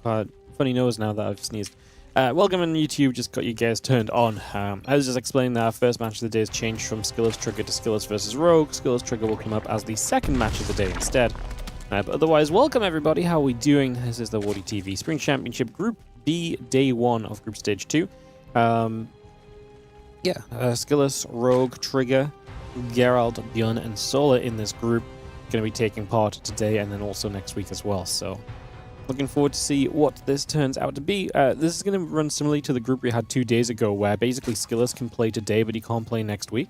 funny nose now that I've sneezed. Welcome on YouTube, just got you guys turned on. I was just explaining that our first match of the day has changed from SKillous Trigger to SKillous versus Rogue. SKillous Trigger will come up as the second match of the day instead. But otherwise, welcome everybody, how are we doing? This is the WardiTV Spring Championship Group B, Day 1 of Group Stage 2. SKillous, Rogue, Trigger, Geralt, ByuN, and Solar in this group. Going to be taking part today and then also next week as well, so looking forward to see what this turns out to be. This is going to run similarly to the group we had 2 days ago, where basically SKillous can play today, but he can't play next week.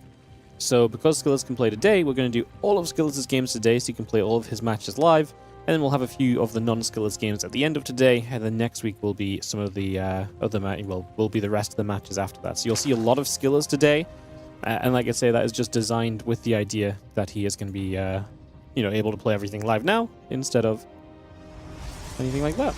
So because SKillous can play today, we're going to do all of SKillous' games today, so he can play all of his matches live, and then we'll have a few of the non-SKillous games at the end of today, and then next week will be some of the will be the rest of the matches after that. So you'll see a lot of SKillous today, and like I say, that is just designed with the idea that he is going to be able to play everything live now instead of anything like that.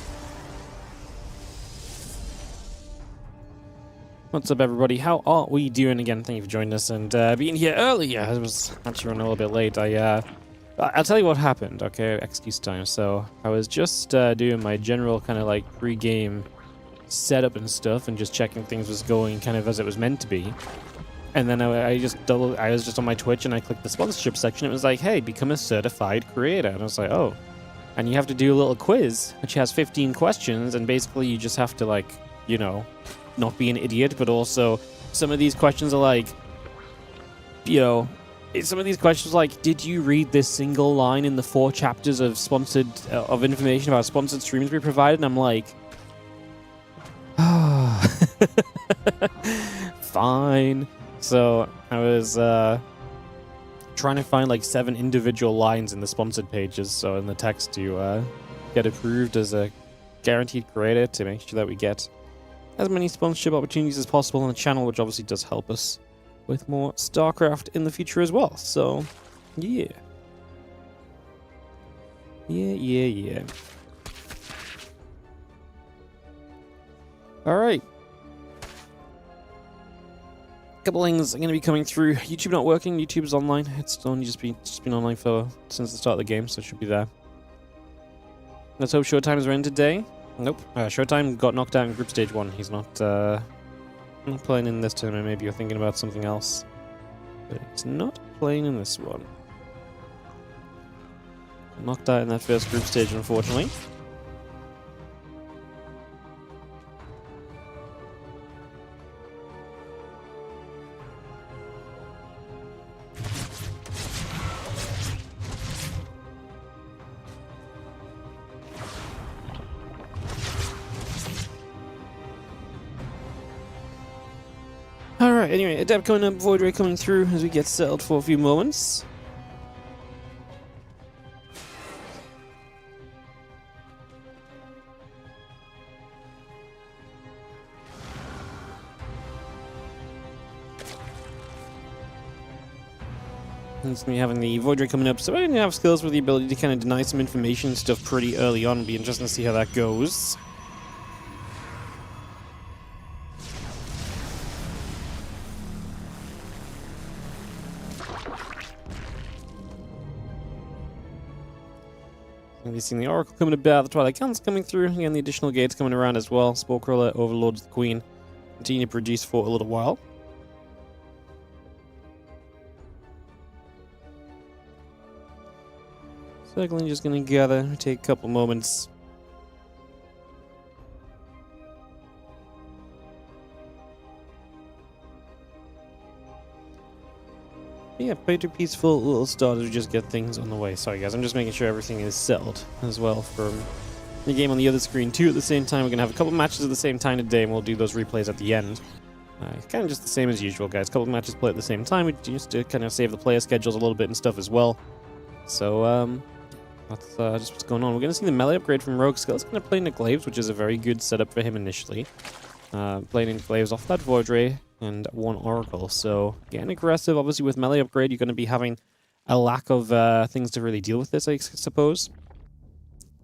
What's up, everybody? How are we doing again? Thank you for joining us and being here early. I was actually running a little bit late. I'll tell you what happened, okay? Excuse time. So I was just doing my general kind of like pre-game setup and stuff and just checking things was going kind of as it was meant to be. And then I was just on my Twitch and I clicked the sponsorship section. It was like, hey, become a certified creator. And I was like, oh. And you have to do a little quiz, which has 15 questions. And basically you just have to, like, not be an idiot. But also, some of these questions are like, some of these questions are like, did you read this single line in the 4 chapters of of information about sponsored streams we provided? And I'm like, fine. So I was trying to find like 7 individual lines in the sponsored pages, so in the text to get approved as a guaranteed creator to make sure that we get as many sponsorship opportunities as possible on the channel, which obviously does help us with more StarCraft in the future as well. So yeah. Alright. Couple things are going to be coming through. YouTube not working. YouTube is online. It's only just been online since the start of the game, so it should be there. Let's hope Showtime is running today. Nope. Showtime got knocked out in Group Stage 1. He's not playing in this tournament. Maybe you're thinking about something else, but he's not playing in this one. Knocked out in that first group stage, unfortunately. Alright, anyway, Adept coming up, Void Ray coming through as we get settled for a few moments. And it's going to be having the Void Ray coming up, so I didn't have skills with the ability to kind of deny some information and stuff pretty early on. It'll be interesting to see how that goes. We've seen the Oracle coming about, the Twilight Count's coming through, again the additional gates coming around as well. Spore Crawler, Overlord, the Queen, continue to produce for a little while. Circling, just going to gather, take a couple moments. Yeah, play to peaceful little start to just get things on the way. Sorry guys, I'm just making sure everything is settled as well from the game on the other screen too at the same time. We're going to have a couple matches at the same time today and we'll do those replays at the end. Kind of just the same as usual guys, a couple matches play at the same time. We used to kind of save the player schedules a little bit and stuff as well. So that's just what's going on. We're going to see the melee upgrade from Rogue. SKillous going to play Nick Glaves, which is a very good setup for him initially. Playing Nick Glaves off that Void Ray and 1 Oracle, so getting aggressive. Obviously with melee upgrade you're going to be having a lack of things to really deal with this, I suppose.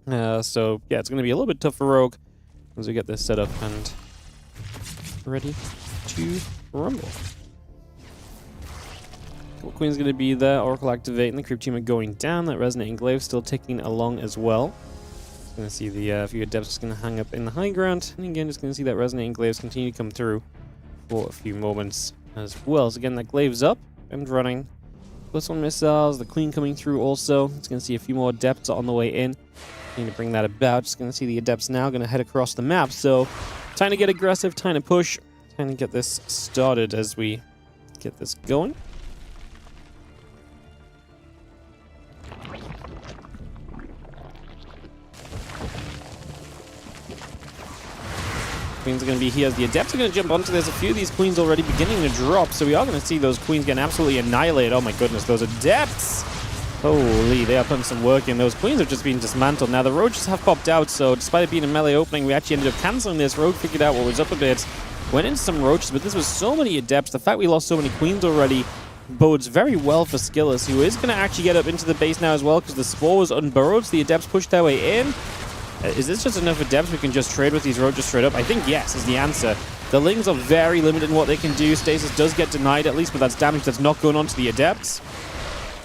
So yeah, it's going to be a little bit tough for Rogue as we get this set up and ready to rumble. Queen's going to be there, Oracle activating, the creep team are going down, that Resonating Glaive still ticking along as well. Going to see the few adepts just going to hang up in the high ground. And again, just going to see that resonating glaives continue to come through for a few moments as well. So again, that glaive's up and running. +1 missiles, the queen coming through also. It's going to see a few more adepts on the way in. Need to bring that about. Just going to see the adepts now going to head across the map. So time to get aggressive, time to push, time to get this started as we get this going. Queens are going to be here. The adepts are going to jump onto this. A few of these queens already beginning to drop, so we are going to see those queens getting absolutely annihilated. Oh my goodness, those adepts! Holy, they are putting some work in. Those queens have just been dismantled. Now, the roaches have popped out, so despite it being a melee opening, we actually ended up cancelling this. Rogue figured out what was up a bit, went into some roaches, but this was so many adepts. The fact we lost so many queens already bodes very well for SKillous, who is going to actually get up into the base now as well, because the spore was unburrowed, so the adepts pushed their way in. Is this just enough adepts we can just trade with these roaches straight up? I think yes is the answer. The Lings are very limited in what they can do. Stasis does get denied at least, but that's damage that's not going on to the adepts.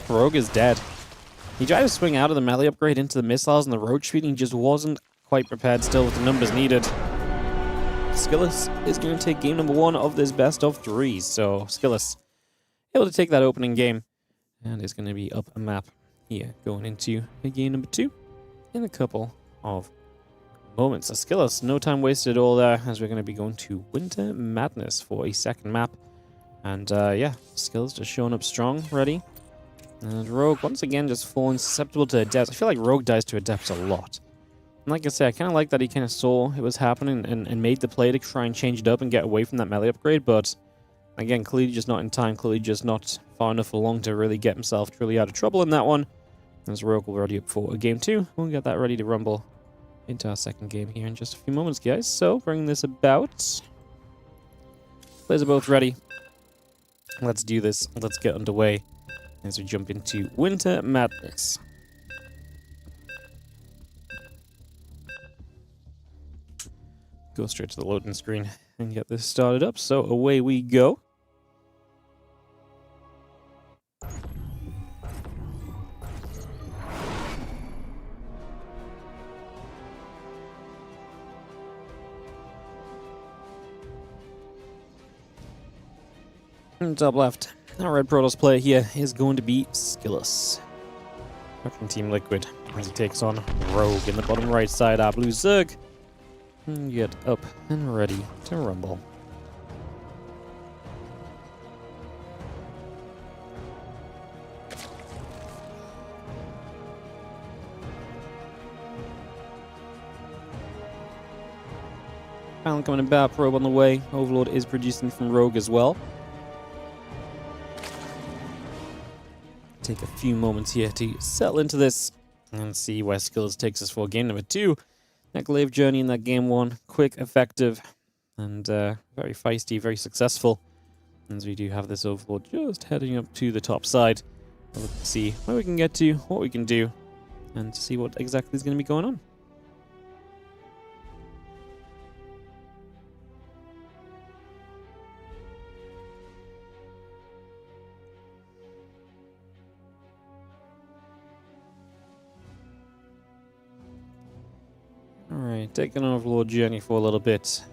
Rogue is dead. He tried to swing out of the melee upgrade into the missiles and the roach speed, and he just wasn't quite prepared still with the numbers needed. SKillous is going to take game number 1 of this best of 3. So SKillous able to take that opening game, and is going to be up a map here going into game number 2 in a couple of moments. So SKillous, no time wasted at all there, as we're going to be going to Winter Madness for a second map. And yeah, SKillous just showing up strong, ready. And Rogue, once again, just falling susceptible to adepts. I feel like Rogue dies to adepts a lot. And like I said, I kind of like that he kind of saw it was happening and made the play to try and change it up and get away from that melee upgrade. But again, clearly just not in time, clearly just not far enough along to really get himself truly out of trouble in that one. As Rogue will be ready up for a game 2. We'll get that ready to rumble into our second game here in just a few moments, guys. So, bring this about. Players are both ready. Let's do this. Let's get underway as we jump into Winter Madness. Go straight to the loading screen and get this started up. So, away we go. Top left, our red Protoss player here is going to be SKillous from Team Liquid as he takes on Rogue in the bottom right side. Our blue Zerg and get up and ready to rumble. Panel coming about, probe on the way. Overlord is producing from Rogue as well. Take a few moments here to settle into this and see where SKillous takes us for game number 2. That glaive journey in that game 1, quick, effective, and very feisty, very successful. As we do have this Overlord just heading up to the top side. We'll look to see where we can get to, what we can do, and to see what exactly is going to be going on. Alright, taking an Overlord journey for a little bit.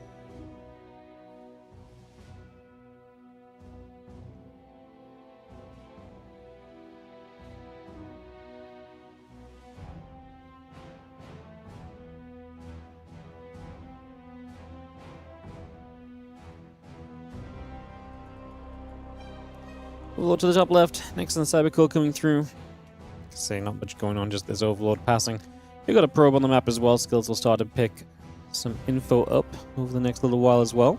Overlord to the top left, next to the Cybercore coming through. Say not much going on, just this Overlord passing. We got a probe on the map as well. SKillous will start to pick some info up over the next little while as well.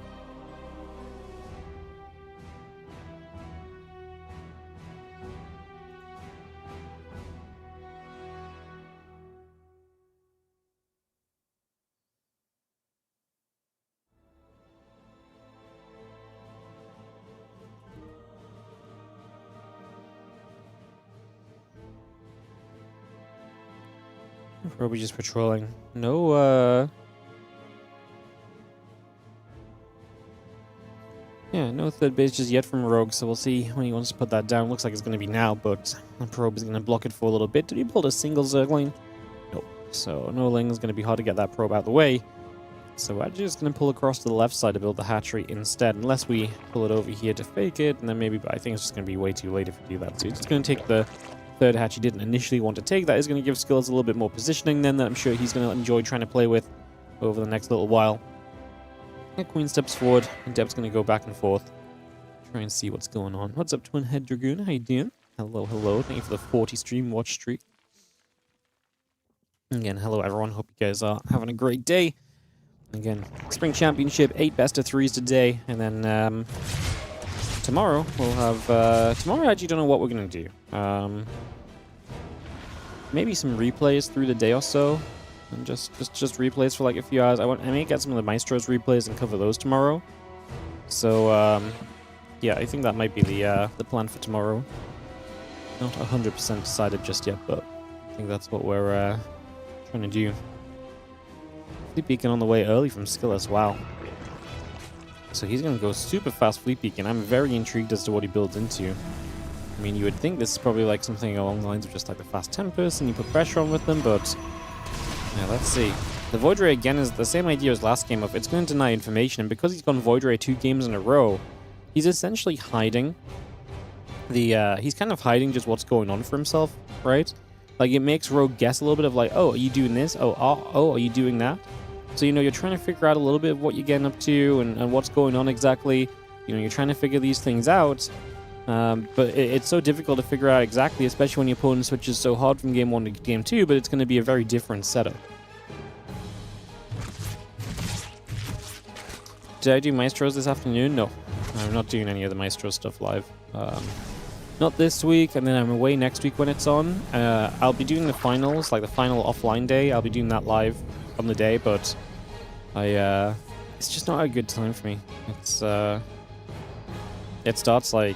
Probably just patrolling. No, yeah, no third base just yet from Rogue, so we'll see when he wants to put that down. Looks like it's going to be now, but the probe is going to block it for a little bit. Did he build a single Zergling? Nope. So no Ling's going to be hard to get that probe out of the way. So we're just going to pull across to the left side to build the hatchery instead, unless we pull it over here to fake it, and then maybe, but I think it's just going to be way too late if we do that. So it's just going to take the third hatch he didn't initially want to take. That is going to give SKillous a little bit more positioning then that I'm sure he's going to enjoy trying to play with over the next little while. And Queen steps forward, and Deb's going to go back and forth. Try and see what's going on. What's up, Twin Head Dragoon? How you doing? Hello, hello. Thank you for the 40 stream watch streak. Again, hello everyone. Hope you guys are having a great day. Again, Spring Championship, 8 best of 3s today, and then tomorrow we'll have... tomorrow I actually don't know what we're going to do. Maybe some replays through the day or so, and just replays for like a few hours. I may get some of the Maestro's replays and cover those tomorrow. So, yeah, I think that might be the plan for tomorrow. Not 100% decided just yet, but I think that's what we're trying to do. Fleet Beacon on the way early from SKillous, wow. So he's going to go super fast Fleet Beacon. I'm very intrigued as to what he builds into. I mean, you would think this is probably like something along the lines of just like the fast Tempest and you put pressure on with them, but yeah, let's see. The Void Ray again is the same idea as last game of it's going to deny information, and because he's gone Void Ray 2 games in a row, he's essentially hiding he's kind of hiding just what's going on for himself, right? Like it makes Rogue guess a little bit of like, oh, are you doing this? Oh, are you doing that? So, you know, you're trying to figure out a little bit of what you're getting up to and what's going on exactly. You know, you're trying to figure these things out. But it's so difficult to figure out exactly, especially when your opponent switches so hard from game 1 to game 2, but it's going to be a very different setup. Did I do Maestros this afternoon? No. I'm not doing any of the Maestro stuff live. Not this week, and then I'm away next week when it's on. I'll be doing the finals, like the final offline day. I'll be doing that live on the day, but it's just not a good time for me. It's it starts like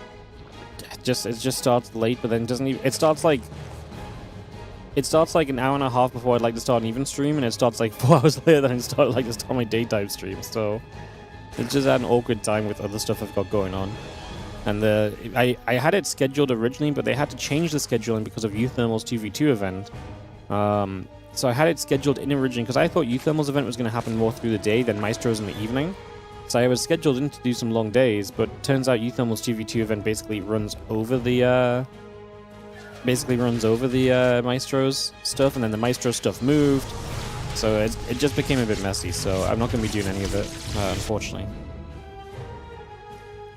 it just starts late, but then doesn't even. It starts like an hour and a half before I'd like to start an even stream, and it starts like 4 hours later than I start like to start my daytime stream. So it's just at an awkward time with other stuff I've got going on. And I had it scheduled originally, but they had to change the scheduling because of Uthermal's 2v2 event. So I had it scheduled in originally because I thought Uthermal's event was going to happen more through the day than Maestro's in the evening. So I was scheduled in to do some long days, but turns out Uthermal's 2v2 event basically runs over the Maestro's stuff, and then the Maestro stuff moved. So it just became a bit messy, so I'm not going to be doing any of it, unfortunately.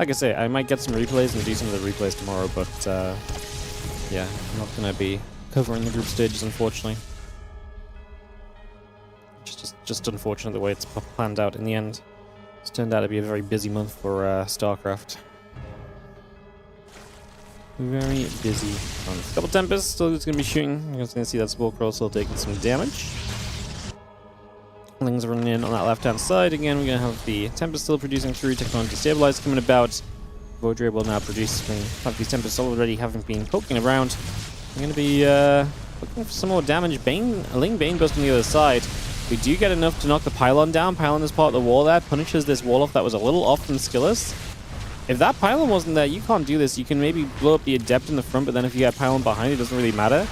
Like I say, I might get some replays and do some of the replays tomorrow, but yeah, I'm not going to be covering the group stages, unfortunately. Just unfortunate the way it's planned out in the end. It's turned out to be a very busy month for StarCraft. Very busy month. Double Tempest still going to be shooting. You're going to see that Spore Crow still taking some damage. Lings running in on that left-hand side. Again, we're going to have the Tempest still producing through. Technology Stabilize coming about. Void Ray will now produce. We have these Tempests already having been poking around. I'm going to be looking for some more damage. Ling Bane Burst on the other side. We do get enough to knock the pylon down. Pylon is part of the wall there. Punishes this wall off that was a little off from SKillous. If that pylon wasn't there, you can't do this. You can maybe blow up the Adept in the front, but then if you get pylon behind, it doesn't really matter.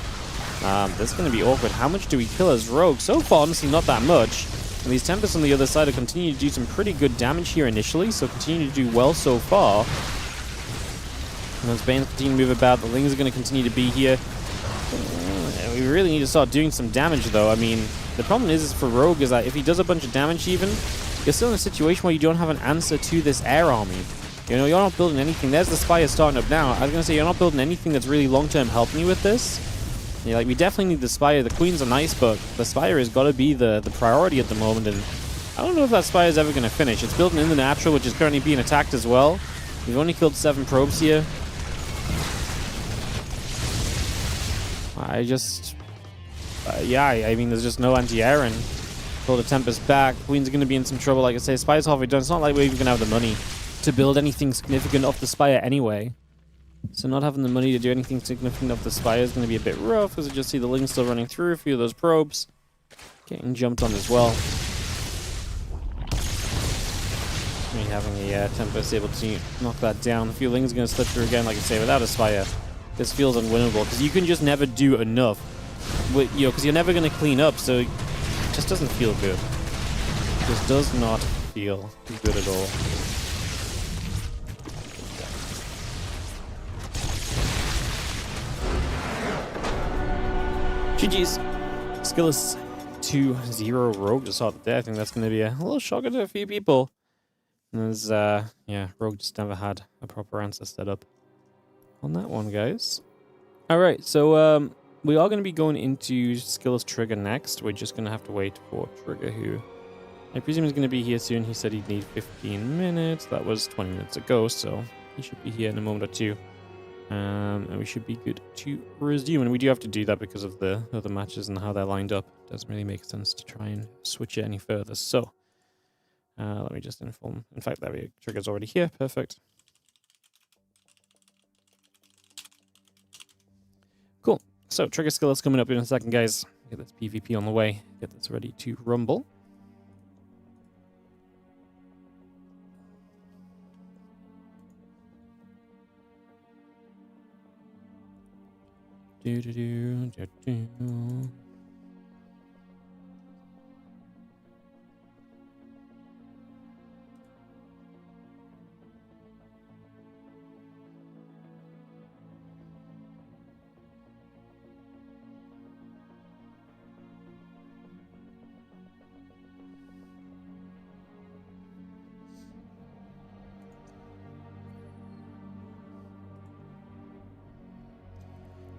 That's going to be awkward. How much do we kill as Rogue? So far, honestly, not that much. And these Tempests on the other side are continuing to do some pretty good damage here initially, so continue to do well so far. And as Banes continue to move about, the Lings are going to continue to be here. We really need to start doing some damage, though. I mean, the problem is for Rogue is that if he does a bunch of damage even, you're still in a situation where you don't have an answer to this air army. You know, you're not building anything. There's the Spire starting up now. I was going to say, you're not building anything that's really long-term helping you with this. Yeah, like, we definitely need the Spire. The Queens are nice, but the Spire has got to be the priority at the moment, and I don't know if that Spire is ever going to finish. It's building in the natural, which is currently being attacked as well. We've only killed 7 probes here. Yeah, I mean, there's just no anti-air, and pull the Tempest back. Queen's going to be in some trouble, like I say. Spire's halfway done. It's not like we're even going to have the money to build anything significant off the Spire anyway. So not having the money to do anything significant off the Spire is going to be a bit rough, as you just see the Lings still running through a few of those probes. Getting jumped on as well. Me having the Tempest able to knock that down. A few Lings are going to slip through again, like I say, without a Spire. This feels unwinnable, because you can just never do enough because you're never going to clean up, so it just doesn't feel good. It just does not feel good at all. GG's. SKillous 2-0 Rogue just out there. I think that's going to be a little shocker to a few people. As, yeah, Rogue just never had a proper answer set up on that one, guys. Alright, so, we are going to be going into SKillous Trigger next. We're just going to have to wait for Trigger, who I presume is going to be here soon. He said he'd need 15 minutes. That was 20 minutes ago, so he should be here in a moment or two. And we should be good to resume. And we do have to do that because of the other matches and how they're lined up. Doesn't really make sense to try and switch it any further. So, let me just inform. In fact, there we go. Trigger's already here. Perfect. Cool. So, Trigger SKillous coming up in a second, guys. Get this PvP on the way. Get this ready to rumble. Do do do do do.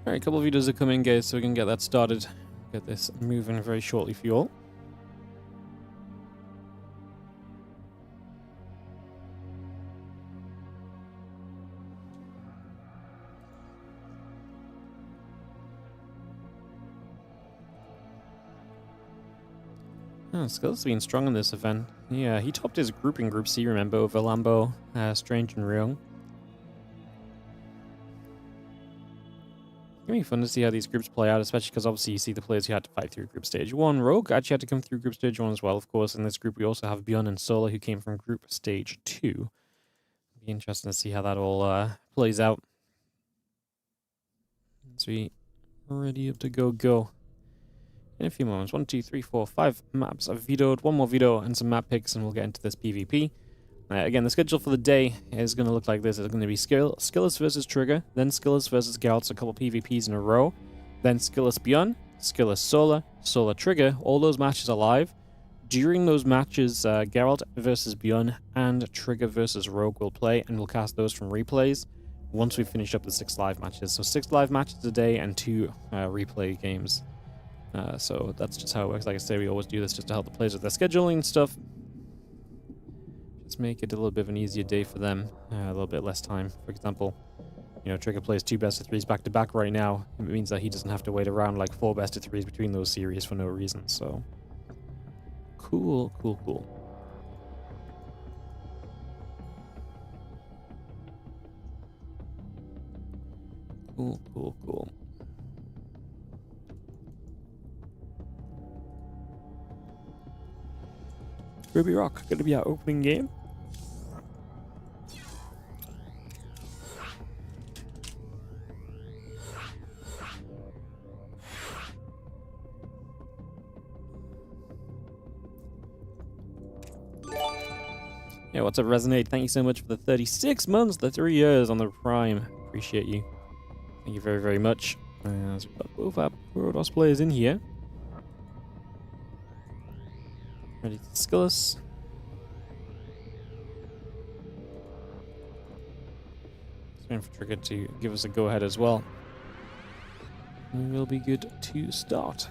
Alright, a couple of videos are coming, guys, so we can get that started. Get this moving very shortly for you all. Oh, SKillous been strong in this event. Yeah, he topped his group in Group C, remember, over Lambo, Strange, and Ryung. It's going to be fun to see how these groups play out, especially because obviously you see the players who had to fight through Group Stage 1. Rogue actually had to come through Group Stage 1 as well, of course. In this group, we also have ByuN and Solar, who came from Group Stage 2. It'll be interesting to see how that all plays out. As we ready up to go. In a few moments. 1, 2, 3, 4, 5 maps I've vetoed. One more veto and some map picks, and we'll get into this PvP. Again, the schedule for the day is going to look like this. It's going to be SKillous versus Trigger, then SKillous versus Geralt, so a couple PvPs in a row, then SKillous ByuN, SKillous Solar, Solar Trigger. All those matches are live. During those matches, Geralt versus ByuN and Trigger versus Rogue will play, and we'll cast those from replays once we finish up the 6 live matches. So 6 live matches a day and 2 replay games. So that's just how it works. Like I say, we always do this just to help the players with their scheduling and stuff. Just make it a little bit of an easier day for them. A little bit less time. For example, you know, Trigger plays 2 best-of-3s back-to-back right now. It means that he doesn't have to wait around like 4 best-of-3s between those series for no reason. So, cool. Cool. Ruby Rock, going to be our opening game. Yeah, what's up, Resonate? Thank you so much for the 36 months, the 3 years on the Prime. Appreciate you. Thank you very, very much. So we've got both our Protoss players in here. Ready to SKillous. Just waiting for Trigger to give us a go-ahead as well. We will be good to start.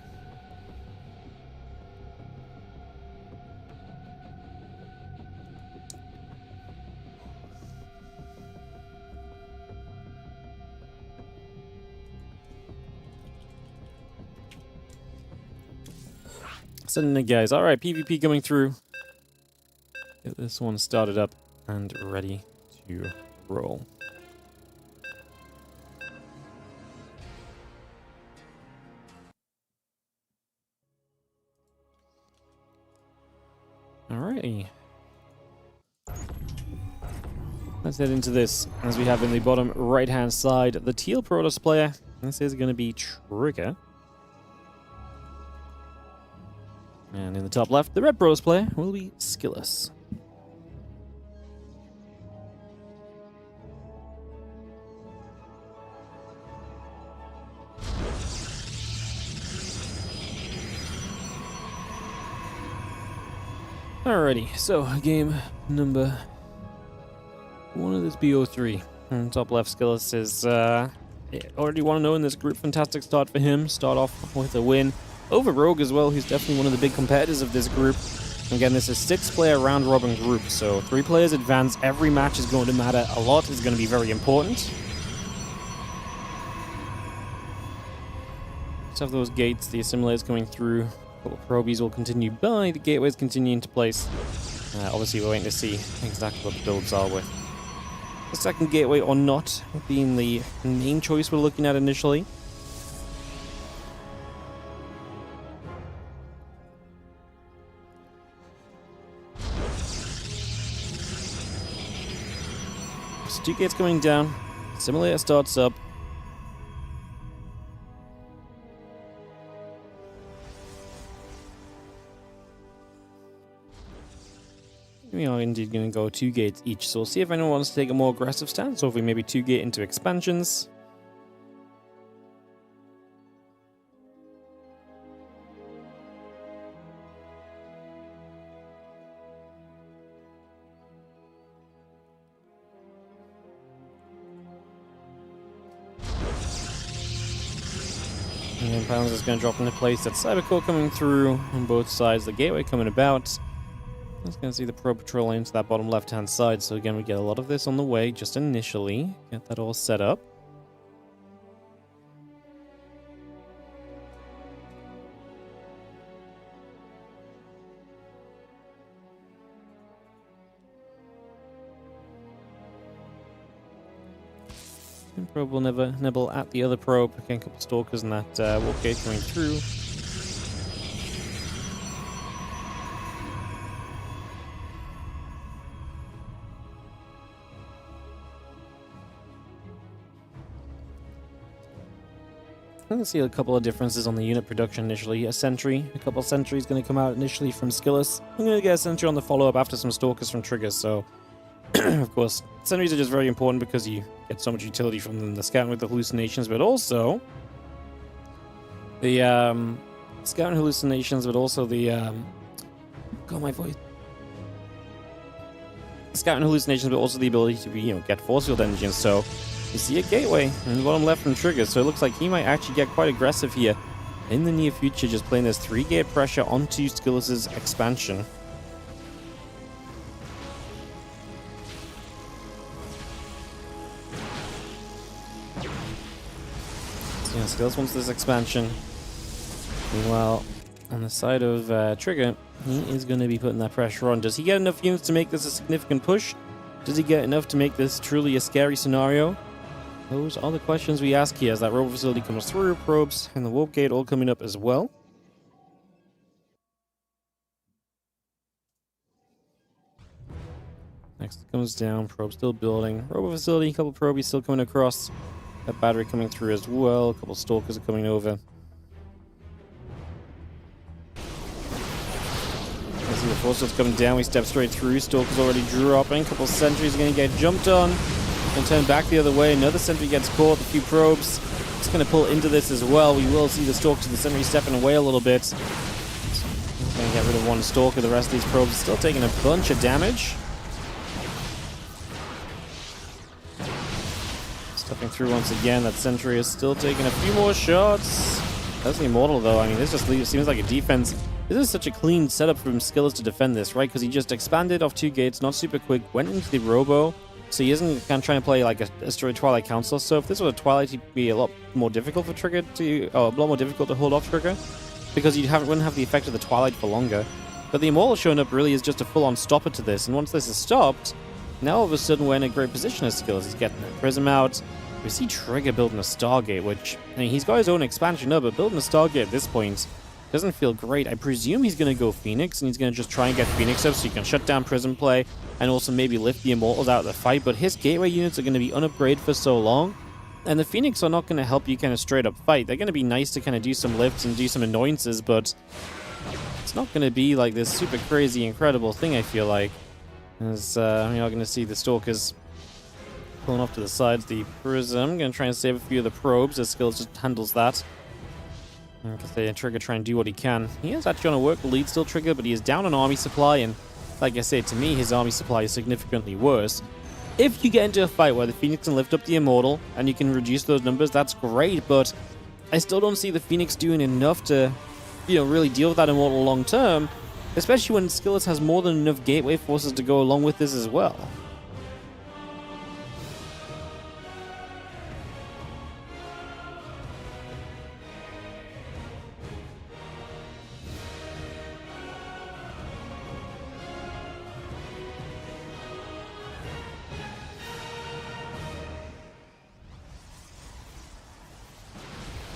Sending it, guys. Alright, PvP coming through. Get this one started up and ready to roll. Alrighty. Let's head into this. As we have in the bottom right-hand side, the teal Protoss player. This is going to be Trigger. top left, the Red Bros player will be SKillous. Alrighty, so game number 1 of this BO3. And top left, SKillous is already 1-0 in this group. Fantastic start for him. Start off with a win over Rogue as well, who's definitely one of the big competitors of this group. Again, this is a 6-player round-robin group, so 3 players advance. Every match is going to matter a lot. It's going to be very important. Let's have those gates, the assimilators coming through. Couple probies will continue by, the gateways continue into place. Obviously we're waiting to see exactly what the builds are with the second gateway or not being the main choice we're looking at initially. So 2 gates coming down, simulator starts up. We are indeed going to go 2 gates each, so we'll see if anyone wants to take a more aggressive stance, or if we maybe 2 gate into expansions. And then Pounds is going to drop into place. That Cybercore coming through on both sides, the gateway coming about. I was going to see the probe patrol into that bottom left-hand side, so again, we get a lot of this on the way, just initially. Get that all set up. And probe will never nibble at the other probe. Again, a couple stalkers and that warp gate coming through. I can see a couple of differences on the unit production initially. A sentry, a couple of sentries going to come out initially from SKillous. I'm going to get a sentry on the follow-up after some stalkers from Triggers, so of course, sentries are just very important because you get so much utility from them. The scouting with the hallucinations, but also the scouting hallucinations, but also the God, my voice. Scouting hallucinations, but also the ability to get force field engines. So you see a gateway in the bottom left from Triggers, so it looks like he might actually get quite aggressive here in the near future, just playing this 3-gate pressure onto Skillous's expansion. So yeah, Skillous wants this expansion. Meanwhile, on the side of Trigger, he is going to be putting that pressure on. Does he get enough units to make this a significant push? Does he get enough to make this truly a scary scenario? Those are the questions we ask here as that robot facility comes through, probes, and the warp gate all coming up as well. Next it comes down, probe still building. Robot facility, a couple probies still coming across. That battery coming through as well. A couple stalkers are coming over. You see the forces coming down, we step straight through. Stalkers already dropping. A couple sentries are going to get jumped on. And turn back the other way. Another sentry gets caught. A few probes. It's going to pull into this as well. We will see the stalkers and the sentry stepping away a little bit. Going to get rid of one stalker. The rest of these probes are still taking a bunch of damage. Stepping through once again. That sentry is still taking a few more shots. That's the Immortal though. I mean, this just seems like a defense. This is such a clean setup from Skillous to defend this, right? Because he just expanded off 2 gates, not super quick, went into the Robo. So he isn't kind of trying to play like a straight Twilight Council. So if this was a Twilight, he'd be a lot more difficult for Trigger to, a lot more difficult to hold off Trigger, because you wouldn't have the effect of the Twilight for longer. But the Immortal showing up really is just a full-on stopper to this. And once this is stopped, now all of a sudden we're in a great position as Skillous. He's getting the Prism out. We see Trigger building a Stargate, which, I mean, he's got his own expansion up, but building a Stargate at this point doesn't feel great. I presume he's going to go Phoenix, and he's going to just try and get Phoenix up so he can shut down Prism play, and also maybe lift the Immortals out of the fight, but his gateway units are going to be unupgraded for so long, and the Phoenix are not going to help you kind of straight up fight. They're going to be nice to kind of do some lifts and do some annoyances, but it's not going to be like this super crazy, incredible thing, I feel like. As we are going to see the Stalkers pulling off to the sides. The Prism going to try and save a few of the probes as SKillous just handles that. And Trigger try and do what he can. He is actually on a work lead still, Trigger, but he is down on army supply, and like I said, to me, his army supply is significantly worse. If you get into a fight where the Phoenix can lift up the Immortal and you can reduce those numbers, that's great, but I still don't see the Phoenix doing enough to, really deal with that Immortal long term, especially when SKillous has more than enough gateway forces to go along with this as well.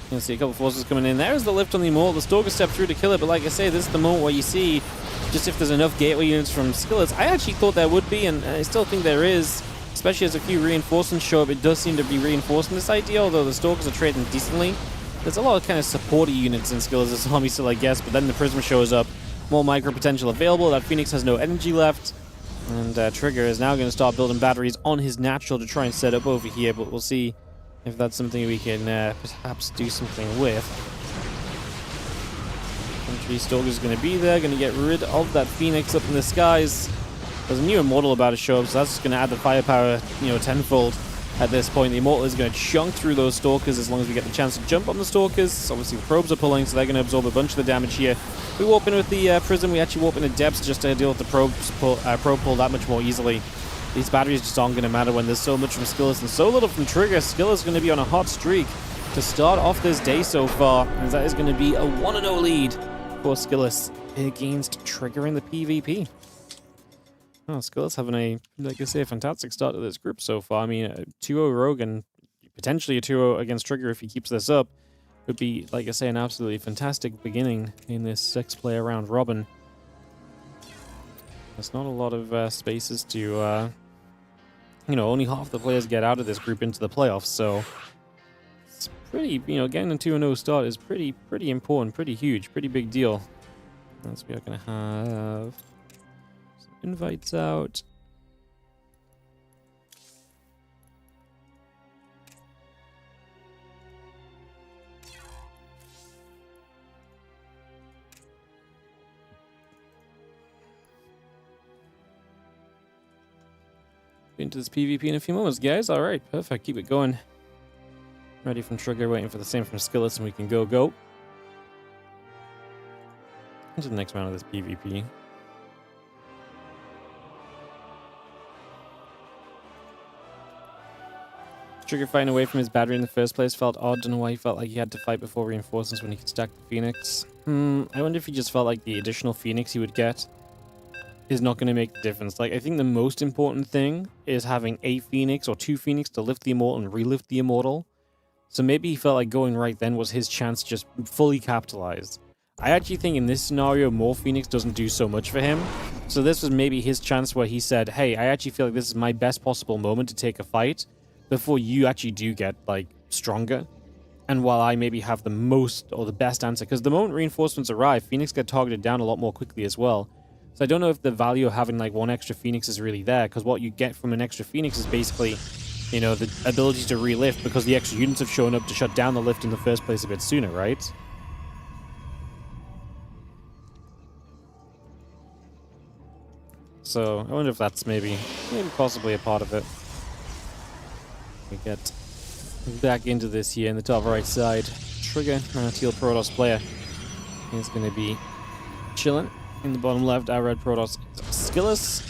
You can see a couple forces coming in. There's the lift on the Immortal. The Stalker step through to kill it, but like I say, this is the moment where you see just if there's enough gateway units from SKillous. I actually thought there would be, and I still think there is, especially as a few reinforcements show up. It does seem to be reinforcing this idea, although the Stalkers are trading decently. There's a lot of kind of supporty units in SKillous' army still, I guess, but then the Prism shows up. More micro potential available. That Phoenix has no energy left. And Trigger is now going to start building batteries on his natural to try and set up over here, but we'll see if that's something we can perhaps do something with. Infantry Stalker is going to be there, going to get rid of that Phoenix up in the skies. There's a new Immortal about to show up, so that's just going to add the firepower, tenfold at this point. The Immortal is going to chunk through those Stalkers as long as we get the chance to jump on the Stalkers. Obviously, the probes are pulling, so they're going to absorb a bunch of the damage here. We warp in with the Prism. We actually warp into depths just to deal with the probe pull that much more easily. These batteries just aren't going to matter when there's so much from SKillous and so little from Trigger. SKillous is going to be on a hot streak to start off this day so far, and that is going to be a 1-0 lead for SKillous against Trigger in the PvP. Oh, SKillous having a, like I say, a fantastic start to this group so far. I mean, a 2-0 Rogue and potentially a 2-0 against Trigger if he keeps this up would be, like I say, an absolutely fantastic beginning in this 6-player round robin. There's not a lot of spaces to, only half the players get out of this group into the playoffs, so it's pretty, getting a 2-0 start is pretty important, pretty huge, pretty big deal. As we are going to have some invites out. Into this PvP in a few moments, guys. All right, perfect. Keep it going. Ready from Trigger, waiting for the same from SKillous, and we can go. Into the next round of this PvP. Trigger fighting away from his battery in the first place felt odd. Don't know why he felt like he had to fight before reinforcements when he could stack the Phoenix. I wonder if he just felt like the additional Phoenix he would get is not going to make the difference. Like, I think the most important thing is having a Phoenix or 2 Phoenix to lift the Immortal and relift the Immortal. So maybe he felt like going right then was his chance to just fully capitalized. I actually think in this scenario, more Phoenix doesn't do so much for him. So this was maybe his chance where he said, hey, I actually feel like this is my best possible moment to take a fight before you actually do get, like, stronger. And while I maybe have the most or the best answer, because the moment reinforcements arrive, Phoenix get targeted down a lot more quickly as well. So I don't know if the value of having like 1 extra Phoenix is really there, because what you get from an extra Phoenix is basically, the ability to relift, because the extra units have shown up to shut down the lift in the first place a bit sooner, right? So I wonder if that's maybe possibly a part of it. We get back into this here in the top right side. Trigger, Teal Protoss player, is going to be chilling. In the bottom left, our red Protoss is SKillous.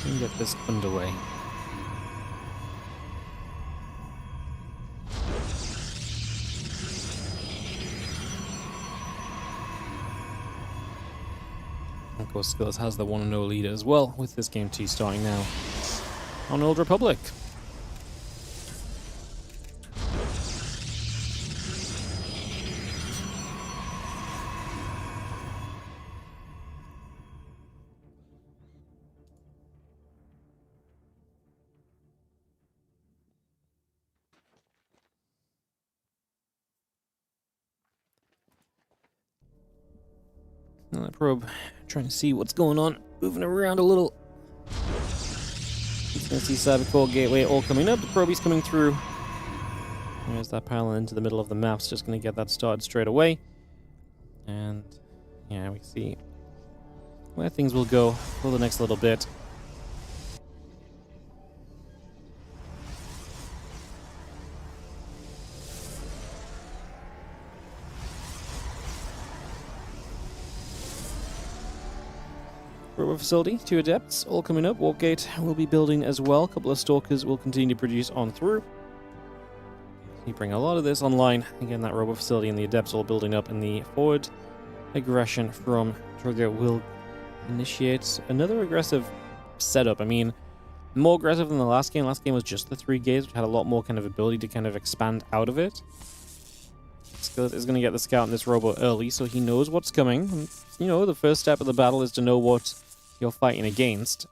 And get this underway. Of course, SKillous has the 1-0 lead as well, with this game 2 starting now on Old Republic. Another probe, trying to see what's going on, moving around a little. You can see Cybercore Gateway all coming up. The probe's coming through. There's that pylon into the middle of the map. It's just going to get that started straight away. And yeah, we see where things will go for the next little bit. Robo facility, 2 adepts, all coming up. Warp gate will be building as well. A couple of stalkers will continue to produce on through. You bring a lot of this online. Again, that robo facility and the adepts all building up, and the forward aggression from Trigger will initiate another aggressive setup. I mean, more aggressive than the last game. Last game was just the 3 gates, which had a lot more kind of ability to kind of expand out of it. SKillous is going to get the scout in this robo early, so he knows what's coming. And, you know, the first step of the battle is to know what you're fighting against.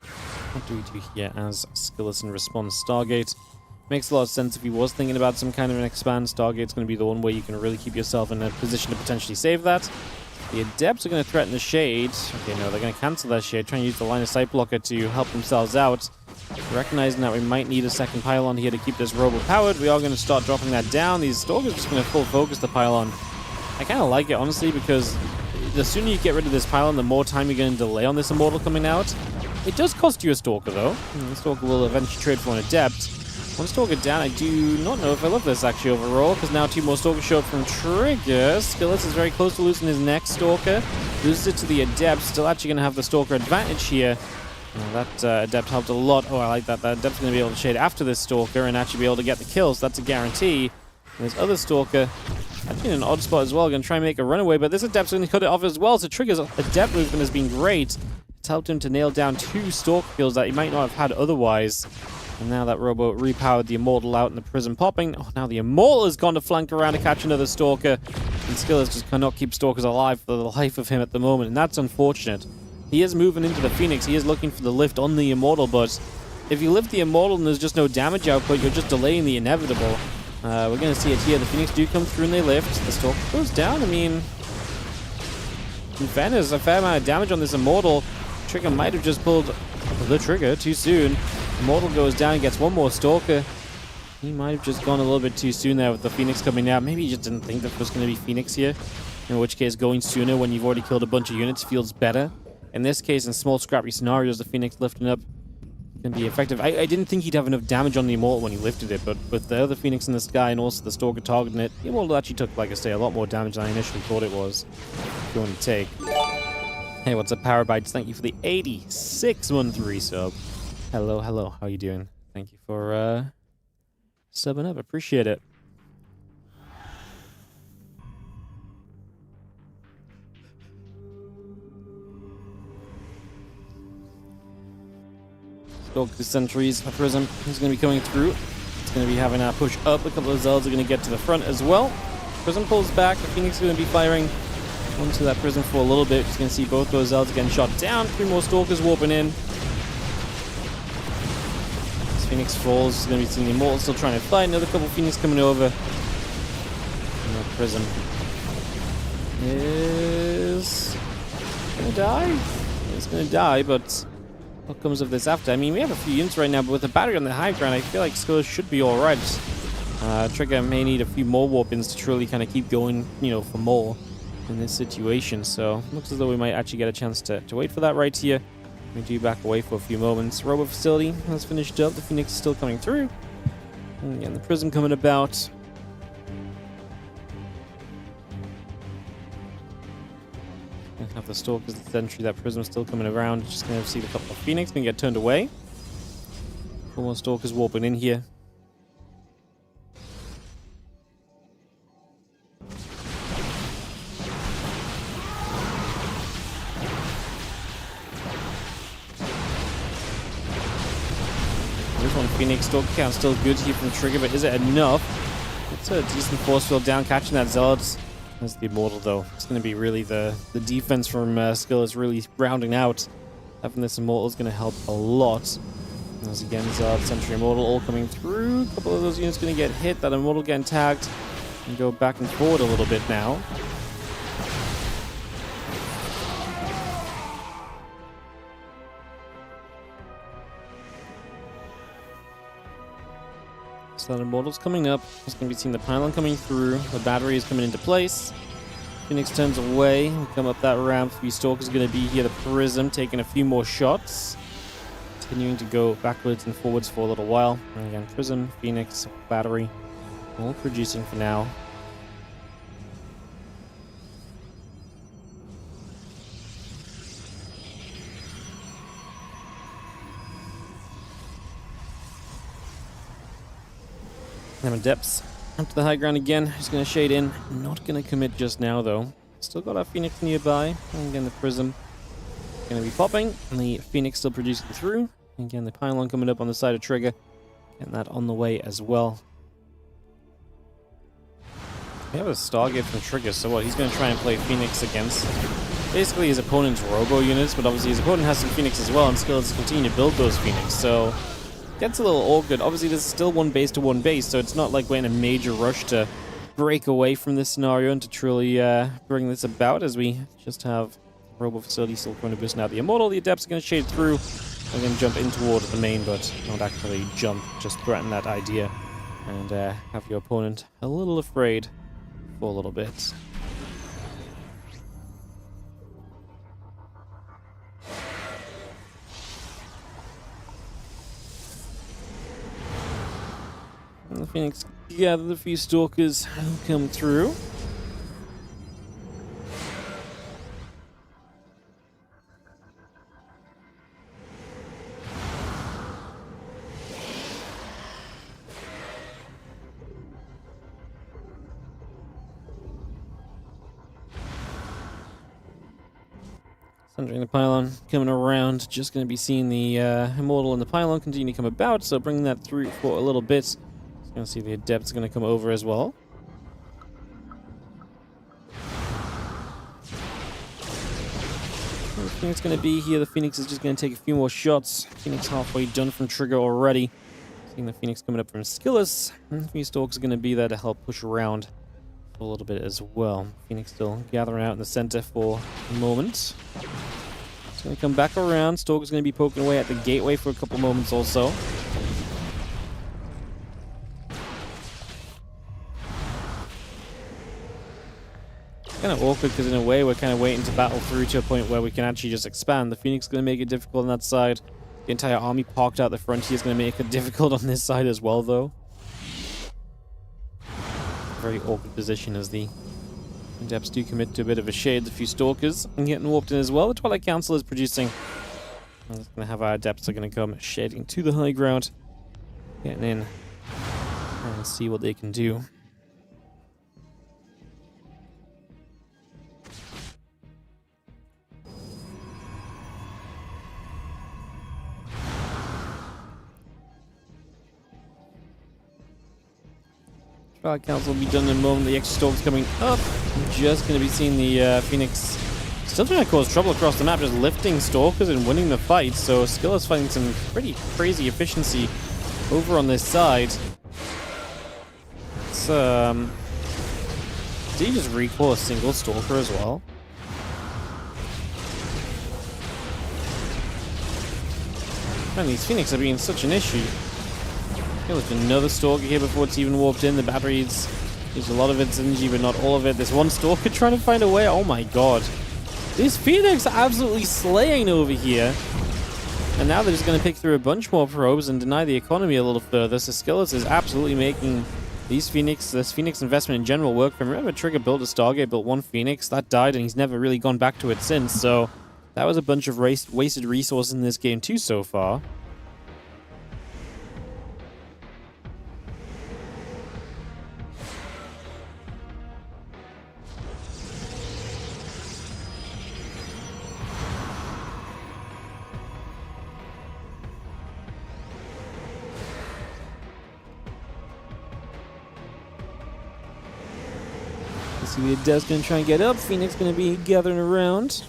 What do we do here as SKillous in response? Stargate makes a lot of sense. If he was thinking about some kind of an expand, Stargate's going to be the one where you can really keep yourself in a position to potentially save that. The Adepts are going to threaten the Shade. Okay, no, they're going to cancel that Shade, trying to use the line of sight blocker to help themselves out. Recognizing that we might need a second pylon here to keep this robo powered, we are going to start dropping that down. These Stalkers are just going to full focus the pylon. I kind of like it, honestly, because the sooner you get rid of this pylon, the more time you're going to delay on this Immortal coming out. It does cost you a Stalker, though. The Stalker will eventually trade for an Adept. One Stalker down. I do not know if I love this, actually, overall, because now 2 more Stalkers show up from Trigger. SKillous is very close to losing his next Stalker. Loses it to the Adept. Still actually going to have the Stalker advantage here. That Adept helped a lot. Oh, I like that. That Adept's going to be able to shade after this Stalker and actually be able to get the kills. That's a guarantee. And this other Stalker, actually in an odd spot as well, going to try and make a runaway, but this Adept's going to cut it off as well. So Trigger's Adept movement has been great. It's helped him to nail down 2 Stalker kills that he might not have had otherwise. And now that Robo repowered the Immortal out and the Prism popping. Oh, now the Immortal has gone to flank around to catch another Stalker. And SKillous just cannot keep Stalkers alive for the life of him at the moment, and that's unfortunate. He is moving into the Phoenix. He is looking for the lift on the Immortal, but if you lift the Immortal and there's just no damage output, you're just delaying the inevitable. We're going to see it here. The Phoenix do come through and they lift. The Stalker goes down. I mean, in fairness, a fair amount of damage on this Immortal. Trigger might have just pulled the trigger too soon. Immortal goes down and gets 1 more Stalker. He might have just gone a little bit too soon there with the Phoenix coming out. Maybe he just didn't think there was going to be Phoenix here. In which case, going sooner when you've already killed a bunch of units feels better. In this case, in small scrappy scenarios, the Phoenix lifting up can be effective. I didn't think he'd have enough damage on the Immortal when he lifted it, but with the other Phoenix in the sky and also the Stalker targeting it, the Immortal actually took, like I say, a lot more damage than I initially thought it was going to take. Hey, what's up, Powerbytes? Thank you for the 8613 sub. Hello, hello. How you doing? Thank you for subbing up. Appreciate it. Stalker sentries, a Prism is going to be coming through. It's going to be having a push up. A couple of Zelds are going to get to the front as well. Prism pulls back. The Phoenix is going to be firing onto that Prism for a little bit. Just going to see both those Zelds getting shot down. 3 more Stalkers warping in. As Phoenix falls, is going to be seeing the Immortal still trying to fight. Another couple of Phoenix coming over. And that Prism is going to die. It's going to die, but what comes of this after? I mean, we have a few units right now, but with the battery on the high ground, I feel like SKillous should be alright. Trigger may need a few more warp-ins to truly kind of keep going, you know, for more in this situation. So, looks as though we might actually get a chance to wait for that right here. We do back away for a few moments. Robo Facility has finished up. The Phoenix is still coming through. And again, the Prism coming about. Have the Stalkers, the Sentry, that Prism still coming around. Just going to see the couple of Phoenix going to get turned away. 4 more Stalkers warping in here. There's 1 Phoenix. Stalker count still good here from Trigger, but is it enough? It's a decent force field down, catching that Zealot. That's the Immortal, though. It's going to be really the defense from SKillous really rounding out. Having this Immortal is going to help a lot. As again, Zealot, Sentry, Immortal all coming through. A couple of those units going to get hit. That Immortal getting tagged. and go back and forward a little bit now. So that Immortal's coming up. It's going to be seeing the pylon coming through. The battery is coming into place. Phoenix turns away. We come up that ramp. 3 Stalkers going to be here. The Prism taking a few more shots. Continuing to go backwards and forwards for a little while. And again, Prism, Phoenix, battery, all producing for now. Them Adepts up to the high ground again. Just going to shade in. Not going to commit just now, though. Still got our Phoenix nearby. And again, the Prism going to be popping. And the Phoenix still producing through. And again, the Pylon coming up on the side of Trigger. Getting that on the way as well. We have a Stargate from Trigger, so what? He's going to try and play Phoenix against basically his opponent's Robo units. But obviously his opponent has some Phoenix as well. And SKillous continue to build those Phoenix. So gets a little awkward. Obviously, there's still one base to one base, so it's not like we're in a major rush to break away from this scenario and to truly bring this about, as we just have Robo Facility still going to boost now. The Immortal, the Adepts are going to shade through and then jump in toward the main, but not actually jump, just threaten that idea and have your opponent a little afraid for a little bit. And the Phoenix gather a few Stalkers who come through. Sundering the Pylon coming around. Just going to be seeing the Immortal and the Pylon continue to come about, so bringing that through for a little bit. Going to see the Adepts going to come over as well. The Phoenix going to be here. The Phoenix is just going to take a few more shots. Phoenix halfway done from Trigger already. Seeing the Phoenix coming up from Skillous. And a few Stalks are going to be there to help push around for a little bit as well. Phoenix still gathering out in the center for a moment. It's going to come back around. Stalker's going to be poking away at the gateway for a couple moments also. Kind of awkward because in a way we're kind of waiting to battle through to a point where we can actually just expand. The Phoenix is going to make it difficult on that side. The entire army parked out the frontier is going to make it difficult on this side as well, though. Very awkward position as the Adepts do commit to a bit of a shade. A few Stalkers and getting warped in as well. The Twilight Council is producing. We're going to have our Adepts are going to come shading to the high ground. Getting in and see what they can do. Twilight Council will be done in a moment. The extra Storm's coming up. I'm just going to be seeing the Phoenix still trying to cause trouble across the map, just lifting Stalkers and winning the fight. So SKillous finding some pretty crazy efficiency over on this side. It's, did he just recall a single Stalker as well? Man, these Phoenix are being such an issue. There's another Stalker here before it's even warped in. The batteries use a lot of its energy, but not all of it. There's one Stalker trying to find a way. Oh my god. These Phoenix are absolutely slaying over here. And now they're just going to pick through a bunch more probes and deny the economy a little further. So SKillous is absolutely making this Phoenix investment in general work for him. Remember, Trigger built a Stargate, built one Phoenix. That died, and he's never really gone back to it since. So that was a bunch of wasted resources in this game too so far. See the Adept's going to try and get up. Phoenix going to be gathering around.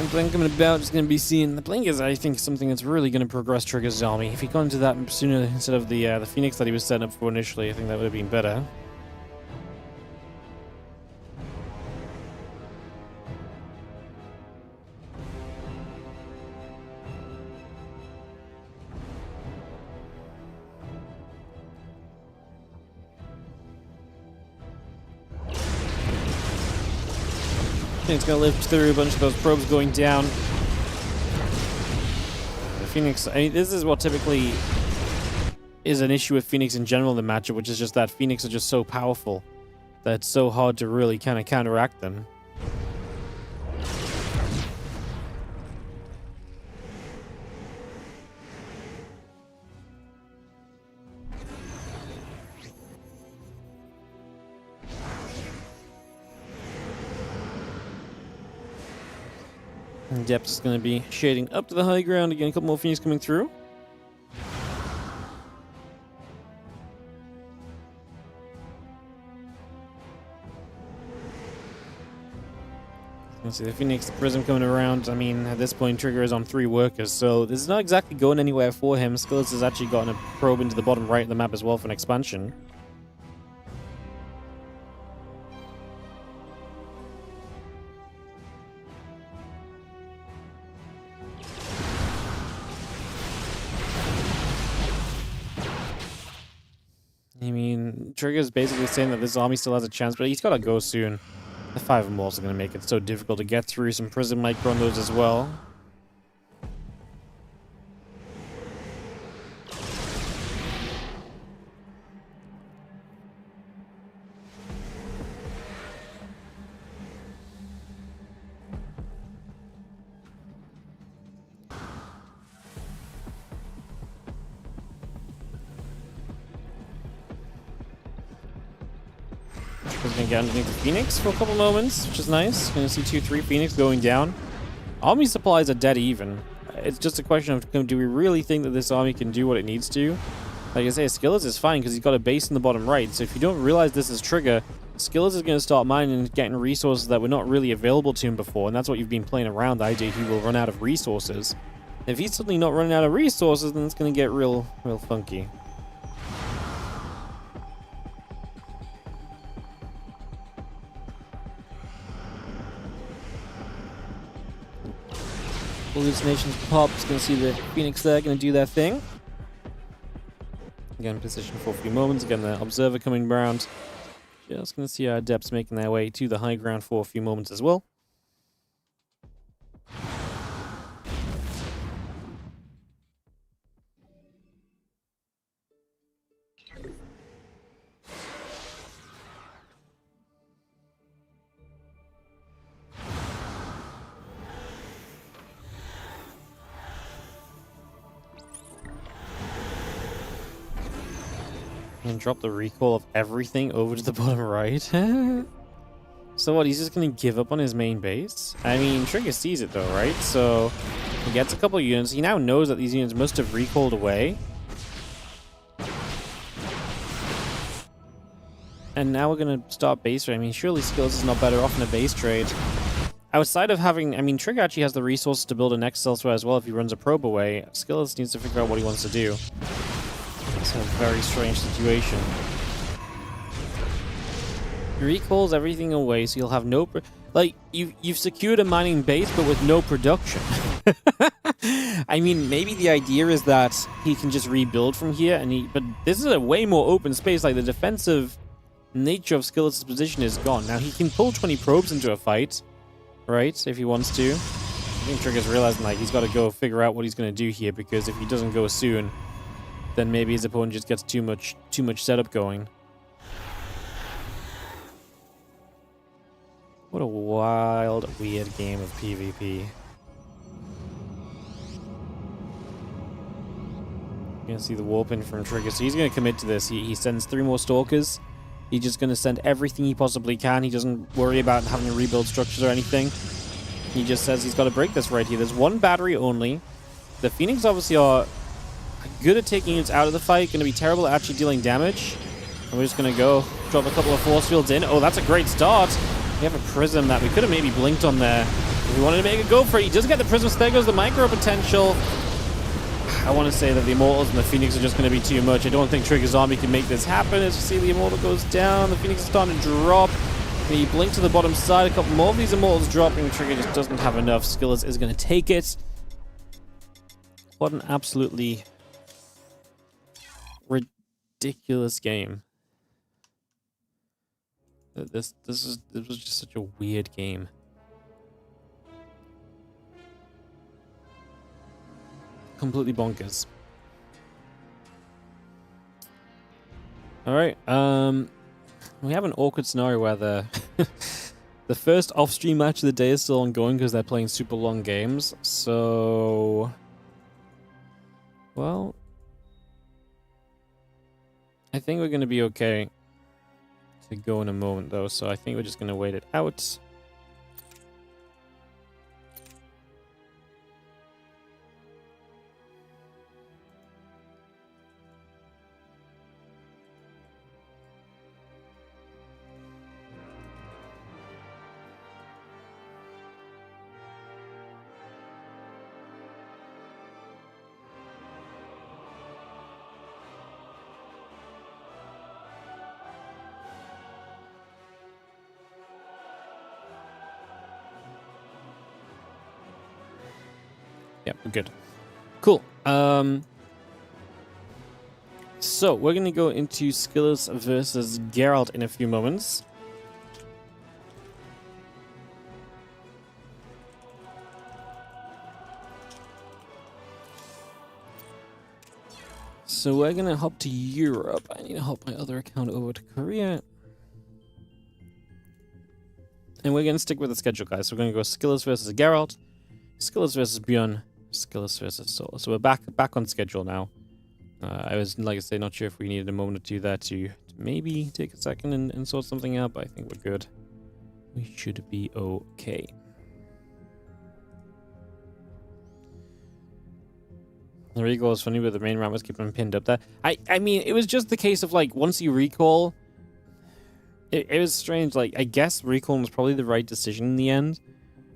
I'm thinking about just going to be seeing... The Blink is, I think, something that's really going to progress Trigger's army. If he got into that sooner instead of the Phoenix that he was setting up for initially, I think that would have been better. It's going to live through a bunch of those probes going down. The Phoenix, I mean, this is what typically is an issue with Phoenix in general in the matchup, which is just that Phoenix are just so powerful that it's so hard to really kind of counteract them. Depth is going to be shading up to the high ground. Again, a couple more Phoenix coming through. You can see the Phoenix, the Prism coming around. I mean, at this point, Trigger is on 3 workers, so this is not exactly going anywhere for him. SKillous has actually gotten a probe into the bottom right of the map as well for an expansion. I mean, Trigger's basically saying that this army still has a chance, but he's got to go soon. The 5 walls are going to make it so difficult to get through. Some Prism micro on those as well. Going to get underneath the Phoenix for a couple moments, which is nice. Going to see 2-3 Phoenix going down. Army supplies are dead even. It's just a question of, do we really think that this army can do what it needs to? Like I say, SKillous is fine because he's got a base in the bottom right. So if you don't realize this is Trigger, SKillous is going to start mining and getting resources that were not really available to him before. And that's what you've been playing around, the idea he will run out of resources. If he's suddenly not running out of resources, then it's going to get real funky. Hallucinations pop. Just going to see the Phoenix there, going to do their thing. Again, position for a few moments. Again, the Observer coming around. Just going to see our Adepts making their way to the high ground for a few moments as well. And drop the recall of everything over to the bottom right. So what, he's just going to give up on his main base? I mean, Trigger sees it though, right? So he gets a couple units. He now knows that these units must have recalled away. And now we're going to start base trade. I mean, surely SKillous is not better off in a base trade. Outside of having... I mean, Trigger actually has the resources to build a next elsewhere as well if he runs a probe away. SKillous needs to figure out what he wants to do. It's a very strange situation. He recalls everything away, so you'll have no... Like, you've secured a mining base, but with no production. I mean, maybe the idea is that he can just rebuild from here, but this is a way more open space. Like, the defensive nature of SKillous' position is gone. Now, he can pull 20 probes into a fight, right, if he wants to. I think Trigger's realizing, like, he's got to go figure out what he's going to do here, because if he doesn't go soon, then maybe his opponent just gets too much setup going. What a wild, weird game of PvP. You can see the warping from Trigger. So he's going to commit to this. He sends 3 more Stalkers. He's just going to send everything he possibly can. He doesn't worry about having to rebuild structures or anything. He just says he's got to break this right here. There's 1 battery only. The Phoenix obviously are good at taking units out of the fight. Going to be terrible at actually dealing damage. And we're just going to go drop a couple of force fields in. Oh, that's a great start. We have a Prism that we could have maybe blinked on there. He wanted to make a go for it. He does get the Prism. There goes the micro potential. I want to say that the Immortals and the Phoenix are just going to be too much. I don't think Trigger's army can make this happen. As you see, the Immortal goes down. The Phoenix is starting to drop. The blink to the bottom side. A couple more of these Immortals dropping. Trigger just doesn't have enough. SKillous is going to take it. What an absolutely ridiculous game. This was just such a weird game. Completely bonkers. All right. We have an awkward scenario where the the first off-stream match of the day is still ongoing because they're playing super long games. So, well, I think we're going to be okay to go in a moment, though. So I think we're just going to wait it out. Yep, we're good. Cool. So we're going to go into SKillous versus Geralt in a few moments. So we're going to hop to Europe. I need to hop my other account over to Korea. And we're going to stick with the schedule, guys. So we're going to go SKillous versus Geralt, SKillous versus ByuN, SKillous versus Soul. So we're back on schedule now. I was, like I say, not sure if we needed a moment or two there to maybe take a second and sort something out, but I think we're good. We should be okay. The recall is funny, but the main ramp was keeping him pinned up there. I mean, it was just the case of, like, once you recall, it was strange. Like, I guess recall was probably the right decision in the end.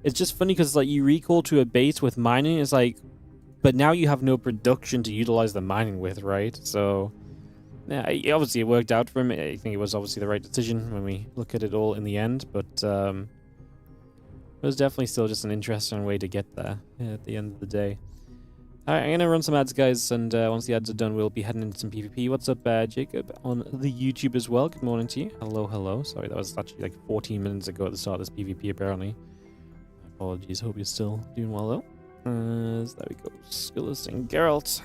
It's just funny because, like, you recall to a base with mining, it's like, but now you have no production to utilize the mining with, right? So, yeah, obviously it worked out for him. I think it was obviously the right decision when we look at it all in the end, but it was definitely still just an interesting way to get there at the end of the day. Alright, I'm going to run some ads, guys, and once the ads are done, we'll be heading into some PvP. What's up, Jacob, on the YouTube as well? Good morning to you. Hello, hello. Sorry, that was actually like 14 minutes ago at the start of this PvP, apparently. Apologies, hope you're still doing well, though. There we go. SKillous and Geralt.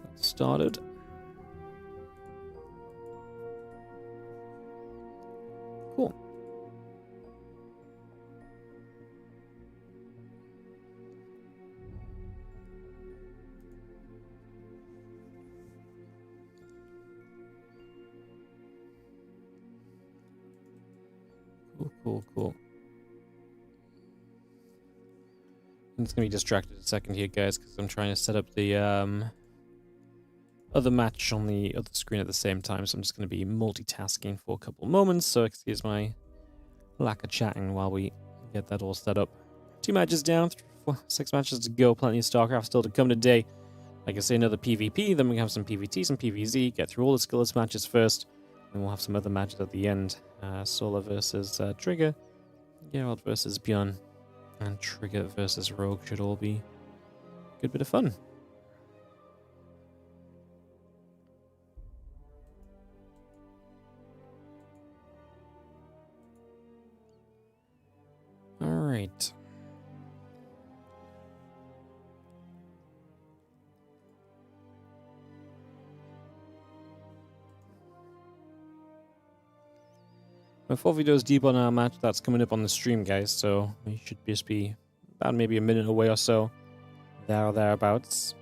That started. Cool. Cool. I'm just gonna be distracted a second here, guys, because I'm trying to set up the other match on the other screen at the same time. So I'm just gonna be multitasking for a couple moments. So excuse my lack of chatting while we get that all set up. 2 matches down, 6 matches to go. Plenty of StarCraft still to come today. Like I say, another PvP. Then we have some PvT, some PvZ. Get through all the SKillous matches first, and we'll have some other matches at the end. Solar versus Trigger, Geralt versus ByuN, and Trigger versus Rogue should all be a good bit of fun. All right. We're 4 videos deep on our match that's coming up on the stream, guys, so we should just be about maybe a minute away or so, there or thereabouts.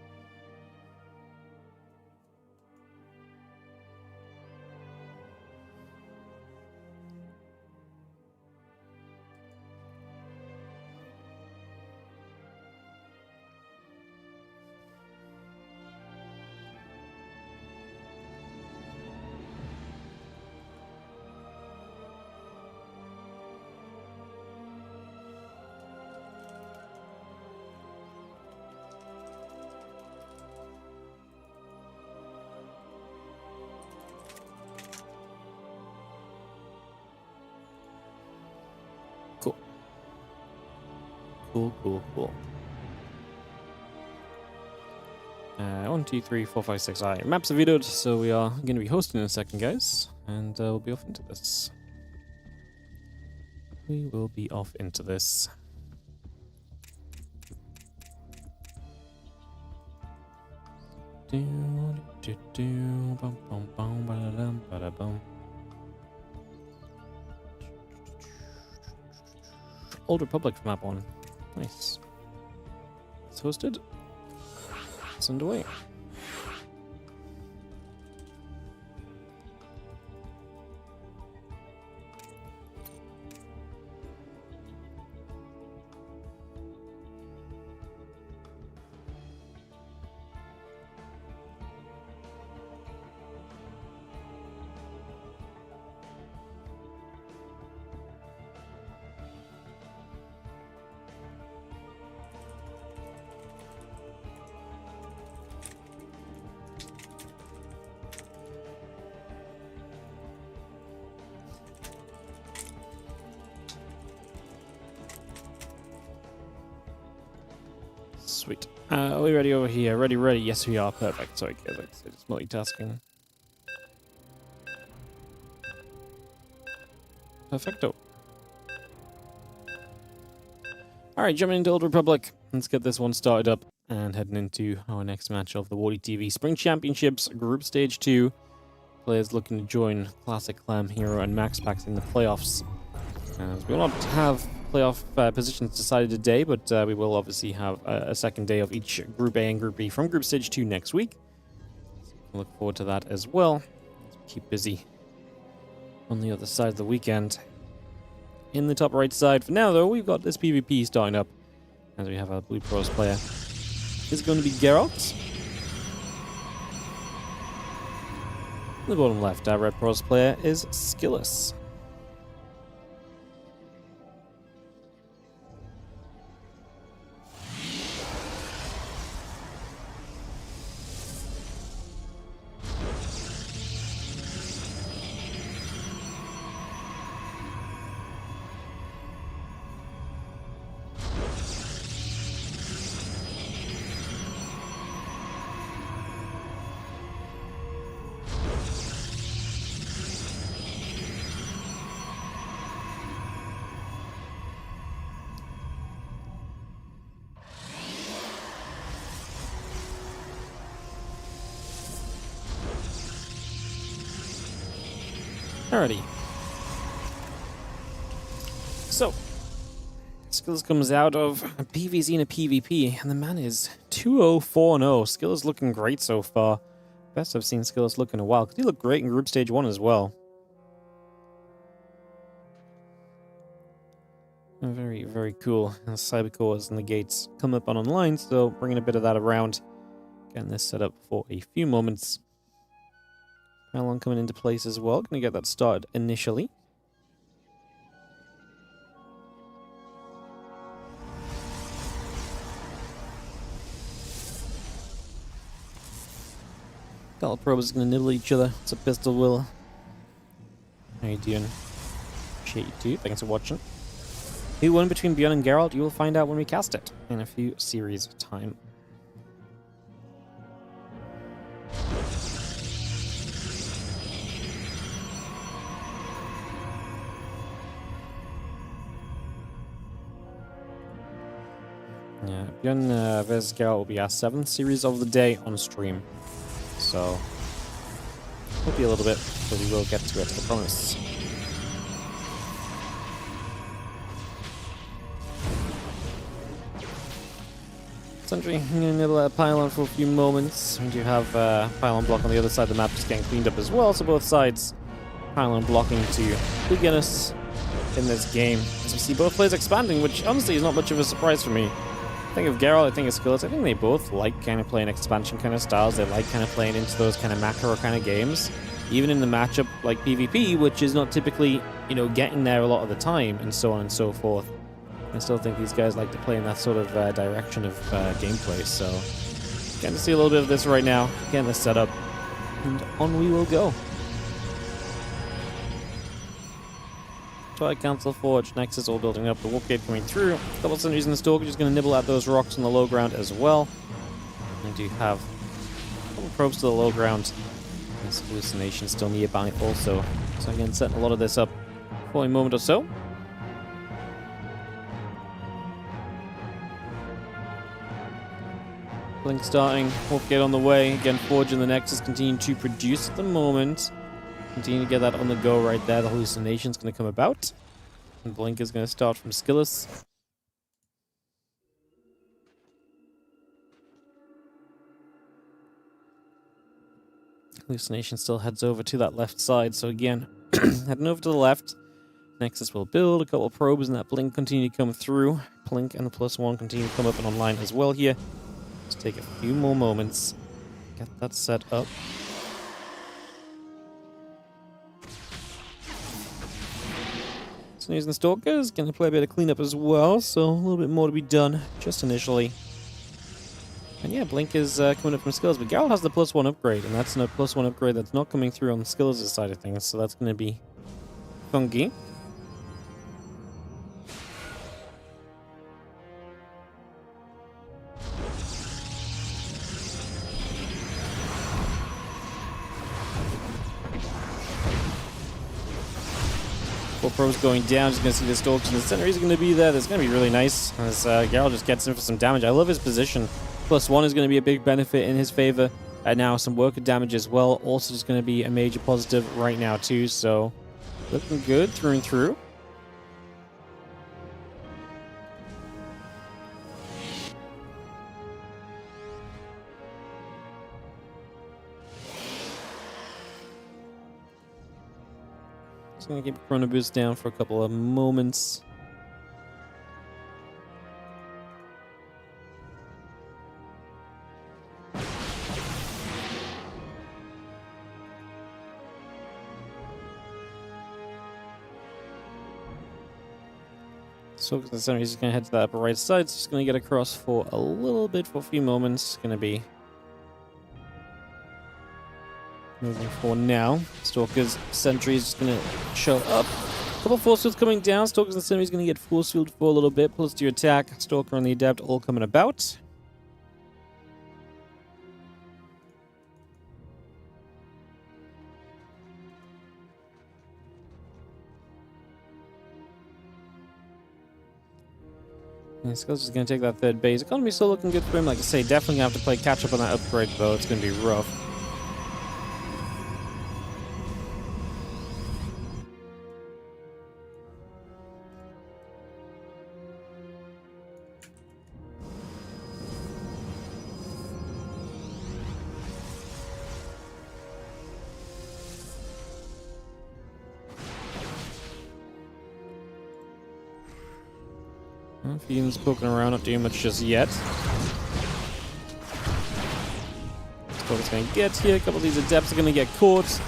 Cool. 1, 2, 3, 4, 5, 6. Alright, maps are vetoed, so we are going to be hosting in a second, guys. And we'll be off into this. We will be off into this. Old Republic for map 1. Nice. It's hosted. It's underway. Sweet. Are we ready over here? Ready. Yes, we are. Perfect. Sorry, guys. It's multitasking. Perfecto. Alright, jumping into Old Republic. Let's get this one started up and heading into our next match of the WardiTV Spring Championships Group Stage 2. Players looking to join Classic, Clam, Hero, and Max Packs in the playoffs. As we will not have playoff positions decided today, but we will obviously have a second day of each Group A and Group B from Group Stage 2 next week. So look forward to that as well. Keep busy on the other side of the weekend. In the top right side for now, though, we've got this PvP starting up as we have a Blue Pros player. This is going to be Geralt. In the bottom left, our Red Pros player is SKillous. Alrighty. So, SKillous comes out of a PvZ and a PvP, and the man is 2-0-4-0. SKillous looking great so far. Best I've seen SKillous look in a while, because he looked great in Group Stage 1 as well. Very, very cool. And Cybercores and the gates come up on online, so bringing a bit of that around. Getting this set up for a few moments. Pylon coming into place as well. Gonna get that started initially. Couple probes is gonna nibble each other. It's a pistol will. How you doing? Appreciate you too. Thanks for watching. Who won between ByuN and Geralt? You will find out when we cast it in a few series of time. Yeah, ByuN vs Geralt will be our 7th series of the day on stream. So, it'll be a little bit, but we will get to it, I promise. Sentry, I'm going to nibble at Pylon for a few moments. We do have Pylon block on the other side of the map just getting cleaned up as well, so both sides Pylon blocking to begin us in this game. As we see both players expanding, which honestly is not much of a surprise for me. I think of Geralt, I think of SKillous. I think they both like kind of playing expansion kind of styles. They like kind of playing into those kind of macro kind of games. Even in the matchup like PvP, which is not typically, you know, getting there a lot of the time, and so on and so forth. I still think these guys like to play in that sort of direction of gameplay. So, getting to see a little bit of this right now. Getting this set up. And on we will go. Twilight Council Forge, Nexus all building up, the Warp Gate coming through. A couple sentries in the Stalker just going to nibble at those rocks on the low ground as well. I do have a couple probes to the low ground. This hallucination still nearby also. So again, setting a lot of this up for a moment or so. Blink starting, Warp Gate on the way. Again, Forge and the Nexus continue to produce at the moment. Continue to get that on the go right there. The hallucination's going to come about. And Blink is going to start from SKillous. Hallucination still heads over to that left side. So again, heading over to the left. Nexus will build. A couple of probes and that Blink continue to come through. Blink and the +1 continue to come up and online as well here. Just take a few more moments. Get that set up. So using the Stalker is going to play a bit of cleanup as well, so a little bit more to be done just initially. And yeah, Blink is coming up from Skills, but Geralt has the +1 upgrade, and that's a +1 upgrade that's not coming through on the Skills' side of things, so that's going to be funky. Four probes going down, just going to see the Stalks in the center. He's going to be there. That's going to be really nice as Geralt just gets in for some damage. I love his position. +1 is going to be a big benefit in his favor. And now some worker damage as well. Also just going to be a major positive right now too. So looking good through and through. Just going to keep Chrono Boost down for a couple of moments. So the center, he's going to head to the upper right side. So just going to get across for a little bit, for a few moments. Going to be moving forward now. Stalker's sentry is just going to show up. A couple force fields coming down. Stalker's and sentry is going to get force field for a little bit. Plus to your attack. Stalker and the Adept all coming about. And Skills is going to take that third base. Economy's still looking good for him. Like I say, definitely going to have to play catch up on that upgrade, though. It's going to be rough. Fiend's poking around, not doing much just yet. Stalker's going to get here. A couple of these Adepts are going to get caught.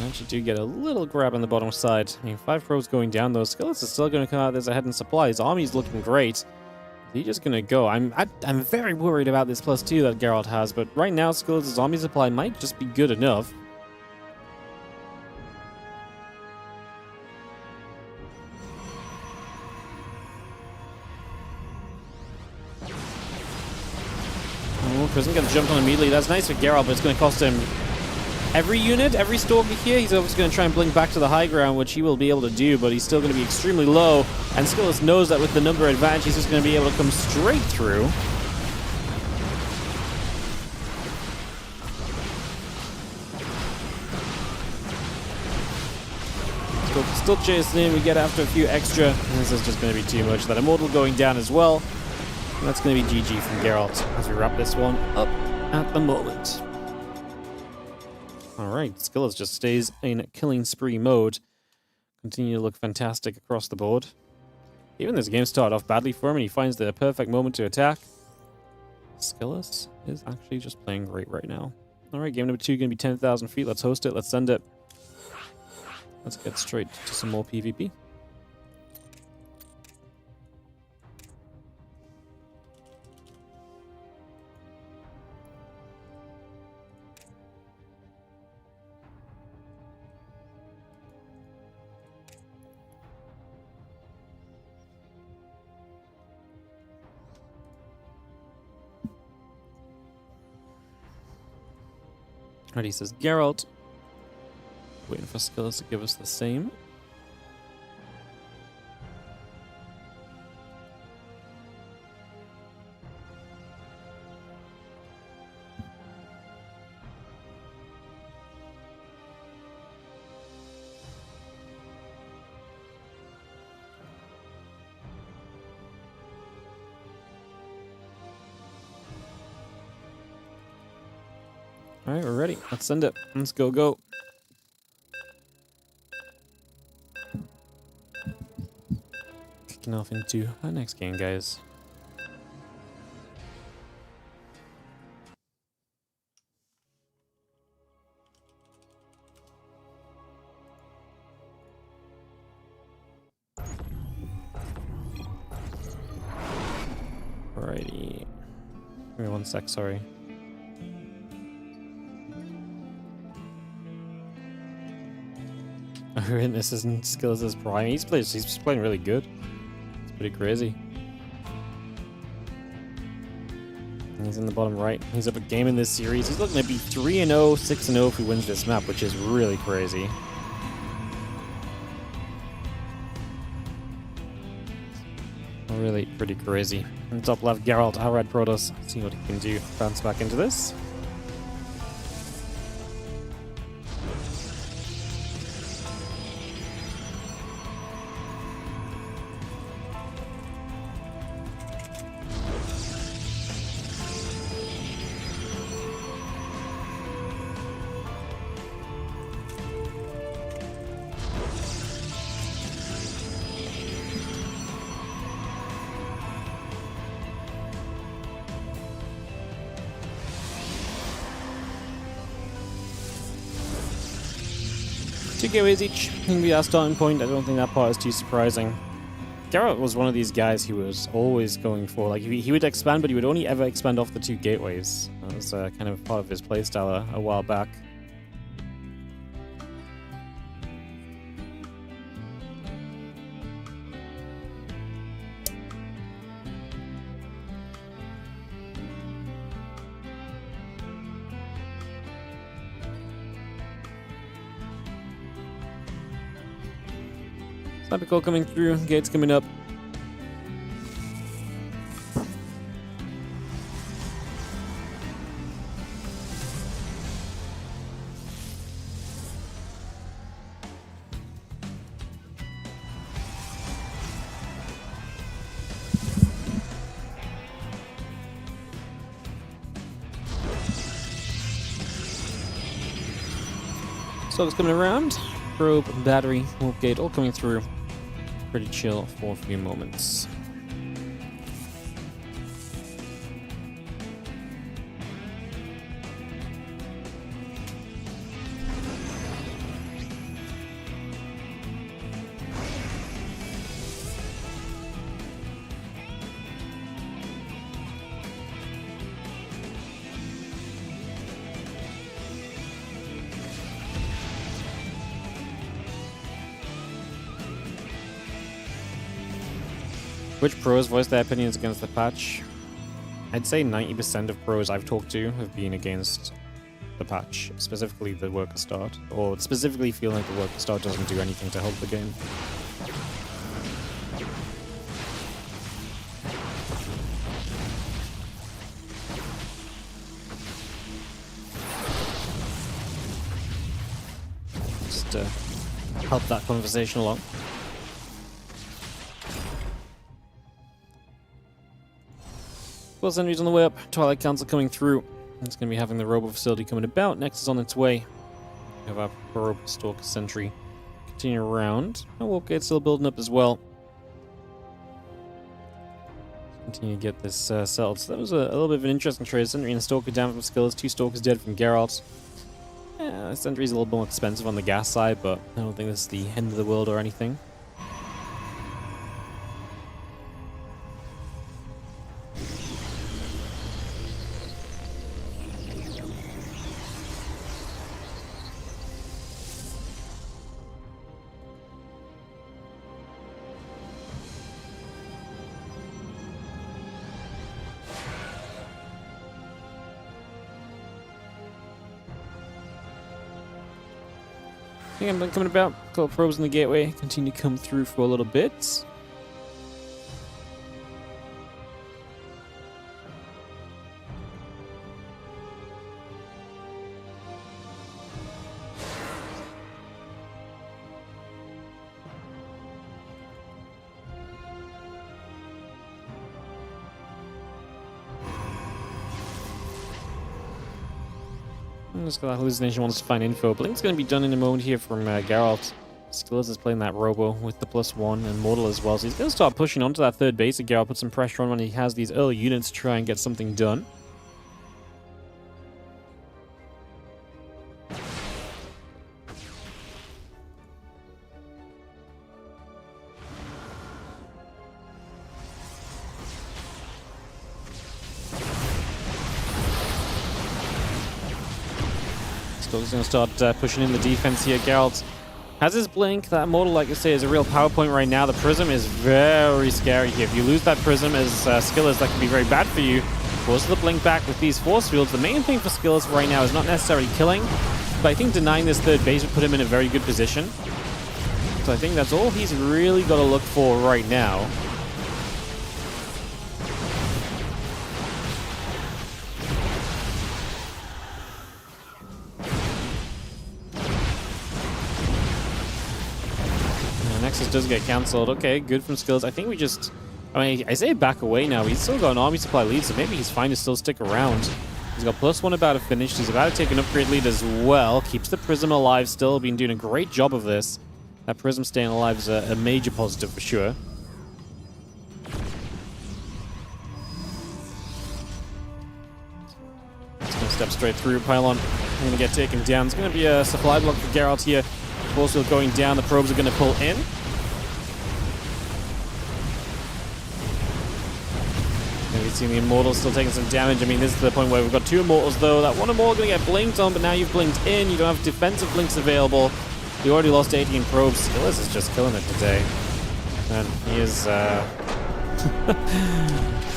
Actually do get a little grab on the bottom side. I mean, 5 probes going down, though. SKillous is still going to come out. There's a head in supply. His army's looking great. Is he just going to go? I'm very worried about this +2 that Geralt has, but right now, SKillous' army supply might just be good enough. Prison gets jumped on immediately. That's nice for Geralt, but it's going to cost him every unit, every Stalker here. He's obviously going to try and blink back to the high ground, which he will be able to do, but he's still going to be extremely low. And Skillous knows that with the number advantage, he's just going to be able to come straight through. Still chasing in. We get after a few extra. And this is just going to be too much. That Immortal going down as well. And that's going to be GG from Geralt as we wrap this one up at the moment. Alright, Skillous just stays in killing spree mode. Continue to look fantastic across the board. Even this game started off badly for him and he finds the perfect moment to attack. Skillous is actually just playing great right now. Alright, game number 2 going to be 10,000 feet. Let's host it. Let's send it. Let's get straight to some more PvP. Ready says Geralt. Waiting for SKillous to give us the same. Alright, we're ready. Let's send it. Let's go. Kicking off into our next game, guys. Alrighty. Give me 1 sec, sorry. And this isn't SKillous' prime. He's playing really good. It's pretty crazy. And he's in the bottom right. He's up a game in this series. He's looking to be 3-0, 6-0 if he wins this map, which is really crazy. Really pretty crazy. In top left, Geralt, our red Protoss. See what he can do. Bounce back into this. Two gateways each can be our starting point. I don't think that part is too surprising. Geralt was one of these guys who was always going for, like, he would expand, but he would only ever expand off the 2 gateways. That was kind of part of his playstyle a while back. Sniper call coming through, gates coming up. Slugs coming around. Probe, battery, warp gate, all coming through. Pretty chill for a few moments. Which pros voice their opinions against the patch? I'd say 90% of pros I've talked to have been against the patch, specifically the worker start, or specifically feel like the worker start doesn't do anything to help the game. Just to help that conversation along. Well, sentries on the way up. Twilight Council coming through. It's going to be having the Robo Facility coming about. Next is on its way. We have our Robo Stalker Sentry. Continue around. Oh, Warp Gate's still building up as well. Continue to get this settled. So that was a little bit of an interesting trade. Sentry and a Stalker down from SKillous. 2 Stalkers dead from Geralt. Yeah, Sentry's a little more expensive on the gas side, but I don't think this is the end of the world or anything. think I'm done coming about. Couple probes in the gateway. Continue to come through for a little bit. Just got that hallucination, wants to find info. Blink's going to be done in a moment here from Geralt. SKillous is playing that Robo with the +1 and Mortal as well. So he's going to start pushing onto that third base. Geralt put some pressure on when he has these early units to try and get something done. He's going to start pushing in the defense here. Geralt has his blink. That Mortal, like I say, is a real power point right now. The Prism is very scary here. If you lose that Prism as SKillous, that can be very bad for you. Forces the blink back with these force fields. The main thing for SKillous right now is not necessarily killing, but I think denying this third base would put him in a very good position. So I think that's all he's really got to look for right now. Nexus does get cancelled. Okay, good from SKillous. I think we just... I mean, I say back away now. He's still got an army supply lead, so maybe he's fine to still stick around. He's got +1 about to finish. He's about to take an upgrade lead as well. Keeps the Prism alive still. Been doing a great job of this. That Prism staying alive is a major positive for sure. He's going to step straight through. Pylon going to get taken down. It's going to be a supply block for Geralt here. Force field going down. The probes are going to pull in. We've seen the Immortals still taking some damage. I mean, this is the point where we've got 2 Immortals, though. That one Immortal going to get blinked on, but now you've blinked in. You don't have defensive blinks available. You already lost 18 probes. SKillous is just killing it today. And he is,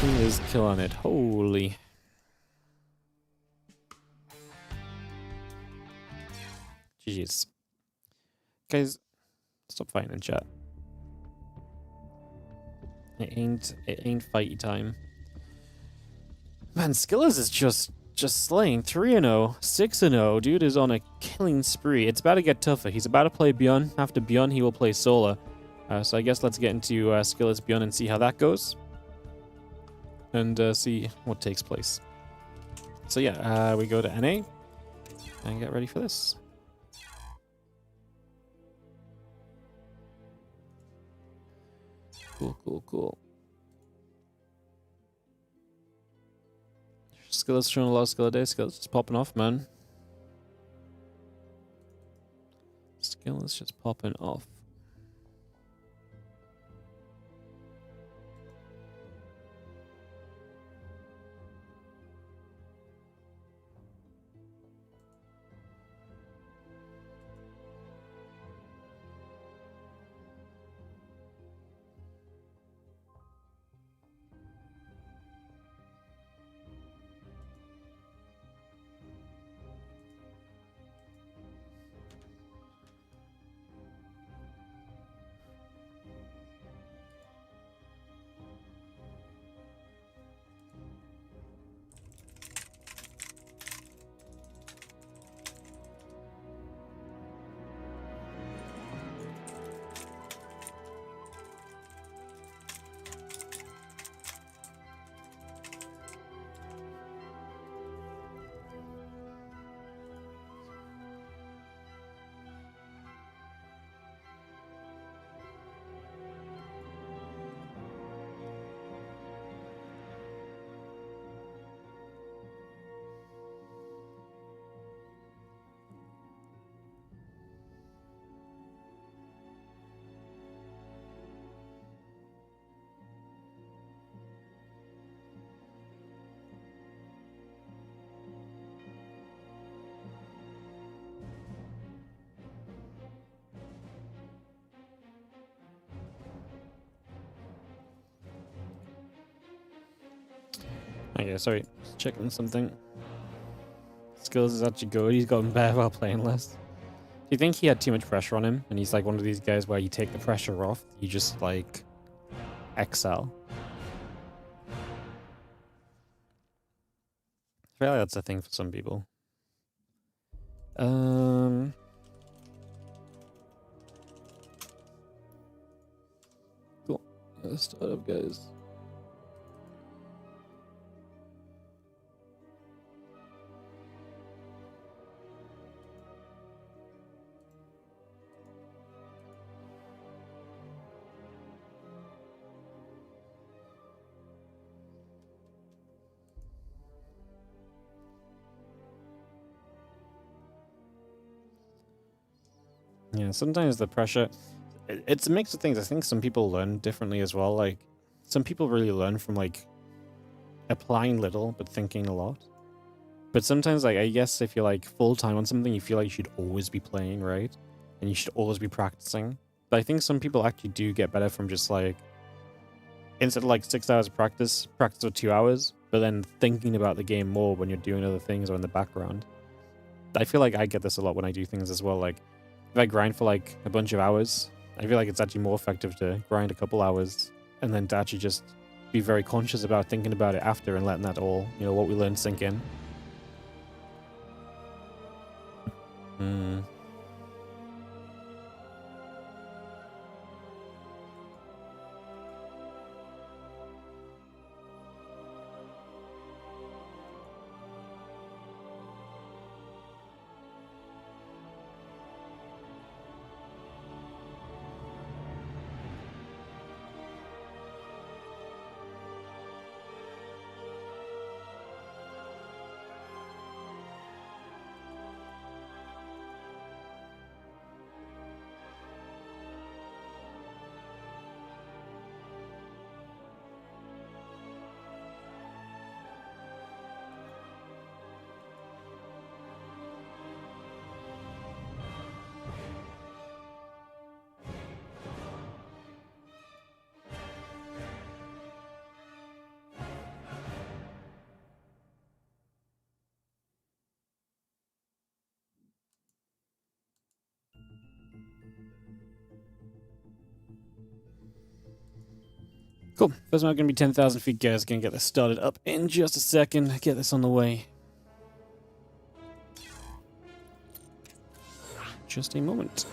he is killing it. Holy. GG's. Guys, stop fighting in chat. It ain't fighty time. Man, SKillous is just slaying 3-0, 6-0. Dude is on a killing spree. It's about to get tougher. He's about to play ByuN. After ByuN, he will play Solar. So I guess let's get into SKillous ByuN and see how that goes. And see what takes place. So yeah, we go to NA and get ready for this. Cool. SKillous showing a lot of skill a day. SKillous just popping off, man. SKillous just popping off. Okay, sorry, just checking something. SKillous is actually good. He's gotten better while playing less. you think he had too much pressure on him? And he's like one of these guys where you take the pressure off, you just like excel. I feel like that's a thing for some people. Cool. Let's start up, guys. Yeah, sometimes the pressure, it's a mix of things. I think some people learn differently as well. Like, some people really learn from, like, applying little but thinking a lot. But sometimes, like, I guess if you're, like, full-time on something, you feel like you should always be playing, right? And you should always be practicing. But I think some people actually do get better from just, like, instead of, like, 6 hours of practice for 2 hours, but then thinking about the game more when you're doing other things or in the background. I feel like I get this a lot when I do things as well, like, if I grind for like a bunch of hours, I feel like it's actually more effective to grind a couple hours and then to actually just be very conscious about thinking about it after and letting that all, you know, what we learned sink in. Cool. First one going to be 10,000 feet, guys. Going to get this started up in just a second. Get this on the way. Just a moment.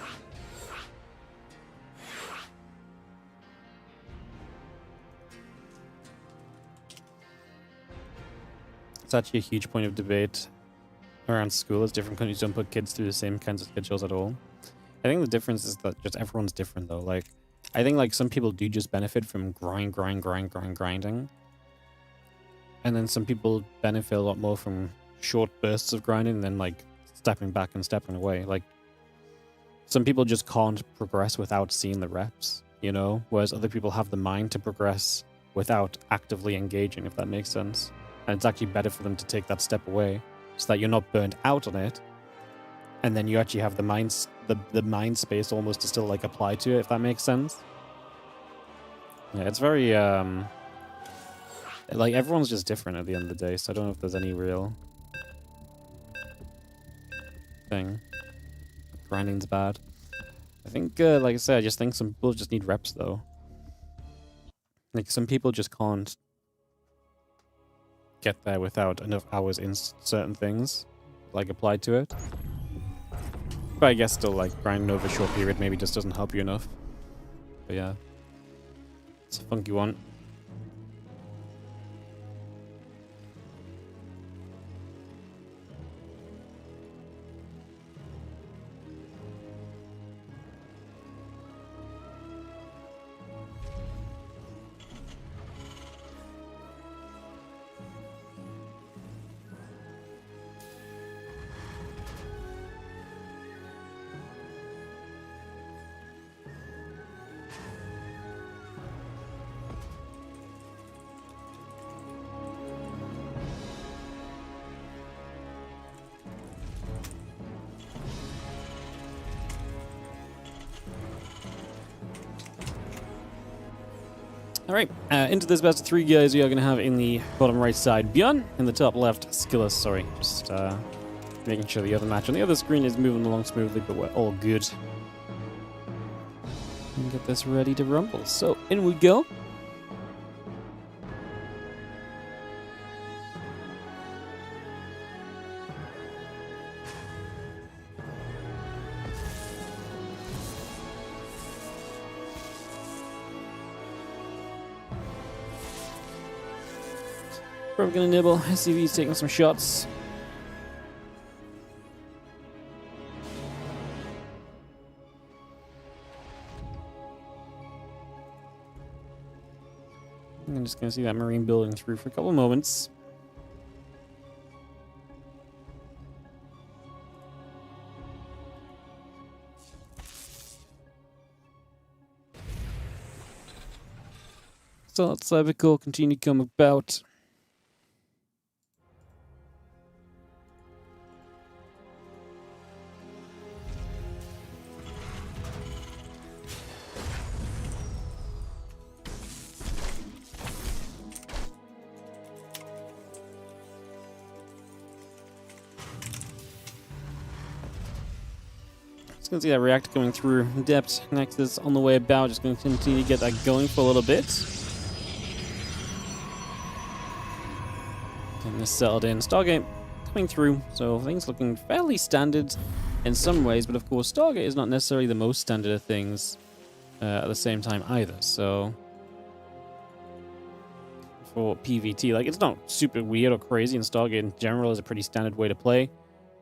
It's actually a huge point of debate around school, as different countries don't put kids through the same kinds of schedules at all. I think the difference is that just everyone's different, though. Like, I think, like, some people do just benefit from grinding. And then some people benefit a lot more from short bursts of grinding and then, like, stepping back and stepping away. Like, some people just can't progress without seeing the reps, you know? Whereas other people have the mind to progress without actively engaging, if that makes sense. And it's actually better for them to take that step away so that you're not burned out on it. And then you actually have the mind space almost to still, like, apply to it, if that makes sense. Yeah, it's very, like, everyone's just different at the end of the day, so I don't know if there's any real thing. Grinding's bad. I think, like I said, I just think some people just need reps, though. Like, some people just can't get there without enough hours in certain things, like, applied to it. But I guess still, like, grinding over a short period maybe just doesn't help you enough. But yeah. It's a funky one. Alright, into this best of 3, guys, we are going to have in the bottom right side ByuN, in the top left SKillous. Sorry, just Making sure the other match on the other screen is moving along smoothly, but we're all good. And get this ready to rumble. So, in we go. Probably gonna nibble. SCV's taking some shots. I'm just gonna see that Marine building through for a couple moments. So that cyber continue to come about. Just gonna see that reactor coming through. Depth Nexus on the way about. Just gonna continue to get that going for a little bit. Getting this settled in. Stargate coming through, so things looking fairly standard in some ways, but of course Stargate is not necessarily the most standard of things at the same time either, so for PvT, like, it's not super weird or crazy, and Stargate in general is a pretty standard way to play.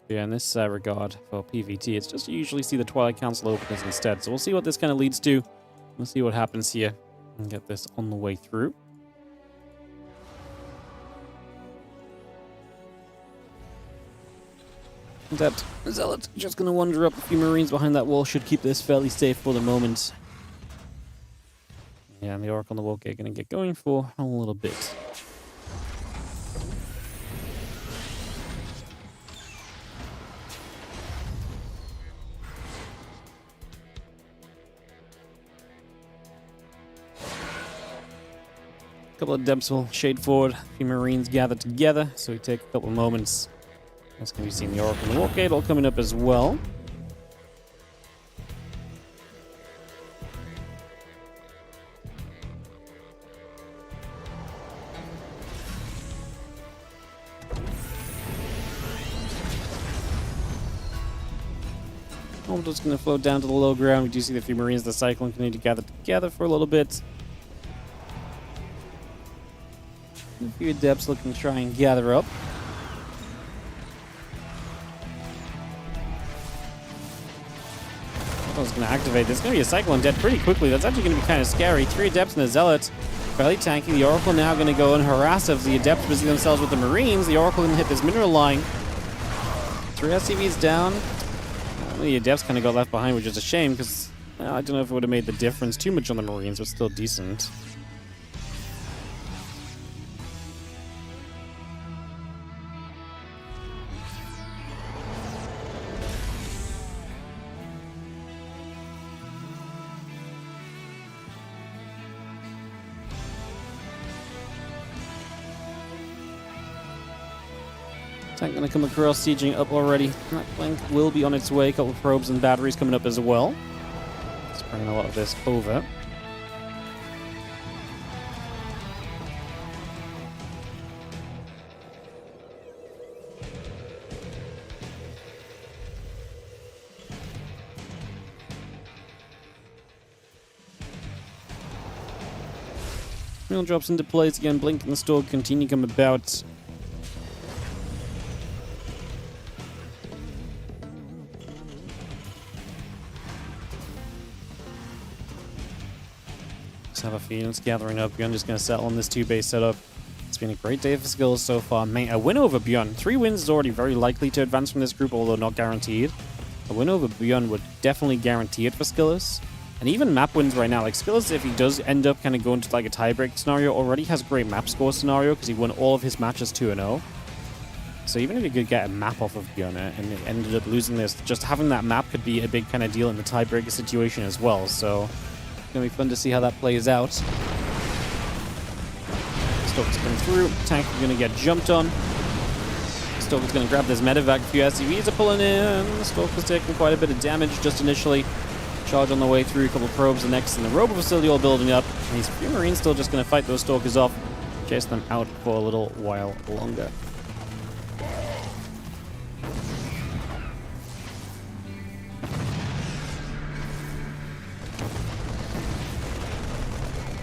Yeah, in this regard for PvT, it's just you usually see the Twilight Council openers instead, so we'll see what this kind of leads to. We'll see what happens here and get this on the way through. That Zealot just going to wander up. A few Marines behind that wall should keep this fairly safe for the moment. Yeah, and the Oracle on the wall gate going to get going for a little bit. A couple of Debs will shade forward. A few Marines gather together, so we take a couple of moments. That's going to be seeing the Oracle and the Walk Gate all coming up as well. I'm just going to float down to the low ground. We do see the few Marines of the Cyclone continue to gather together for a little bit. A few Adepts looking to try and gather up. I was going to activate this. It's going to be a Cyclone dead pretty quickly. That's actually going to be kind of scary. 3 Adepts and a Zealot. Fairly tanky. The Oracle now going to go and harass as the Adepts busy themselves with the Marines. The Oracle going to hit this mineral line. 3 SCVs down. The Adepts kind of got left behind, which is a shame because I don't know if it would have made the difference too much on the Marines, but still decent. Tank going to come across, sieging up already. That flank will be on its way. A couple of probes and batteries coming up as well. Let's bring a lot of this over. Mill drops into place again. Blink and Storm continue to come about. Have a Phoenix gathering up. ByuN just going to settle on this 2-base setup. It's been a great day for SKillous so far. A win over ByuN. 3 wins is already very likely to advance from this group, although not guaranteed. A win over ByuN would definitely guarantee it for SKillous. And even map wins right now. Like, SKillous, if he does end up kind of going to like a tiebreak scenario, already has a great map score scenario because he won all of his matches 2-0. So even if he could get a map off of ByuN and it ended up losing this, just having that map could be a big kind of deal in the tiebreaker situation as well. So it's going to be fun to see how that plays out. Stokes come through. Tank is going to get jumped on. Stalker's going to grab this medevac. A few SCVs are pulling in. Stalker's taking quite a bit of damage just initially. Charge on the way through, a couple of probes the next, and the robo facility all building up. And these few Marines still just going to fight those Stalkers off, chase them out for a little while longer.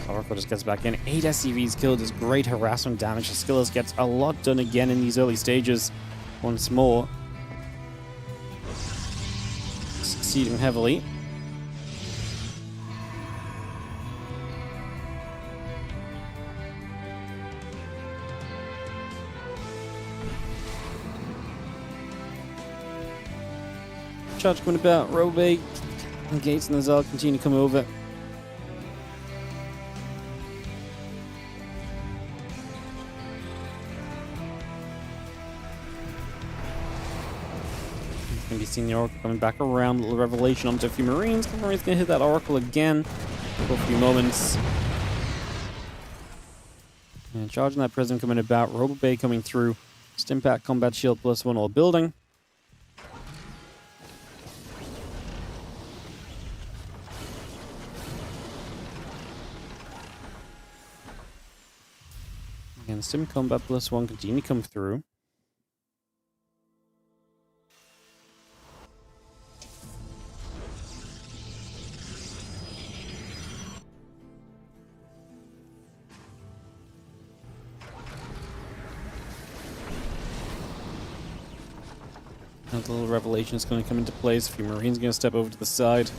Oracle just gets back in. 8 SCVs killed is great harassment damage. SKillous gets a lot done again in these early stages. Once more. Succeeding heavily. Charge coming about. Robe and Gates and the Zal continue to come over. Going to be seeing the Oracle coming back around. Little revelation onto a few Marines. Marines going to hit that Oracle again for a few moments. And charging that Prism coming about. Robo Bay coming through. Stimpack Combat Shield +1 all building. Again, Stim Combat +1 continue to come through. Another little revelation is going to come into place. A few Marines are going to step over to the side.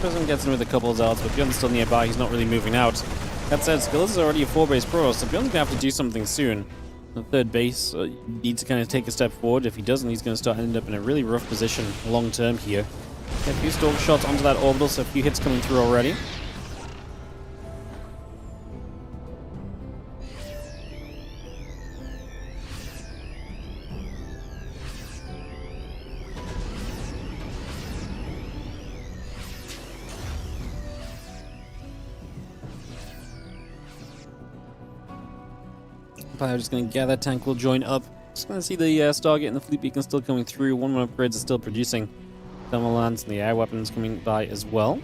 Prism gets in with a couple of Zalts, but ByuN's still nearby. He's not really moving out. That said, SKillous is already a 4-base pro, so ByuN's going to have to do something soon. The third base needs to kind of take a step forward. If he doesn't, he's going to start ending up in a really rough position long term here. Get a few Stalk shots onto that orbital, so a few hits coming through already. Empire just going to gather. Tank will join up. Just going to see the Stargate and the Fleet Beacon still coming through. 1-1 upgrades are still producing. Thermal lands and the air weapons coming by as well.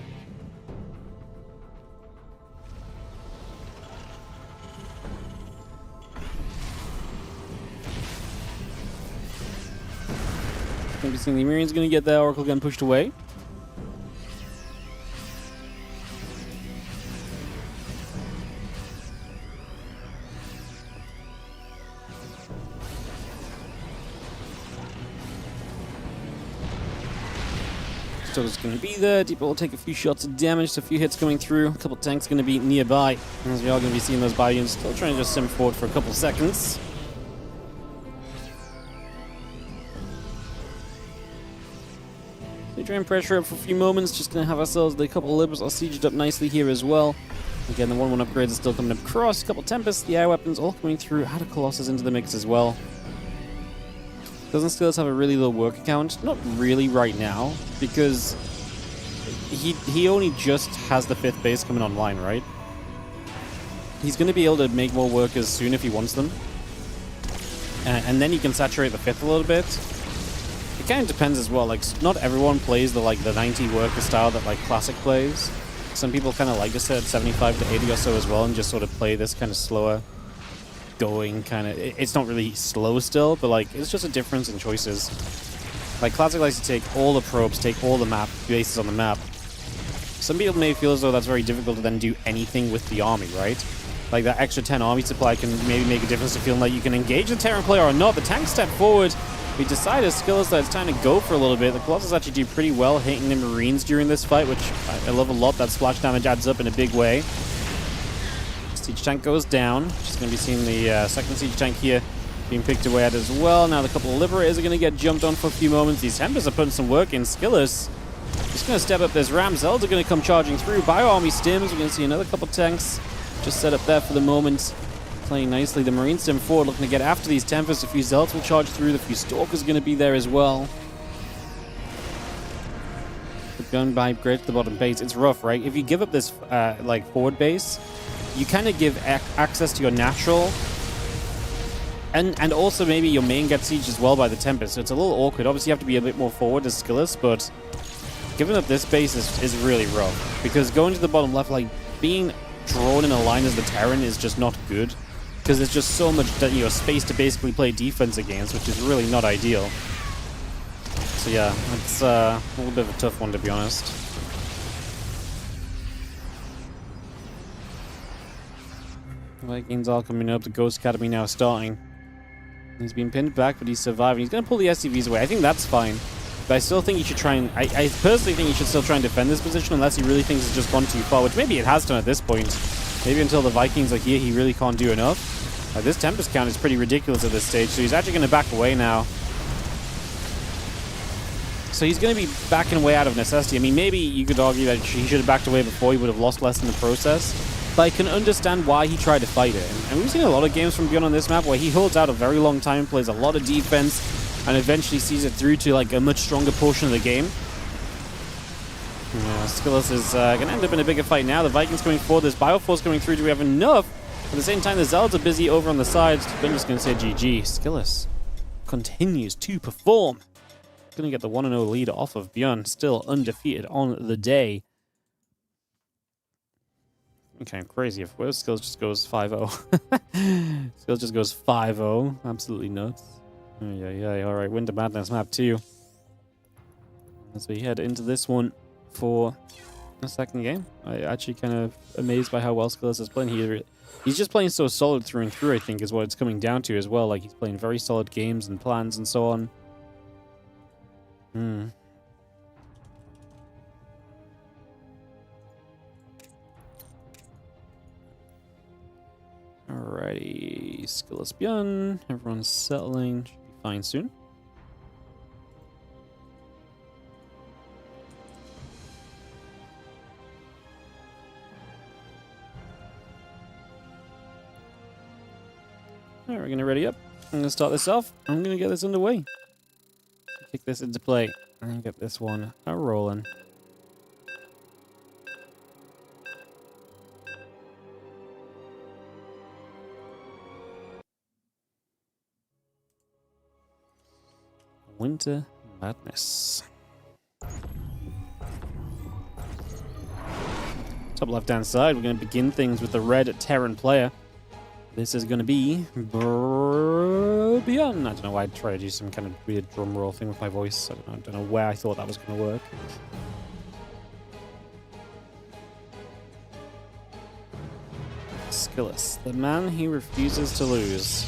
Going to be seeing the Marines going to get their Oracle gun pushed away. Is going to be there. Depot will take a few shots of damage, so a few hits coming through. A couple tanks going to be nearby. As we are going to be seeing those ByuNs still trying to just sim forward for a couple seconds. We drain pressure up for a few moments. Just going to have ourselves the couple of Libers all sieged up nicely here as well. Again, the 1-1 upgrades are still coming across. A couple Tempests, the air weapons all coming through. Add a Colossus into the mix as well. Doesn't SKillous have a really low work account? Not really right now, because he only just has the 5th base coming online, right? He's going to be able to make more workers soon if he wants them. And then he can saturate the 5th a little bit. It kind of depends as well. Like, not everyone plays the 90 worker style that Classic plays. Some people kind of like to set 75 to 80 or so as well and just sort of play this kind of slower going kind of. It's not really slow still, but it's just a difference in choices. Classic likes to take all the probes, take all the bases on the map. Some people may feel as though that's very difficult to then do anything with the army, right? That extra 10 army supply can maybe make a difference to feeling like you can engage the Terran player or not. The tank step forward. We decided SKillous that it's time to go for a little bit. The Colossus actually do pretty well hitting the Marines during this fight, which I love a lot. That splash damage adds up in a big way. Siege tank goes down. Just going to be seeing the second siege tank here being picked away at as well. Now the couple of Liberators are going to get jumped on for a few moments. These Tempests are putting some work in. SKillous just going to step up this Ram. Zelda are going to come charging through. Bio-Army Stims. We're going to see another couple tanks just set up there for the moment. Playing nicely. The Marine Stim forward looking to get after these Tempests. A few Zealots will charge through. A few Stalkers are going to be there as well. The going by great to the bottom base. It's rough, right? If you give up this like forward base, you kind of give access to your natural, and also maybe your main gets sieged as well by the Tempest. So it's a little awkward. Obviously, you have to be a bit more forward as Skillous, but giving up this base is really rough, because going to the bottom left, like being drawn in a line as the Terran, is just not good, because there's just so much space to basically play defense against, which is really not ideal. So yeah, it's a little bit of a tough one, to be honest. Vikings all coming up. The Ghost Academy now starting. He's been pinned back, but he's surviving. He's going to pull the SCVs away. I think that's fine. But I still think he should try and... I personally think he should still try and defend this position, unless he really thinks it's just gone too far, which maybe it has done at this point. Maybe until the Vikings are here, he really can't do enough. This Tempest count is pretty ridiculous at this stage, so he's actually going to back away now. So he's going to be backing away out of necessity. I mean, maybe you could argue that he should have backed away before. He would have lost less in the process. But I can understand why he tried to fight it. And we've seen a lot of games from ByuN on this map where he holds out a very long time, plays a lot of defense, and eventually sees it through to like a much stronger portion of the game. Yeah, SKillous is going to end up in a bigger fight now. The Vikings coming forward. There's Bioforce coming through. Do we have enough? At the same time, the Zealots are busy over on the sides. I'm just going to say GG. SKillous continues to perform. Going to get the 1-0 lead off of ByuN. Still undefeated on the day. Okay, crazy. If Skillous just goes 5-0. Skillous just goes 5-0. Absolutely nuts. Yeah. All right, Winter Madness map 2. As we head into this one for the second game. I actually kind of amazed by how well Skillous is playing. He's just playing so solid through and through, I think, is what it's coming down to as well. Like, he's playing very solid games and plans and so on. Alrighty, Skillous ByuN. Everyone's settling. Should be fine soon. Alright, we're going to ready up. I'm going to start this off. I'm going to get this underway. Kick this into play and get this one rolling. Winter Madness. Top left-hand side, we're going to begin things with the red Terran player. This is going to be ByuN. I don't know why I tried to do some kind of weird drum roll thing with my voice. I don't know where I thought that was going to work. Skillous, the man he refuses to lose.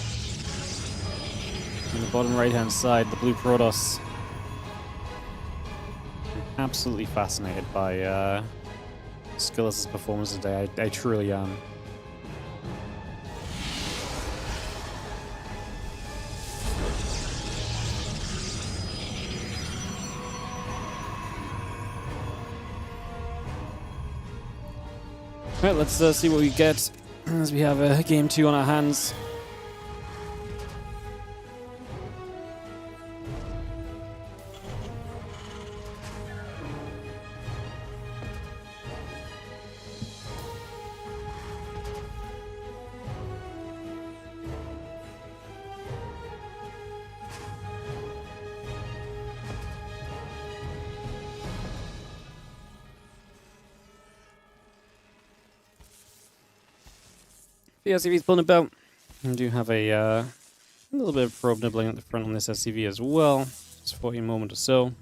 On the bottom right-hand side, the blue Protoss. I'm absolutely fascinated by Skillous' performance today. I truly am. Right, let's see what we get as we have a game 2 on our hands. The SCV's pulling about. We do have a little bit of probe nibbling at the front on this SCV as well, just for a moment or so.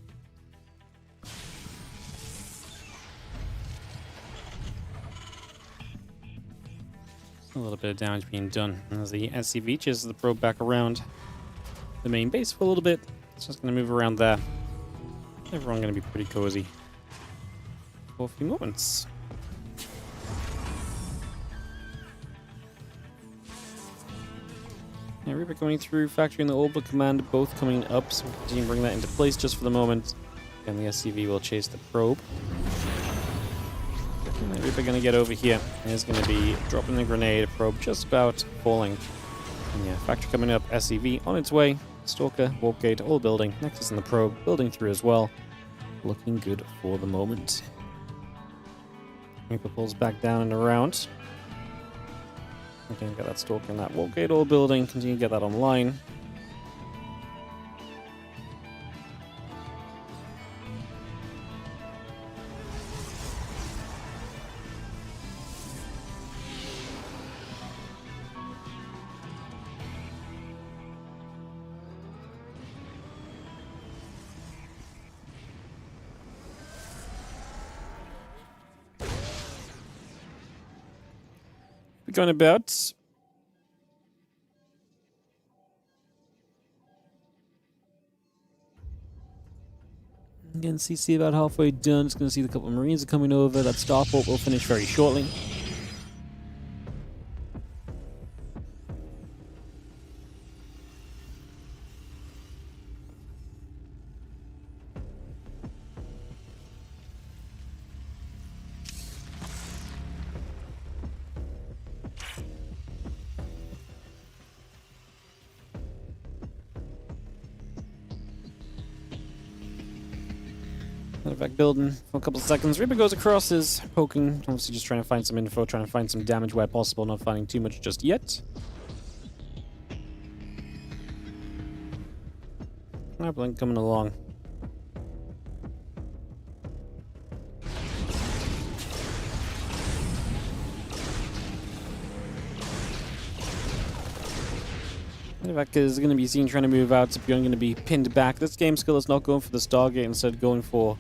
A little bit of damage being done as the SCV chases the probe back around the main base for a little bit. It's just going to move around there. Everyone going to be pretty cozy for a few moments. Yeah, Reaper going through, factoring the orbital command, both coming up, so we can continue to bring that into place just for the moment. And the SCV will chase the probe. And the Reaper going to get over here. He's going to be dropping the grenade, probe just about falling. And yeah, factory coming up, SCV on its way. Stalker, warp gate, all building. Nexus in the probe, building through as well. looking good for the moment. Reaper pulls back down and around. Okay, get that stalk in that wall gate all building. Continue to get that online. We're going about. Again, CC about halfway done. Just going to see the couple of Marines are coming over. That starport will finish very shortly. Back building for a couple of seconds. Reaper goes across, is poking, obviously just trying to find some info, trying to find some damage where possible, not finding too much just yet. Blink coming along. Novak is going to be seen trying to move out, so ByuN going to be pinned back. This game SKillous not going for the Stargate, instead going for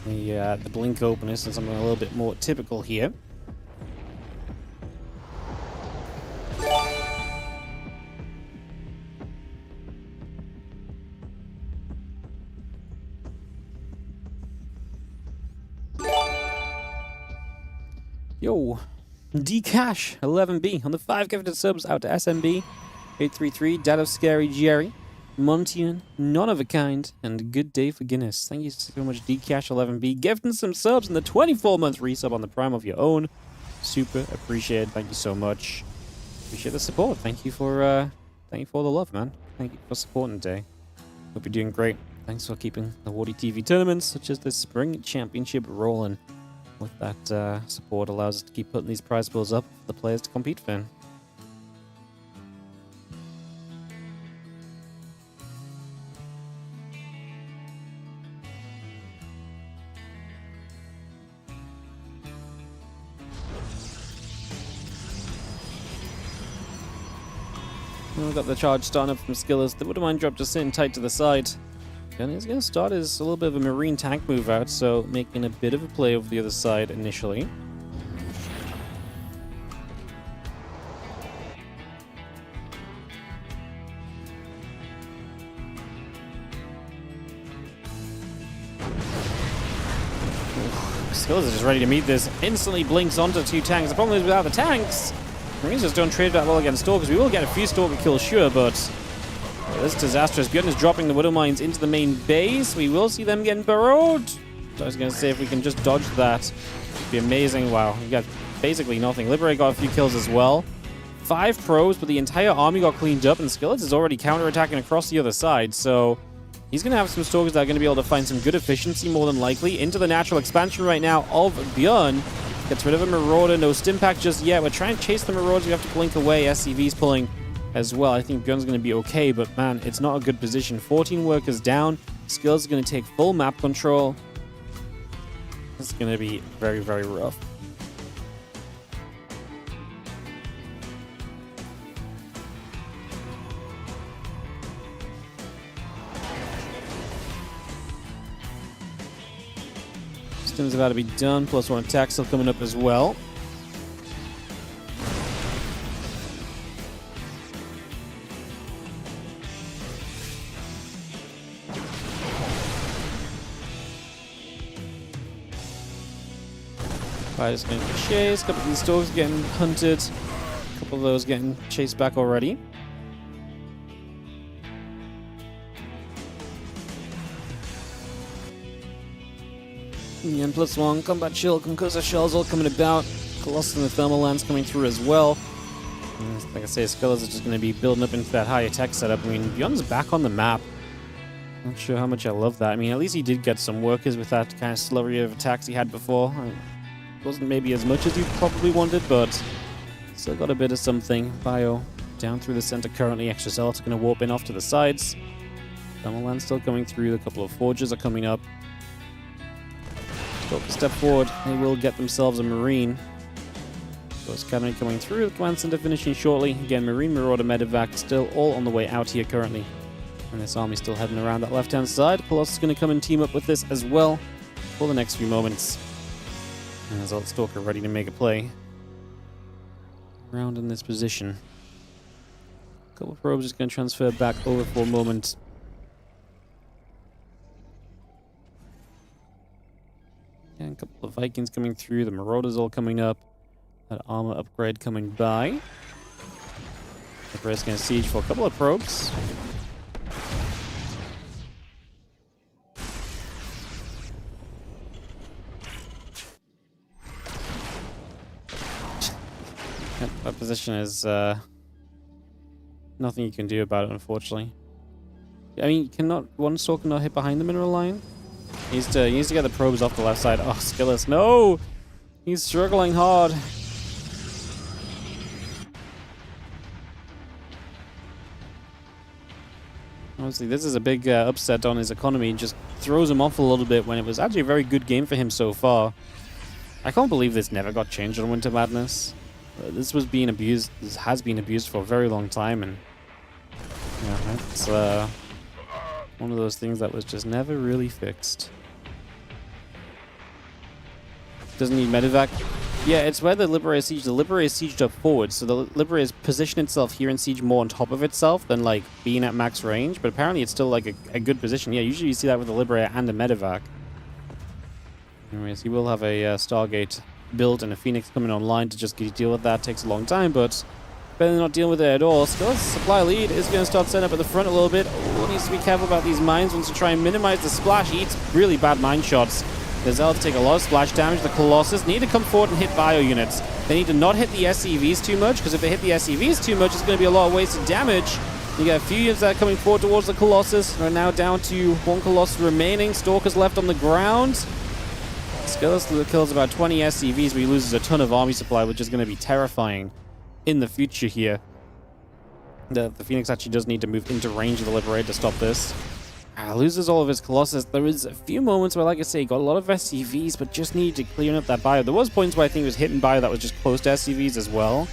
the blink openness and something a little bit more typical here. Yo, Dcash 11B on the 5 gifted subs out to SMB 833, Dad of Scary Jerry, Montian, None of a Kind, and Good Day for Guinness. Thank you so much, Dcash 11B, gifting some subs and the 24-month resub on the Prime of your own. Super appreciated. Thank you so much. Appreciate the support. Thank you for the love, man. Thank you for supporting today. Hope you're doing great. Thanks for keeping the WardiTV tournaments, such as the Spring Championship, rolling. With that support, allows us to keep putting these prize pools up for the players to compete for. We've got the charge starting up from SKillous. The WardiTV drop just sitting tight to the side. And he's going to start as a little bit of a Marine tank move out, so making a bit of a play over the other side initially. SKillous is just ready to meet this. Instantly blinks onto 2 tanks. The problem is without the tanks, Marines just don't trade that well against Stalkers. We will get a few Stalker kills, sure, but this is disastrous. ByuN is dropping the Widow Mines into the main base. We will see them getting burrowed. So I was going to say, if we can just dodge that, it'd be amazing. Wow, we got basically nothing. Liberate got a few kills as well. 5 pros, but the entire army got cleaned up, and SKillous is already counterattacking across the other side. So he's going to have some Stalkers that are going to be able to find some good efficiency, more than likely, into the natural expansion right now of ByuN. Gets rid of a Marauder. No Stimpack just yet. We're trying to chase the Marauders. We have to blink away. SCV's pulling as well. I think ByuN's going to be okay, but man, it's not a good position. 14 workers down. SKillous is going to take full map control. This is going to be very, very rough. Stim's about to be done. +1 attack still coming up as well. Fighter's going to chase. A couple of these dogs getting hunted. A couple of those getting chased back already. And +1 combat shield, concussor shells all coming about. Colossus and the thermal lance coming through as well. And like I say, SKillous is just going to be building up into that high attack setup. I mean, ByuN's back on the map. Not sure how much I love that. I mean, at least he did get some workers with that kind of slurry of attacks he had before. It wasn't maybe as much as you probably wanted, but still got a bit of something. Bio down through the center currently. Extra Zealots are going to warp in off to the sides. Summerland still coming through. A couple of Forges are coming up. Stalker step forward. They will get themselves a Marine. Ghost Academy coming through. The Command Center finishing shortly. Again, Marine, Marauder, Medevac still all on the way out here currently. And this army still heading around that left-hand side. Colossus is going to come and team up with this as well for the next few moments. And there's Stalker ready to make a play. Around in this position. A couple of probes just going to transfer back over for a moment. And a couple of Vikings coming through. The Marauders all coming up. That armor upgrade coming by. The Brest going to siege for a couple of probes. That position is nothing you can do about it, unfortunately. I mean, cannot one Stalker not hit behind the mineral line? He needs to get the probes off the left side. Oh, SKillous, no! He's struggling hard. Honestly, this is a big upset on his economy. Just throws him off a little bit when it was actually a very good game for him so far. I can't believe this never got changed on Winter Madness. This was being abused. This has been abused for a very long time, and yeah, it's one of those things that was just never really fixed. Doesn't need medevac. Yeah, it's where the Liberator siege. The Liberator is sieged up forward, so the Liberator is positioned itself here and siege more on top of itself than like being at max range. But apparently, it's still like a good position. Yeah, usually you see that with the Liberator and a medevac. Anyways, he will have a Stargate build and a Phoenix coming online to just deal with that. Takes a long time, but better than not dealing with it at all. SKillous supply lead is going to start setting up at the front a little bit. Oh, needs to be careful about these mines. Wants to try and minimize the splash. He eats really bad mine shots. The Zealots take a lot of splash damage. The Colossus need to come forward and hit bio units. They need to not hit the SCVs too much, because if they hit the SCVs too much, it's going to be a lot of wasted damage. You got a few units that are coming forward towards the Colossus. We're now down to one Colossus remaining. Stalkers left on the ground. SKillous kills about 20 SCVs, but he loses a ton of army supply, which is going to be terrifying in the future here. The Phoenix actually does need to move into range of the Liberator to stop this. Loses all of his Colossus. There was a few moments where, like I say, he got a lot of SCVs, but just needed to clear up that bio. There was points where I think he was hitting bio that was just close to SCVs as well.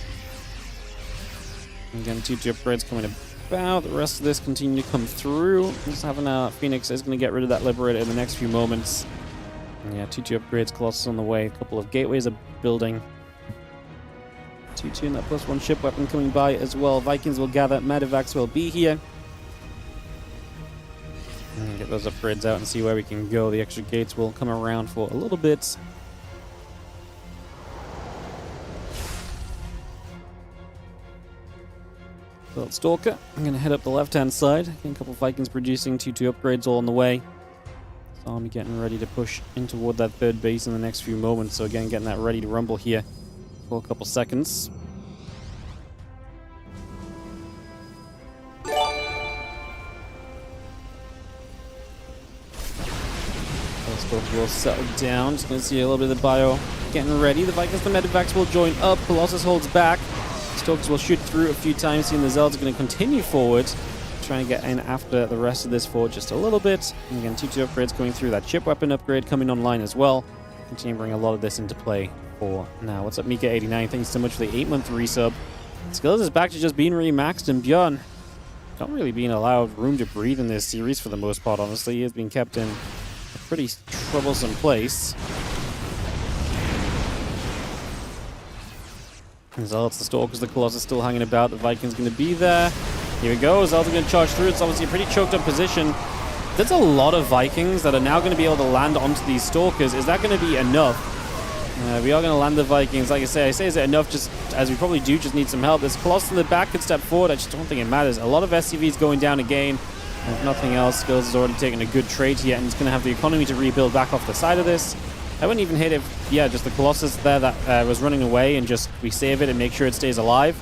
Again, 2-2 upgrades coming about. The rest of this continue to come through. Just having a Phoenix is going to get rid of that Liberator in the next few moments. Yeah, 2-2 upgrades, Colossus on the way. A couple of gateways are building. 2-2 and that +1 ship weapon coming by as well. Vikings will gather. Medevacs will be here. And get those upgrades out and see where we can go. The extra gates will come around for a little bit. Stalker, I'm going to head up the left-hand side. A couple of Vikings producing, 2-2 upgrades all on the way. So Army getting ready to push in toward that third base in the next few moments. So again, getting that ready to rumble here for a couple seconds. Stalker will settle down. Just going to see a little bit of the bio getting ready. The Vikings, the Medevacs will join up. Colossus holds back. Stalkers will shoot through a few times. Seeing the Zealots are going to continue forward, trying to get in after the rest of this fort just a little bit. And again, 2-2 upgrades coming through. That chip weapon upgrade coming online as well. Continue to bring a lot of this into play for now. What's up, Mika89? Thank you so much for the 8-month resub. SKillous is back to just being remaxed, and ByuN not really being allowed room to breathe in this series for the most part, honestly. He has been kept in a pretty troublesome place. Zealots, the Stalkers, the Colossus still hanging about. The Vikings going to be there. Here we go. Zealots are going to charge through. It's obviously a pretty choked up position. There's a lot of Vikings that are now going to be able to land onto these Stalkers. Is that going to be enough? We are going to land the Vikings. Like I say, is it enough? Just as we probably do, just need some help. This Colossus in the back could step forward. I just don't think it matters. A lot of SCVs going down again. And if nothing else, SKillous has already taken a good trade here, and it's going to have the economy to rebuild back off the side of this. I wouldn't even hit it. Yeah, just the Colossus there that was running away, and just we save it and make sure it stays alive.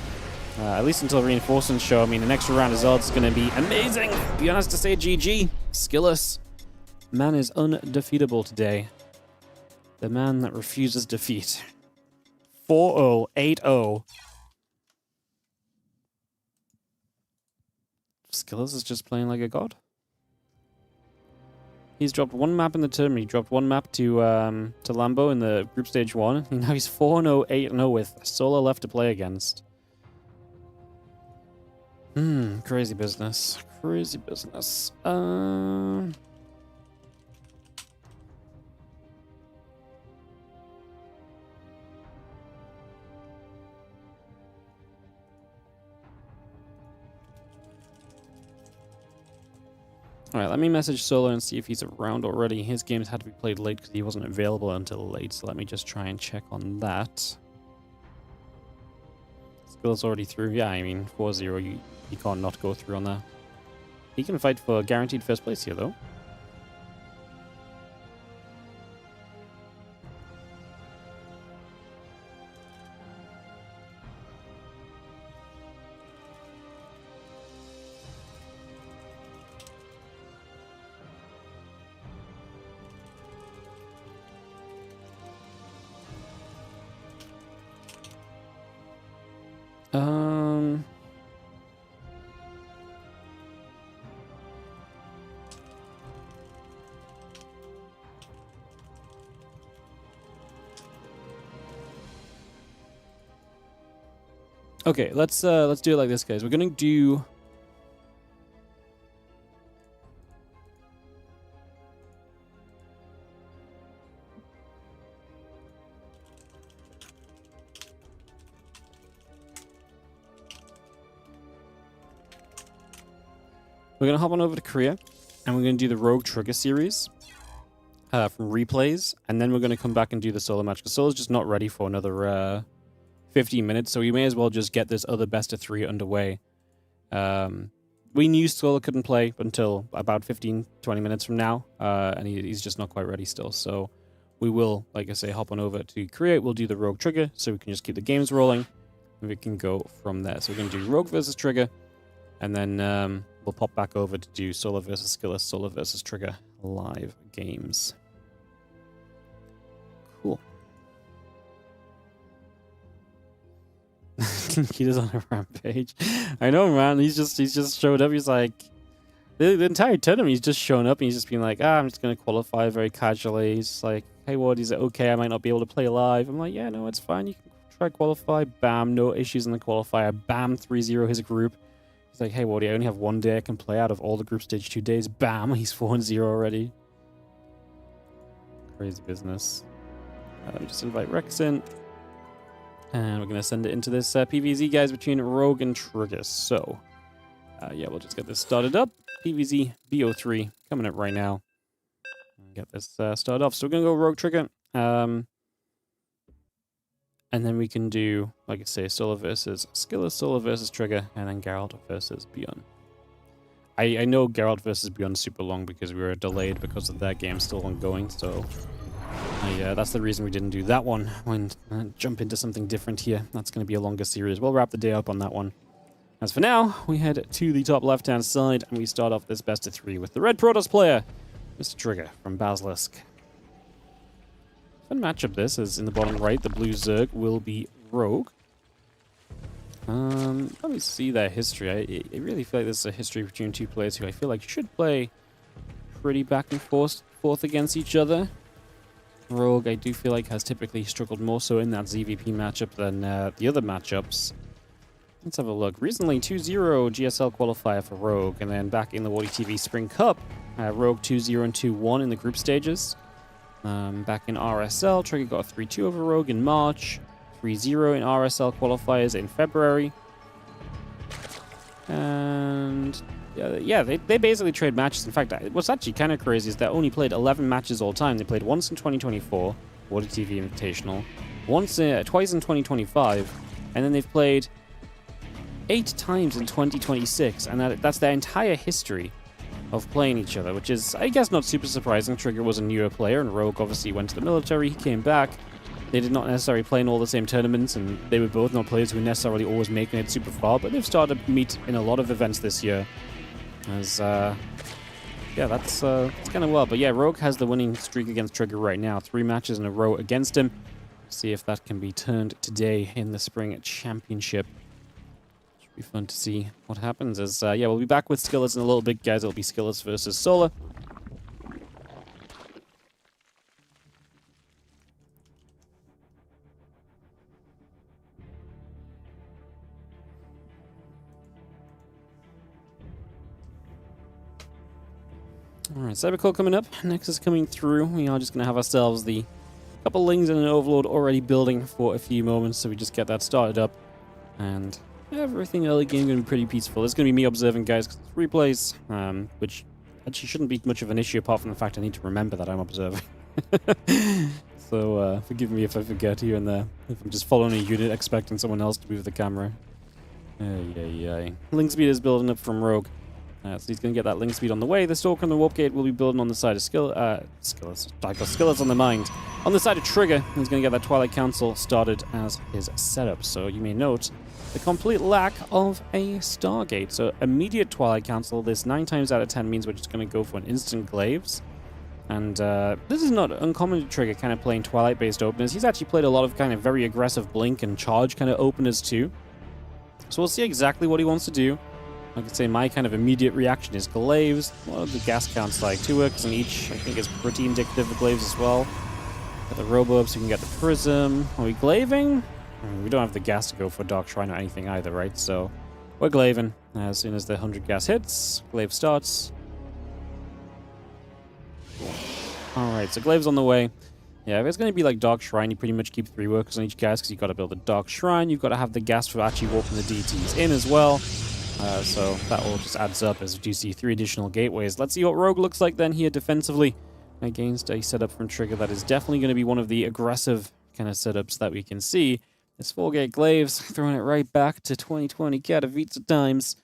At least until reinforcements show. I mean, the next round of odds is going to be amazing. ByuN has to say GG. SKillous. Man is undefeatable today. The man that refuses defeat. 4-0, 8-0. SKillous is just playing like a god. He's dropped one map in the tournament. He dropped one map to Lambo in the group stage 1. And now he's 4-0, 8-0 with solo left to play against. Crazy business. Crazy business. Alright, let me message Solo and see if he's around already. His games had to be played late because he wasn't available until late, so let me just try and check on that. SKillous already through. Yeah, I mean, 4-0, you can't not go through on that. He can fight for guaranteed first place here, though. Okay, let's do it like this, guys. We're gonna do. We're gonna hop on over to Korea, and we're gonna do the Rogue Trigger series from replays, and then we're gonna come back and do the solo match because solo's just not ready for another 15 minutes, so we may as well just get this other best of 3 underway. We knew Solo couldn't play until about 15-20 minutes from now, and he's just not quite ready still. So we will, like I say, hop on over to Create. We'll do the Rogue Trigger, so we can just keep the games rolling, and we can go from there. So we're going to do Rogue versus Trigger, and then we'll pop back over to do Solo versus SKillous, Solo versus Trigger live games. Cool. Nikita's on a rampage. I know, man. He's just showed up. He's like, the entire tournament, he's just shown up and he's just been like, I'm just going to qualify very casually. He's just like, hey, Ward, is it okay? I might not be able to play live. I'm like, yeah, no, it's fine. You can try qualify. Bam, no issues in the qualifier. Bam, 3-0 his group. He's like, hey, Wardy, I only have 1 day I can play out of all the group stage 2 days. Bam, he's 4-0 already. Crazy business. Let me just invite Rex in. And we're going to send it into this PvZ, guys, between Rogue and Trigger. So, yeah, we'll just get this started up. PvZ BO3 coming up right now. Get this started off. So we're going to go Rogue Trigger. And then we can do, like I say, Solo versus SKillous, Solo versus Trigger, and then Geralt versus ByuN. I know Geralt versus ByuN is super long because we were delayed because of that game still ongoing, so... that's the reason we didn't do that one. When jump into something different here. That's going to be a longer series. We'll wrap the day up on that one. As for now, we head to the top left-hand side, and we start off this best of 3 with the red Protoss player, Mr. Trigger from Basilisk. Fun matchup this, as in the bottom right, the blue Zerg will be Rogue. Let me see their history. I really feel like there's a history between 2 players who I feel like should play pretty back and forth against each other. Rogue, I do feel like, has typically struggled more so in that ZVP matchup than the other matchups. Let's have a look. Recently, 2-0 GSL qualifier for Rogue, and then back in the WardiTV Spring Cup, Rogue 2-0 and 2-1 in the group stages. Back in RSL, Trigger got a 3-2 over Rogue in March, 3-0 in RSL qualifiers in February. And... yeah, they basically trade matches. In fact, what's actually kind of crazy is they only played 11 matches all time. They played once in 2024, WardiTV Invitational, twice in 2025, and then they've played 8 times in 2026, and that's their entire history of playing each other, which is, I guess, not super surprising. Trigger was a newer player, and Rogue obviously went to the military. He came back, They did not necessarily play in all the same tournaments, and they were both not players who were necessarily always making it super far, but they've started to meet in a lot of events this year. As, yeah, that's kind of well. But yeah, Rogue has the winning streak against Trigger right now. 3 matches in a row against him. See if that can be turned today in the Spring Championship. Should be fun to see what happens. As, yeah, we'll be back with SKillous in a little bit, guys. It'll be SKillous versus Solar. Alright, Cybercore coming up. Nexus coming through. We are just going to have ourselves the couple Lings and an Overlord already building for a few moments, so we just get that started up. And everything early game going to be pretty peaceful. It's going to be me observing, guys, because it's replays, which actually shouldn't be much of an issue apart from the fact I need to remember that I'm observing. So forgive me if I forget here and there. If I'm just following a unit expecting someone else to move the camera. Link speed is building up from Rogue. So he's going to get that link speed on the way. The Stalker and the Warp Gate will be building on the side of SKillous. SKillous on the mind. On the side of Trigger, he's going to get that Twilight Council started as his setup. So you may note the complete lack of a Stargate. So immediate Twilight Council, this 9 times out of 10 means we're just going to go for an instant Glaives. And this is not uncommon to Trigger kind of playing Twilight-based openers. He's actually played a lot of kind of very aggressive Blink and Charge kind of openers too. So we'll see exactly what he wants to do. Like I say, my kind of immediate reaction is Glaives. What are the gas counts like? 2 works in each, I think, is pretty indicative of Glaives as well. Got the Robo, so you can get the Prism. Are we Glaving? I mean, we don't have the gas to go for Dark Shrine or anything either, right? So we're Glaving. As soon as the 100 gas hits, Glaive starts. Alright, so Glaive's on the way. Yeah, if it's going to be like Dark Shrine, you pretty much keep 3 workers on each gas because you've got to build a Dark Shrine. You've got to have the gas for actually warping the deities in as well. So that all just adds up as we do see 3 additional gateways. Let's see what Rogue looks like then here defensively against a setup from Trigger that is definitely going to be one of the aggressive kind of setups that we can see. This 4-gate Glaives, throwing it right back to 2020 Katowice times,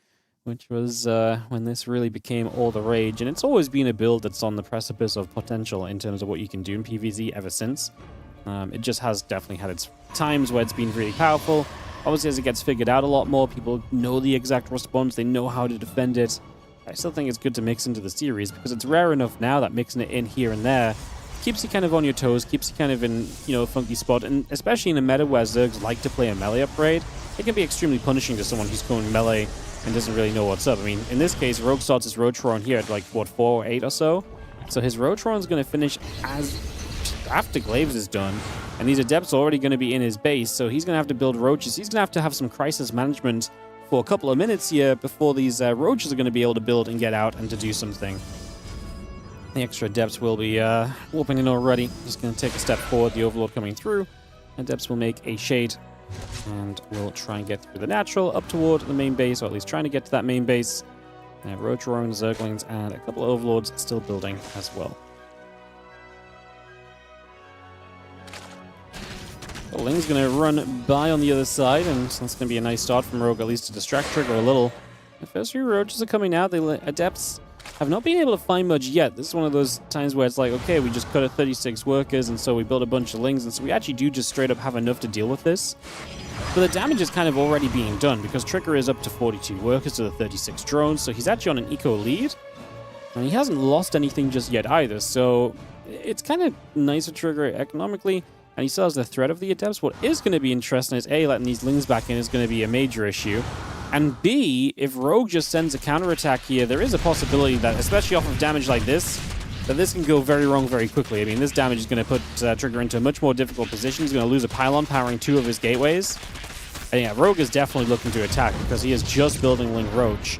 which was when this really became all the rage. And it's always been a build that's on the precipice of potential in terms of what you can do in PvZ ever since. It just has definitely had its times where it's been really powerful. Obviously, as it gets figured out a lot more, people know the exact response, they know how to defend it. I still think it's good to mix into the series, because it's rare enough now that mixing it in here and there keeps you kind of on your toes, keeps you kind of in, you know, a funky spot, and especially in a meta where Zergs like to play a melee upgrade, it can be extremely punishing to someone who's going melee and doesn't really know what's up. I mean, in this case, Rogue starts his Rotron here at like, what, 4 or 8 or so? So his Rotron's going to finish after Glaives is done, and these Adepts are already going to be in his base, so he's going to have to build Roaches. He's going to have some crisis management for a couple of minutes here before these Roaches are going to be able to build and get out and to do something. The extra Adepts will be warping in already. Just going to take a step forward, the Overlord coming through. Adepts will make a Shade, and we'll try and get through the Natural up toward the main base, or at least trying to get to that main base. Rotron, Zerglings, and a couple of Overlords still building as well. The Ling's going to run by on the other side, and that's going to be a nice start from Rogue, at least to distract Trigger a little. The first 3 Roaches are coming out. The Adepts have not been able to find much yet. This is one of those times where it's like, okay, we just cut a 36 workers, and so we built a bunch of Lings, and so we actually do just straight up have enough to deal with this. But the damage is kind of already being done, because Trigger is up to 42 workers to the 36 drones, so he's actually on an eco lead. And he hasn't lost anything just yet either, so it's kind of nice for Trigger economically. And he still has the threat of the Adepts. What is going to be interesting is A, letting these Lings back in is going to be a major issue. And B, if Rogue just sends a counterattack here, there is a possibility that, especially off of damage like this, that this can go very wrong very quickly. I mean, this damage is going to put Trigger into a much more difficult position. He's going to lose a pylon powering 2 of his gateways. And yeah, Rogue is definitely looking to attack because he is just building Ling Roach.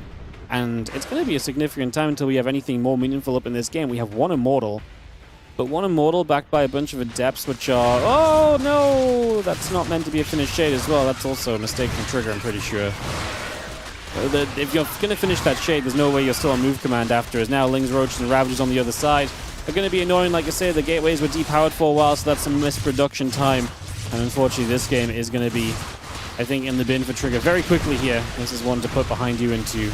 And it's going to be a significant time until we have anything more meaningful up in this game. We have 1 Immortal. But 1 Immortal backed by a bunch of Adepts, which are... Oh, no! That's not meant to be a finished Shade as well. That's also a mistake from Trigger, I'm pretty sure. If you're going to finish that Shade, there's no way you're still on move command after. As now Lings, Roaches, and Ravagers on the other side are going to be annoying. Like I say, the gateways were depowered for a while, so that's some missed production time. And unfortunately, this game is going to be, I think, in the bin for Trigger very quickly here. This is one to put behind you and to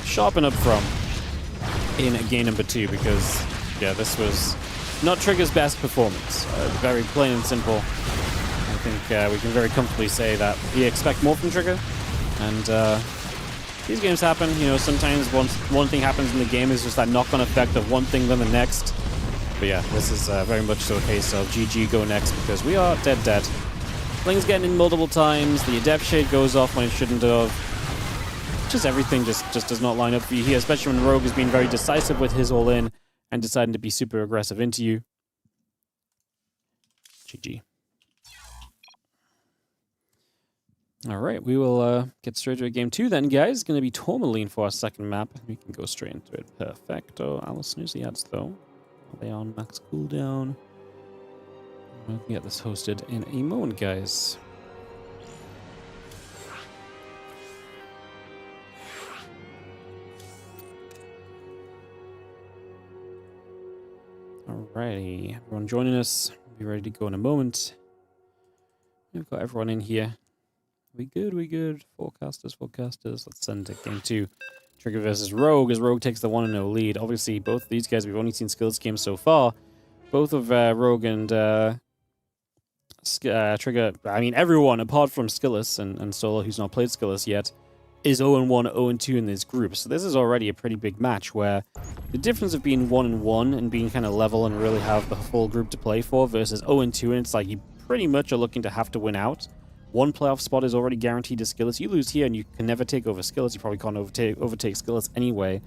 sharpen up from in game number 2, because, yeah, this was not Trigger's best performance. Very plain and simple. I think we can very comfortably say that we expect more from Trigger. And these games happen. You know, sometimes once one thing happens in the game, is just that knock-on effect of one thing then the next. But yeah, this is very much so a case of GG, go next, because we are dead. Ling's getting in multiple times. The Adept Shade goes off when it shouldn't have. Just everything just does not line up for you here, especially when Rogue has been very decisive with his all-in and deciding to be super aggressive into you. GG. Alright, we will get straight to game 2 then, guys. It's going to be Tourmaline for our second map. We can go straight into it. Perfecto. I'll snooze the ads, though. Are they on max cooldown? We can get this hosted in a moment, guys. Alrighty, everyone joining us. We'll be ready to go in a moment. We've got everyone in here. We good. Forecasters. Let's send it game 2. Trigger versus Rogue, as Rogue takes the 1-0 lead. Obviously, both of these guys, we've only seen SKillous games so far. Both of Rogue and Trigger, I mean, everyone apart from SKillous and Solo, who's not played SKillous yet, is 0-1, 0-2 in this group. So this is already a pretty big match where the difference of being 1-1 and being kind of level and really have the full group to play for versus 0-2, and it's like you pretty much are looking to have to win out. One playoff spot is already guaranteed to SKillous. You lose here and you can never take over SKillous. You probably can't overtake SKillous anyway.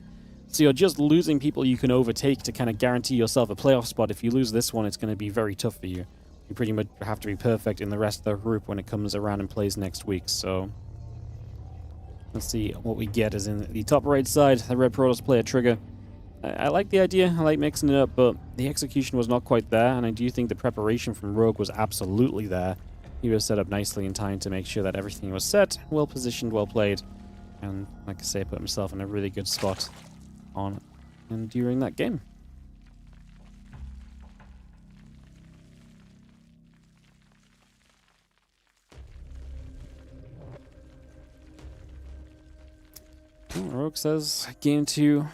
So you're just losing people you can overtake to kind of guarantee yourself a playoff spot. If you lose this one, it's going to be very tough for you. You pretty much have to be perfect in the rest of the group when it comes around and plays next week. So let's see what we get. Is in the top right side, the Red Protoss player Trigger. I like the idea. I like mixing it up, but the execution was not quite there. And I do think the preparation from Rogue was absolutely there. He was set up nicely in time to make sure that everything was set, well positioned, well played, and like I say, put himself in a really good spot on and during that game. Rogue says game 2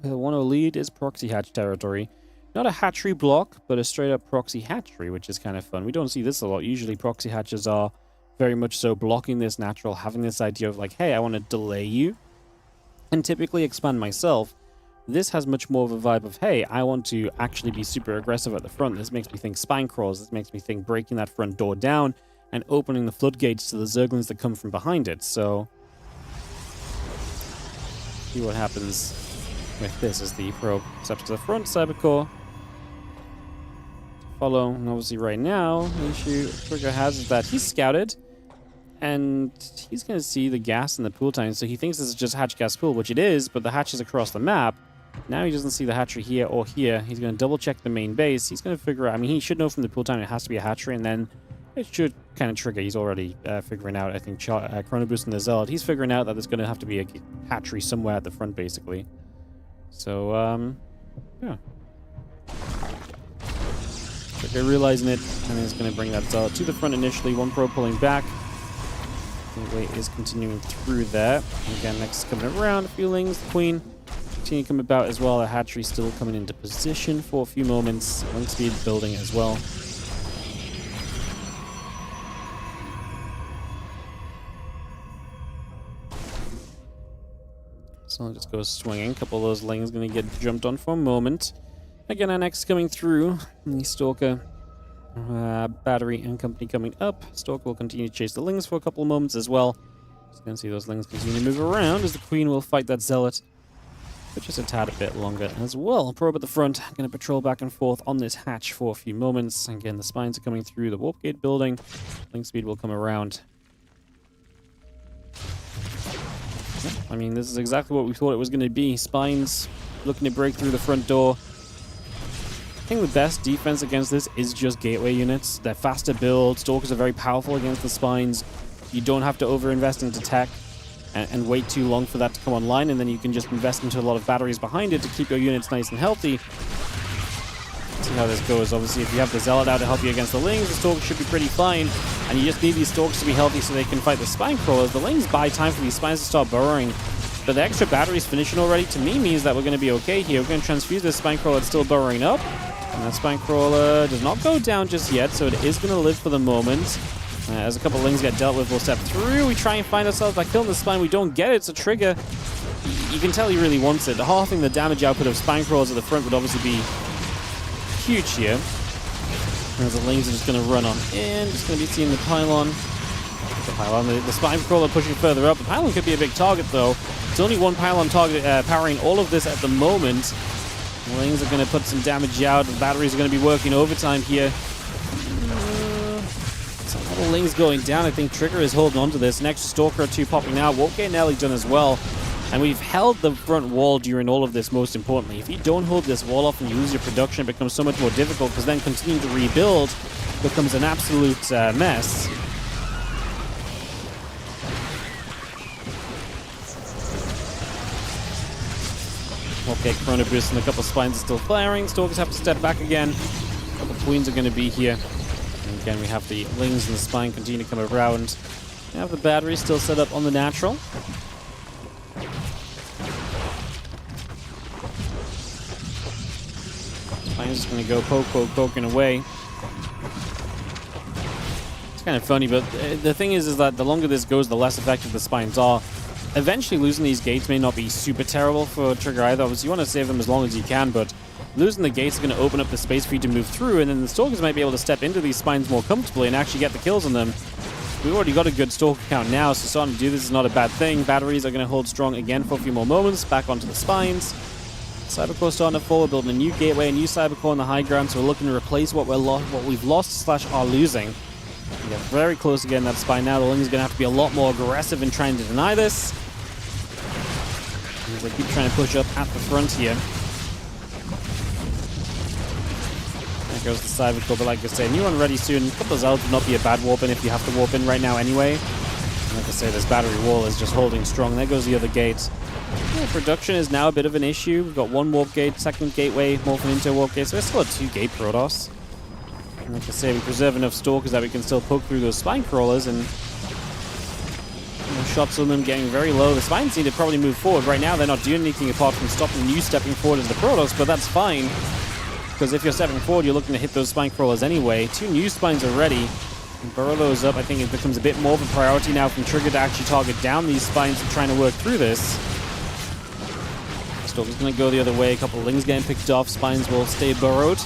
with a 1-0 lead is proxy hatch territory. Not a hatchery block, but a straight-up proxy hatchery, which is kind of fun. We don't see this a lot. Usually proxy hatches are very much so blocking this natural, having this idea of like, hey, I want to delay you and typically expand myself. This has much more of a vibe of, hey, I want to actually be super aggressive at the front. This makes me think spine crawls. This makes me think breaking that front door down and opening the floodgates to the Zerglings that come from behind it. So see what happens with this as the probe steps to the front. Cybercore follow, and obviously right now the issue Trigger has is that he's scouted and he's going to see the gas in the pool time, so he thinks this is just hatch gas pool, which it is, but the hatch is across the map. Now he doesn't see the hatchery here or here. He's going to double check the main base. He's going to figure out, I mean, he should know from the pool time it has to be a hatchery, and then it should kind of trigger. He's already figuring out, I think, Chrono Boost and the Zealot. He's figuring out that there's going to have to be a hatchery somewhere at the front, basically. So, yeah. They're realizing it, and he's going to bring that Zealot to the front initially. One probe pulling back. The wait is continuing through that. And again, next coming around, a few Lings. The Queen continue to come about as well. The hatchery still coming into position for a few moments. Link speed building as well. So it just goes swinging. A couple of those Lings going to get jumped on for a moment. Again, our next coming through. The Stalker, Battery and company coming up. Stalker will continue to chase the Lings for a couple of moments as well. Just going to see those Lings continue to move around as the Queen will fight that Zealot. But just a tad a bit longer as well. Probe at the front. Going to patrol back and forth on this hatch for a few moments. Again, the Spines are coming through the Warp Gate building. Link speed will come around. I mean, this is exactly what we thought it was going to be. Spines looking to break through the front door. I think the best defense against this is just gateway units. They're faster build. Stalkers are very powerful against the Spines. You don't have to overinvest into tech and wait too long for that to come online, and then you can just invest into a lot of batteries behind it to keep your units nice and healthy. See how this goes. Obviously, if you have the Zealot out to help you against the Lings, the Stalkers should be pretty fine, and you just need these Stalkers to be healthy so they can fight the Spine Crawlers. The Lings buy time for these Spines to start burrowing, but the extra batteries finishing already to me means that we're going to be okay here. We're going to transfuse this Spine Crawler that's still burrowing up. And that Spine Crawler does not go down just yet, so it is going to live for the moment. As a couple of Lings get dealt with, we'll step through. We try and find ourselves by killing the Spine. We don't get it. It's a trigger. You can tell he really wants it. Halving the damage output of Spine Crawlers at the front would obviously be huge here. As the Lings are just going to run on in. Just going to be seeing the Pylon. The Spine Crawler pushing further up. The Pylon could be a big target, though. It's only one Pylon target powering all of this at the moment. The Lings are going to put some damage out. The batteries are going to be working overtime here. A lot of Lings going down. I think Trigger is holding on to this. Next Stalker or two popping out. Won't get Nelly done as well. And we've held the front wall during all of this, most importantly. If you don't hold this wall off and you lose your production, it becomes so much more difficult, because then continuing to rebuild becomes an absolute mess. Okay, Chrono Boost and a couple of Spines are still firing. Stalkers have to step back again. A couple of Queens are going to be here. And again, we have the Lings and the Spine continue to come around. We have the battery still set up on the natural. Spine's just going to go poking away. It's kind of funny, but the thing is that the longer this goes, the less effective the Spines are. Eventually, losing these gates may not be super terrible for Trigger either. Obviously, you want to save them as long as you can, but losing the gates is going to open up the space for you to move through, and then the Stalkers might be able to step into these Spines more comfortably and actually get the kills on them. We've already got a good Stalker count now, so starting to do this is not a bad thing. Batteries are going to hold strong again for a few more moments. Back onto the Spines. Cybercore starting to forward, building a new gateway, a new Cybercore on the high ground, so we're looking to replace what we've lost / are losing. We get very close again that Spine now. The Lings are going to have to be a lot more aggressive in trying to deny this. As they keep trying to push up at the front here. There goes the Cybercore, but like I say, new one ready soon. A couple of Zelds would not be a bad warp in if you have to warp in right now anyway. And like I say, this battery wall is just holding strong. There goes the other gate. Yeah, production is now a bit of an issue. We've got one warp gate, second gateway, morphing into a warp gate, so we're still at 2 gate Protoss. And like I say, we preserve enough Stalkers that we can still poke through those Spine Crawlers, and shots on them getting very low. The Spines need to probably move forward. Right now, they're not doing anything apart from stopping you stepping forward as the Protoss, but that's fine. Because if you're stepping forward, you're looking to hit those Spine Crawlers anyway. 2 new Spines are ready. And burrow those up. I think it becomes a bit more of a priority now from Trigger to actually target down these Spines and trying to work through this. Stalker's going to go the other way. A couple of Lings getting picked off. Spines will stay burrowed.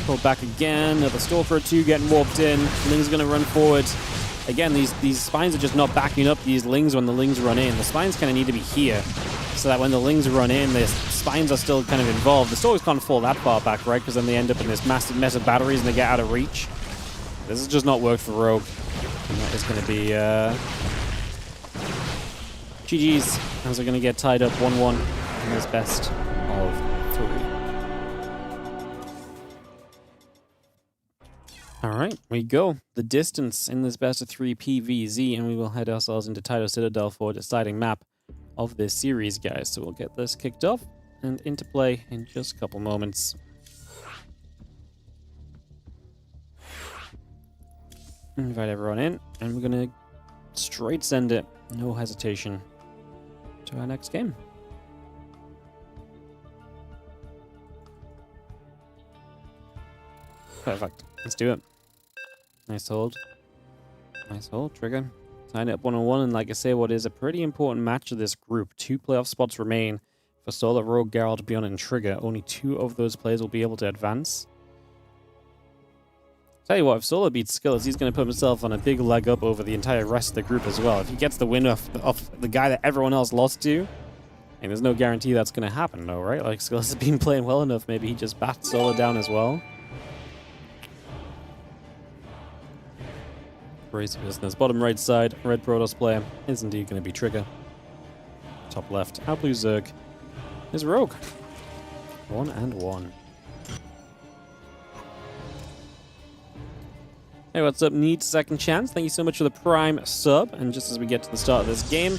Pull back again. Another Stalker or 2 getting warped in. Lings going to run forward. Again, these Spines are just not backing up these Lings when the Lings run in. The Spines kind of need to be here, so that when the Lings run in, the Spines are still kind of involved. The Stalkers can't fall that far back, right? Because then they end up in this massive mess of batteries and they get out of reach. This has just not worked for Rogue. And that is going to be GG's, as they're going to get tied up 1-1 in this best of 3. Alright, we go. The distance in this best of 3 PVZ, and we will head ourselves into Tyto Citadel for a deciding map of this series, guys. So we'll get this kicked off and into play in just a couple moments. Invite everyone in, and we're going to straight send it, no hesitation, to our next game. Perfect. Let's do it. Nice hold. Nice hold, Trigger. Sign it up 1-on-1, and like I say, what is a pretty important match of this group. 2 playoff spots remain for Solar, Rogue, Geralt, ByuN, and Trigger. Only 2 of those players will be able to advance. Tell you what, if Solar beats SKillous, he's going to put himself on a big leg up over the entire rest of the group as well. If he gets the win off the guy that everyone else lost to, and there's no guarantee that's going to happen, though, right? Like, SKillous has been playing well enough. Maybe he just bats Solar down as well. Crazy business. Bottom right side, red Protoss player is indeed going to be Trigger. Top left, our blue Zerg is Rogue. 1-1. Hey, what's up? Need second chance. Thank you so much for the Prime sub. And just as we get to the start of this game,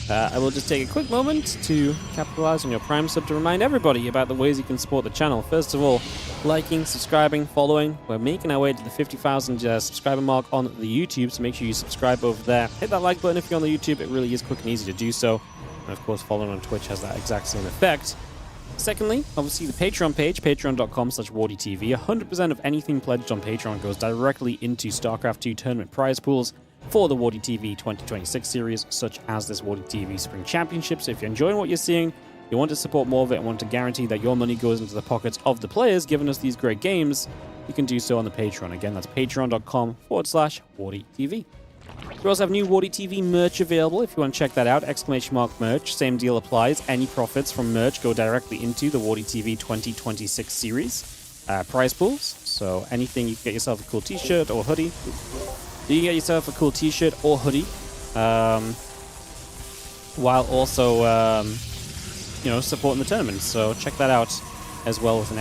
I will just take a quick moment to capitalize on your Prime sub to remind everybody about the ways you can support the channel. First of all, liking, subscribing, following. We're making our way to the 50,000 subscriber mark on the YouTube, so make sure you subscribe over there. Hit that like button if you're on the YouTube. It really is quick and easy to do so. And of course, following on Twitch has that exact same effect. Secondly, obviously the Patreon page, patreon.com/WardiTV. 100% of anything pledged on Patreon goes directly into StarCraft 2 tournament prize pools for the WardiTV 2026 series, such as this WardiTV Spring Championship. So if you're enjoying what you're seeing, you want to support more of it and want to guarantee that your money goes into the pockets of the players giving us these great games, you can do so on the Patreon. Again, that's patreon.com/WardiTV. We also have new WardiTV merch available if you want to check that out. ! Merch. Same deal applies. Any profits from merch go directly into the WardiTV 2026 series prize pools. So anything, you can get yourself a cool t-shirt or hoodie. You can get yourself a cool t-shirt or hoodie while also supporting the tournament. So check that out as well with an !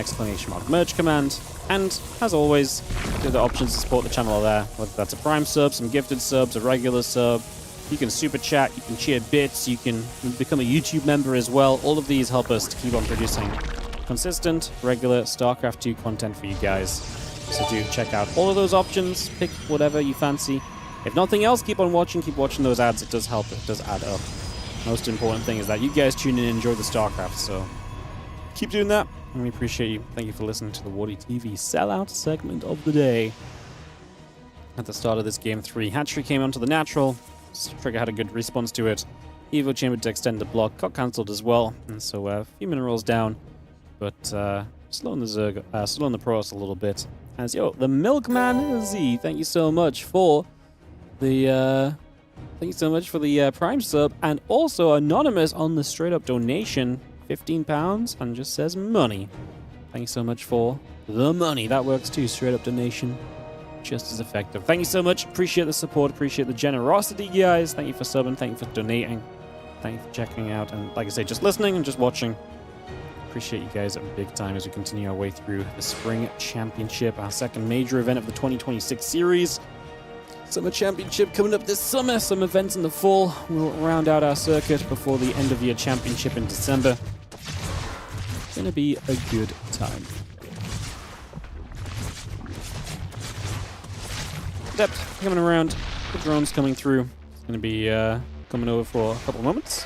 Merch command. And, as always, the options to support the channel are there, whether that's a Prime sub, some gifted subs, a regular sub. You can super chat, you can cheer bits, you can become a YouTube member as well. All of these help us to keep on producing consistent, regular StarCraft 2 content for you guys. So do check out all of those options, pick whatever you fancy. If nothing else, keep on watching, keep watching those ads. It does help, it does add up. Most important thing is that you guys tune in and enjoy the StarCraft, so keep doing that. And we appreciate you. Thank you for listening to the WardiTV sellout segment of the day. At the start of this game 3, Hatchery came onto the natural. Trigger had a good response to it. Evo Chamber to extend the block. Got cancelled as well. And so a few minerals down. But slowing the Protoss a little bit. As the Milkman Z, thank you so much for the Prime sub. And also Anonymous on the straight up donation. £15 and just says money. Thank you so much for the money. That works too. Straight up donation. Just as effective. Thank you so much. Appreciate the support. Appreciate the generosity, guys. Thank you for subbing. Thank you for donating. Thank you for checking out. And like I say, just listening and just watching. Appreciate you guys big time as we continue our way through the Spring Championship, our second major event of the 2026 series. Summer Championship coming up this summer. Some events in the fall. We'll round out our circuit before the end of year championship in December. Gonna be a good time. Depth coming around. The drones coming through. It's gonna be coming over for a couple of moments.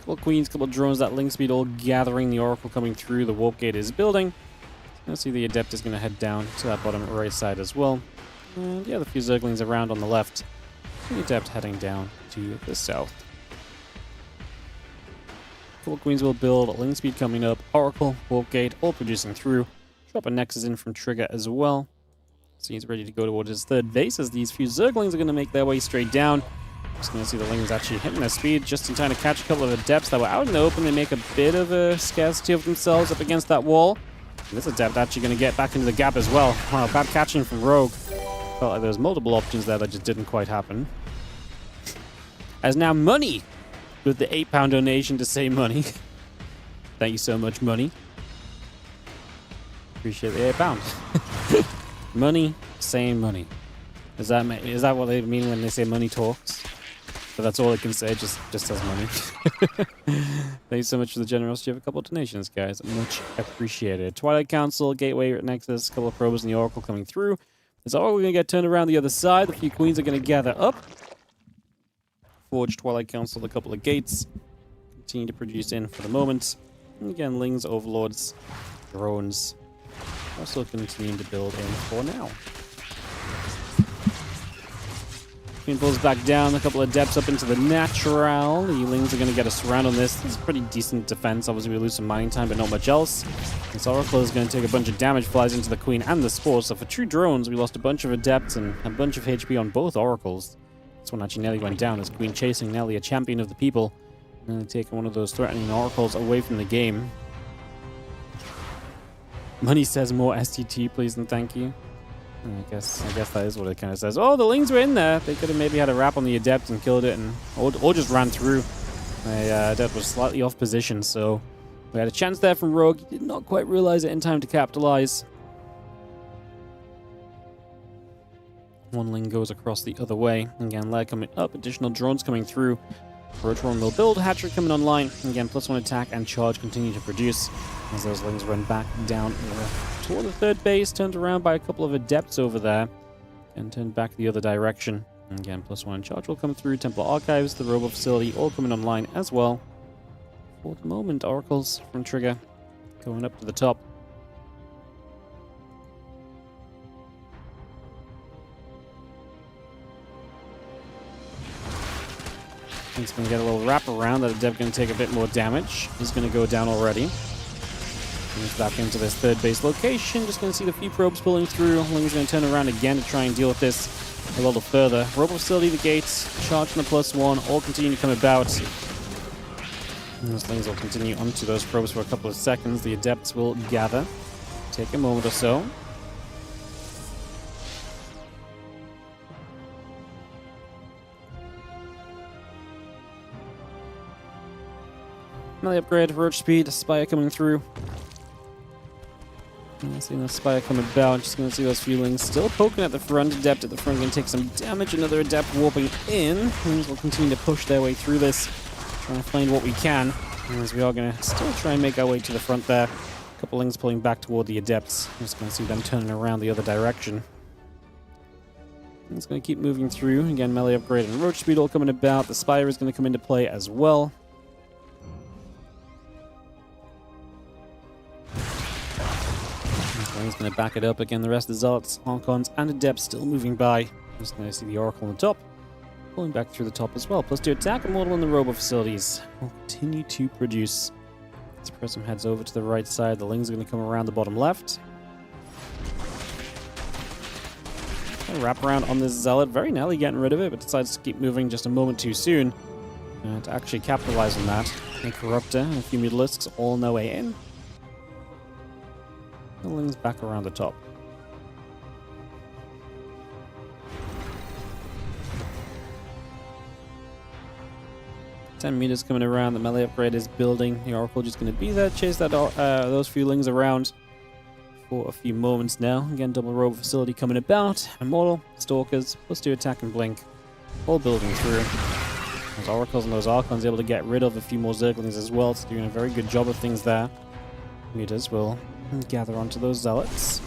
Couple of queens, couple of drones, that link speed all gathering, the Oracle coming through, the warp gate is building. I see the Adept is going to head down to that bottom right side as well. And yeah, the few Zerglings around on the left. The Adept heading down to the south. Couple of queens will build, link speed coming up, Oracle, warp gate, all producing through. Drop a Nexus in from Trigger as well. So he's ready to go towards his third base as these few Zerglings are going to make their way straight down. Just going to see the Lings actually hitting their speed just in time to catch a couple of Adepts that were out in the open. They make a bit of a scarcity of themselves up against that wall. And this Adept actually going to get back into the gap as well. Wow, bad catching from Rogue. Felt like there was multiple options there that just didn't quite happen. As now Money with the £8 donation to say money. Thank you so much, Money. Appreciate the £8. Money saying money. Is that what they mean when they say money talks? But that's all I can say, just says money. Thank you so much for the generosity of a couple of donations, guys. Much appreciated. Twilight Council, Gateway Nexus, a couple of probes and the Oracle coming through. It's all going to get turned around the other side. The few queens are going to gather up. Forge, Twilight Council, a couple of gates. Continue to produce in for the moment. And again, Lings, Overlords, drones. Also continuing to build in for now. Queen pulls back down, a couple of Depths up into the natural. The Lings are going to get a surround on this. This is pretty decent defense. Obviously, we lose some mining time, but not much else. This Oracle is going to take a bunch of damage, flies into the Queen and the Spore. So for true drones, we lost a bunch of Adepts and a bunch of HP on both Oracles. This one actually nearly went down as Queen chasing Nelly, a champion of the people. And taking one of those threatening Oracles away from the game. Money says more STT, please and thank you. I guess that is what it kind of says. Oh, the Lings were in there. They could have maybe had a wrap on the Adept and killed it, or just ran through. The Adept was slightly off position, so we had a chance there from Rogue. He did not quite realize it in time to capitalize. One Ling goes across the other way. Again, Lair coming up, additional drones coming through. Rotron will build, Hatchery coming online. Again, +1 attack and charge continue to produce as those Lings run back down toward the third base, turned around by a couple of Adepts over there, and turned back the other direction. And again, +1 charge will come through. Templar Archives, the Robo Facility, all coming online as well. For the moment, Oracles from Trigger going up to the top. He's going to get a little wrap around. That Adept going to take a bit more damage. He's going to go down already. He's back into this third base location. Just going to see the few probes pulling through. Ling's going to turn around again to try and deal with this a little further. Robo Facility, the gates, charge from the +1, all continue to come about. And those Lings will continue onto those probes for a couple of seconds. The Adepts will gather. Take a moment or so. Melee upgrade, Roach Speed, Spire coming through. Seeing the Spire come about, just going to see those few Lings still poking at the front. Adept at the front going to take some damage. Another Adept warping in. Lings will continue to push their way through this, trying to find what we can. As we are going to still try and make our way to the front there. A couple Lings pulling back toward the Adepts. Just going to see them turning around the other direction. It's going to keep moving through. Again, Melee upgrade and Roach Speed all coming about. The Spire is going to come into play as well. He's going to back it up again. The rest of the Zealots, Archons, and Adepts still moving by. Just going to see the Oracle on the top, pulling back through the top as well. +2 attack and Mortal in the Robo Facilities will continue to produce. As Prism heads over to the right side, the Lings are going to come around the bottom left. Wrap around on this Zealot, very nearly getting rid of it, but decides to keep moving just a moment too soon to actually capitalize on that. A Corruptor and a few Mutalisks all on their way in. The Lings back around the top. $10 meters coming around. The melee upgrade is building. The Oracle just going to be there, chase that those few Lings around for a few moments now. Again, double Robo Facility coming about. Immortal, Stalkers, +2 attack and Blink, all building through. Those Oracles and those Archons able to get rid of a few more Zerglings as well. It's doing a very good job of things there. Meters will gather onto those Zealots.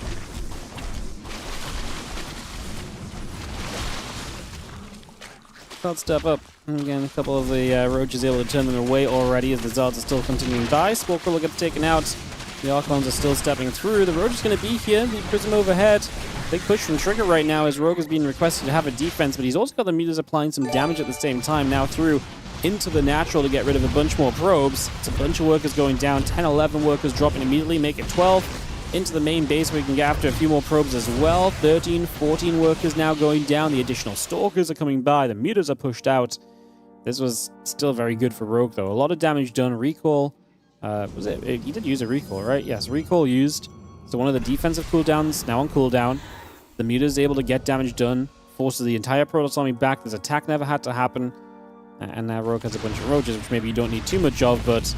Can't step up. And again, a couple of the Roaches able to turn them away already as the Zealots are still continuing by. Squawker will get taken out. The Archons are still stepping through. The Roach is going to be here. The Prism overhead. Big push from Trigger right now as Rogue has been requested to have a defense, but he's also got the Meters applying some damage at the same time now through into the natural to get rid of a bunch more probes. It's a bunch of workers going down. 10, 11 workers dropping immediately, make it 12. Into the main base where we can get after a few more probes as well. 13, 14 workers now going down. The additional Stalkers are coming by. The Meters are pushed out. This was still very good for Rogue, though. A lot of damage done. Recall. Was it? He did use a recall, right? Yes, recall used. So one of the defensive cooldowns now on cooldown. The Meters able to get damage done. Forces the entire Protoss army back. This attack never had to happen. And now Rogue has a bunch of Roaches, which maybe you don't need too much of, but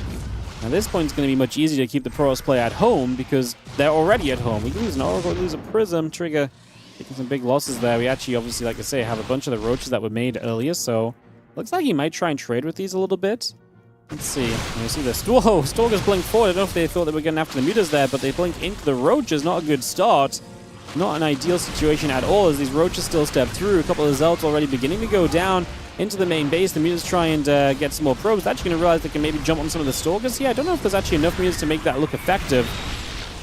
at this point it's going to be much easier to keep the Protoss player at home because they're already at home. We can lose an Oracle, lose a Prism, Trigger, taking some big losses there. We actually, obviously, like I say, have a bunch of the Roaches that were made earlier, so looks like he might try and trade with these a little bit. Let's see. You see this. Whoa, Stalkers blink forward. I don't know if they thought they were getting after the Meters there, but they blink into the Roaches. Not a good start. Not an ideal situation at all as these Roaches still step through. A couple of Zealots already beginning to go down into the main base. The Meters try and get some more probes. They're actually going to realize they can maybe jump on some of the Stalkers here. I don't know if there's actually enough Meters to make that look effective.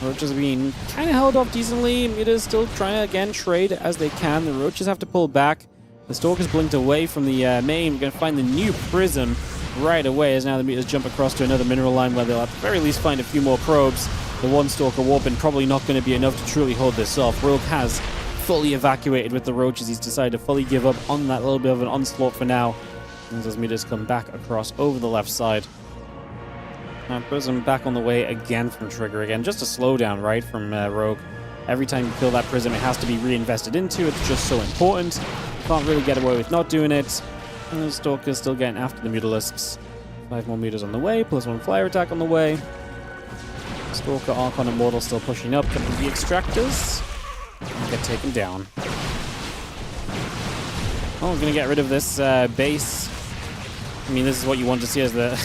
Roaches are being kind of held off decently. Meters still trying to, again, trade as they can. The Roaches have to pull back. The Stalkers blinked away from the main. We're going to find the new Prism right away as now the Meters jump across to another mineral line where they'll at the very least find a few more probes. The one Stalker warping probably not going to be enough to truly hold this off. Rogue has fully evacuated with the Roaches. He's decided to fully give up on that little bit of an onslaught for now. And those Meters come back across over the left side. Now Prism back on the way again from Trigger again. Just a slowdown, right, from Rogue. Every time you kill that Prism, it has to be reinvested into. It's just so important. You can't really get away with not doing it. And the Stalker's still getting after the Mutalisks. 5 more Meters on the way, +1 flyer attack on the way. Stalker, Archon, and Mortal still pushing up. Couple of the Extractors. And get taken down. Oh, we're going to get rid of this base. I mean, this is what you want to see as the,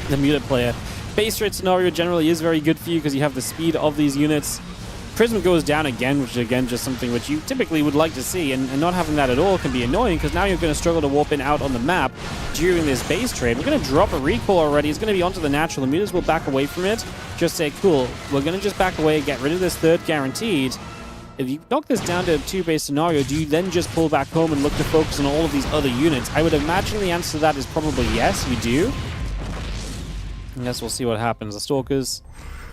the muted player. Base rate scenario generally is very good for you because you have the speed of these units. Prism goes down again, which is again just something which you typically would like to see, and not having that at all can be annoying, because now you're going to struggle to warp in out on the map during this base trade. We're going to drop a recall already. It's going to be onto the natural. The mutas will back away from it. Just say, cool, we're going to just back away, get rid of this third guaranteed. If you knock this down to a 2-base scenario, do you then just pull back home and look to focus on all of these other units? I would imagine the answer to that is probably yes, you do. I guess we'll see what happens. The Stalkers,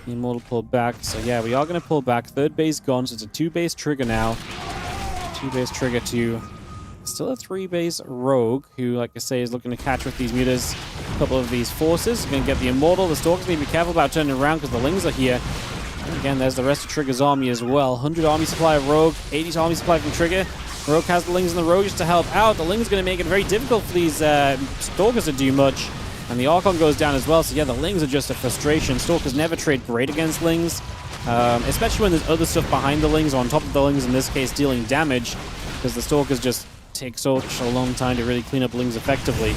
the Immortal pulled back. So yeah, we are going to pull back. Third base gone, so it's a 2-base trigger now. 2-base trigger to still a 3-base Rogue, who, like I say, is looking to catch with these mutas. A couple of these forces. Going to get the Immortal. The Stalkers need to be careful about turning around because the Lings are here. And again, there's the rest of Trigger's army as well. 100 army supply of Rogue, 80 army supply from Trigger. Rogue has the Lings and the Rogue just to help out. The Lings going to make it very difficult for these Stalkers to do much. And the Archon goes down as well, so yeah, the Lings are just a frustration. Stalkers never trade great against Lings, especially when there's other stuff behind the Lings, or on top of the Lings, in this case, dealing damage, because the Stalkers just take such a long time to really clean up Lings effectively.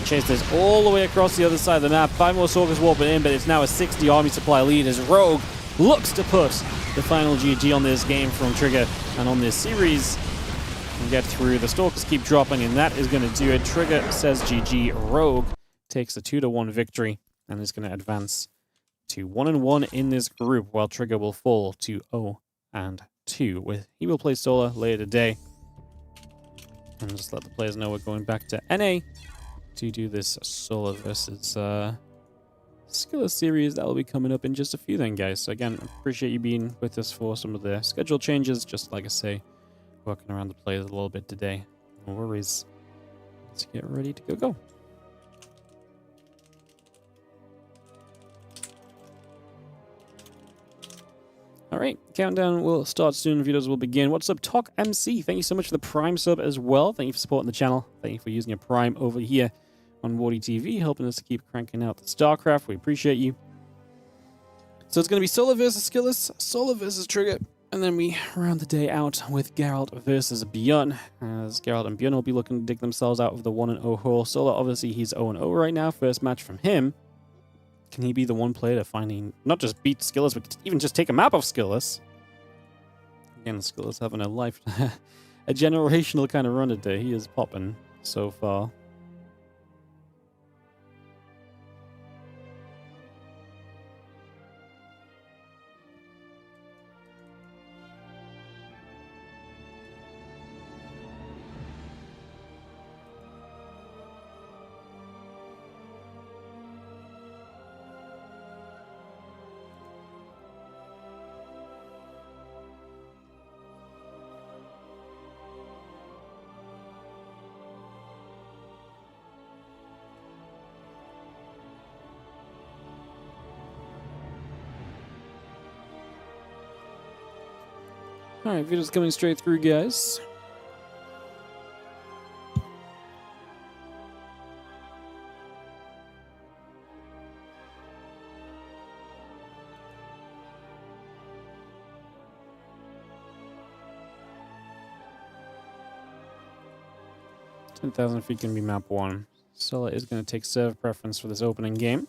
Chase this all the way across the other side of the map. 5 more Stalkers warping in, but it's now a 60 army supply lead as Rogue looks to put the final GG on this game from Trigger and on this series. And get through. The Stalkers keep dropping, and that is going to do it. Trigger says GG. Rogue takes a 2-1 victory and is going to advance to 1-1 in this group, while Trigger will fall to 0-2. He will play Solar later today. And just let the players know we're going back to NA to do this Solar versus SKillous series that will be coming up in just a few then, guys. So again, appreciate you being with us for some of the schedule changes. Just like I say, working around the players a little bit today. No worries. Let's get ready to go. All right, countdown will start soon. Videos will begin. What's up, Talk MC? Thank you so much for the Prime sub as well. Thank you for supporting the channel. Thank you for using your Prime over here on WardiTV, helping us to keep cranking out the StarCraft. We appreciate you. So it's going to be Solar versus SKillous, Solar versus Trigger, and then we round the day out with Geralt versus ByuN, as Geralt and ByuN will be looking to dig themselves out of the 1-0 hole. Solar, obviously, he's 0-0 right now. First match from him. Can he be the one player to finally not just beat SKillous, but even just take a map off SKillous? Again, SKillous having a generational kind of run today. He is popping so far. Alright, video's coming straight through, guys. $10,000 feet can be map 1. Solar is going to take serve preference for this opening game.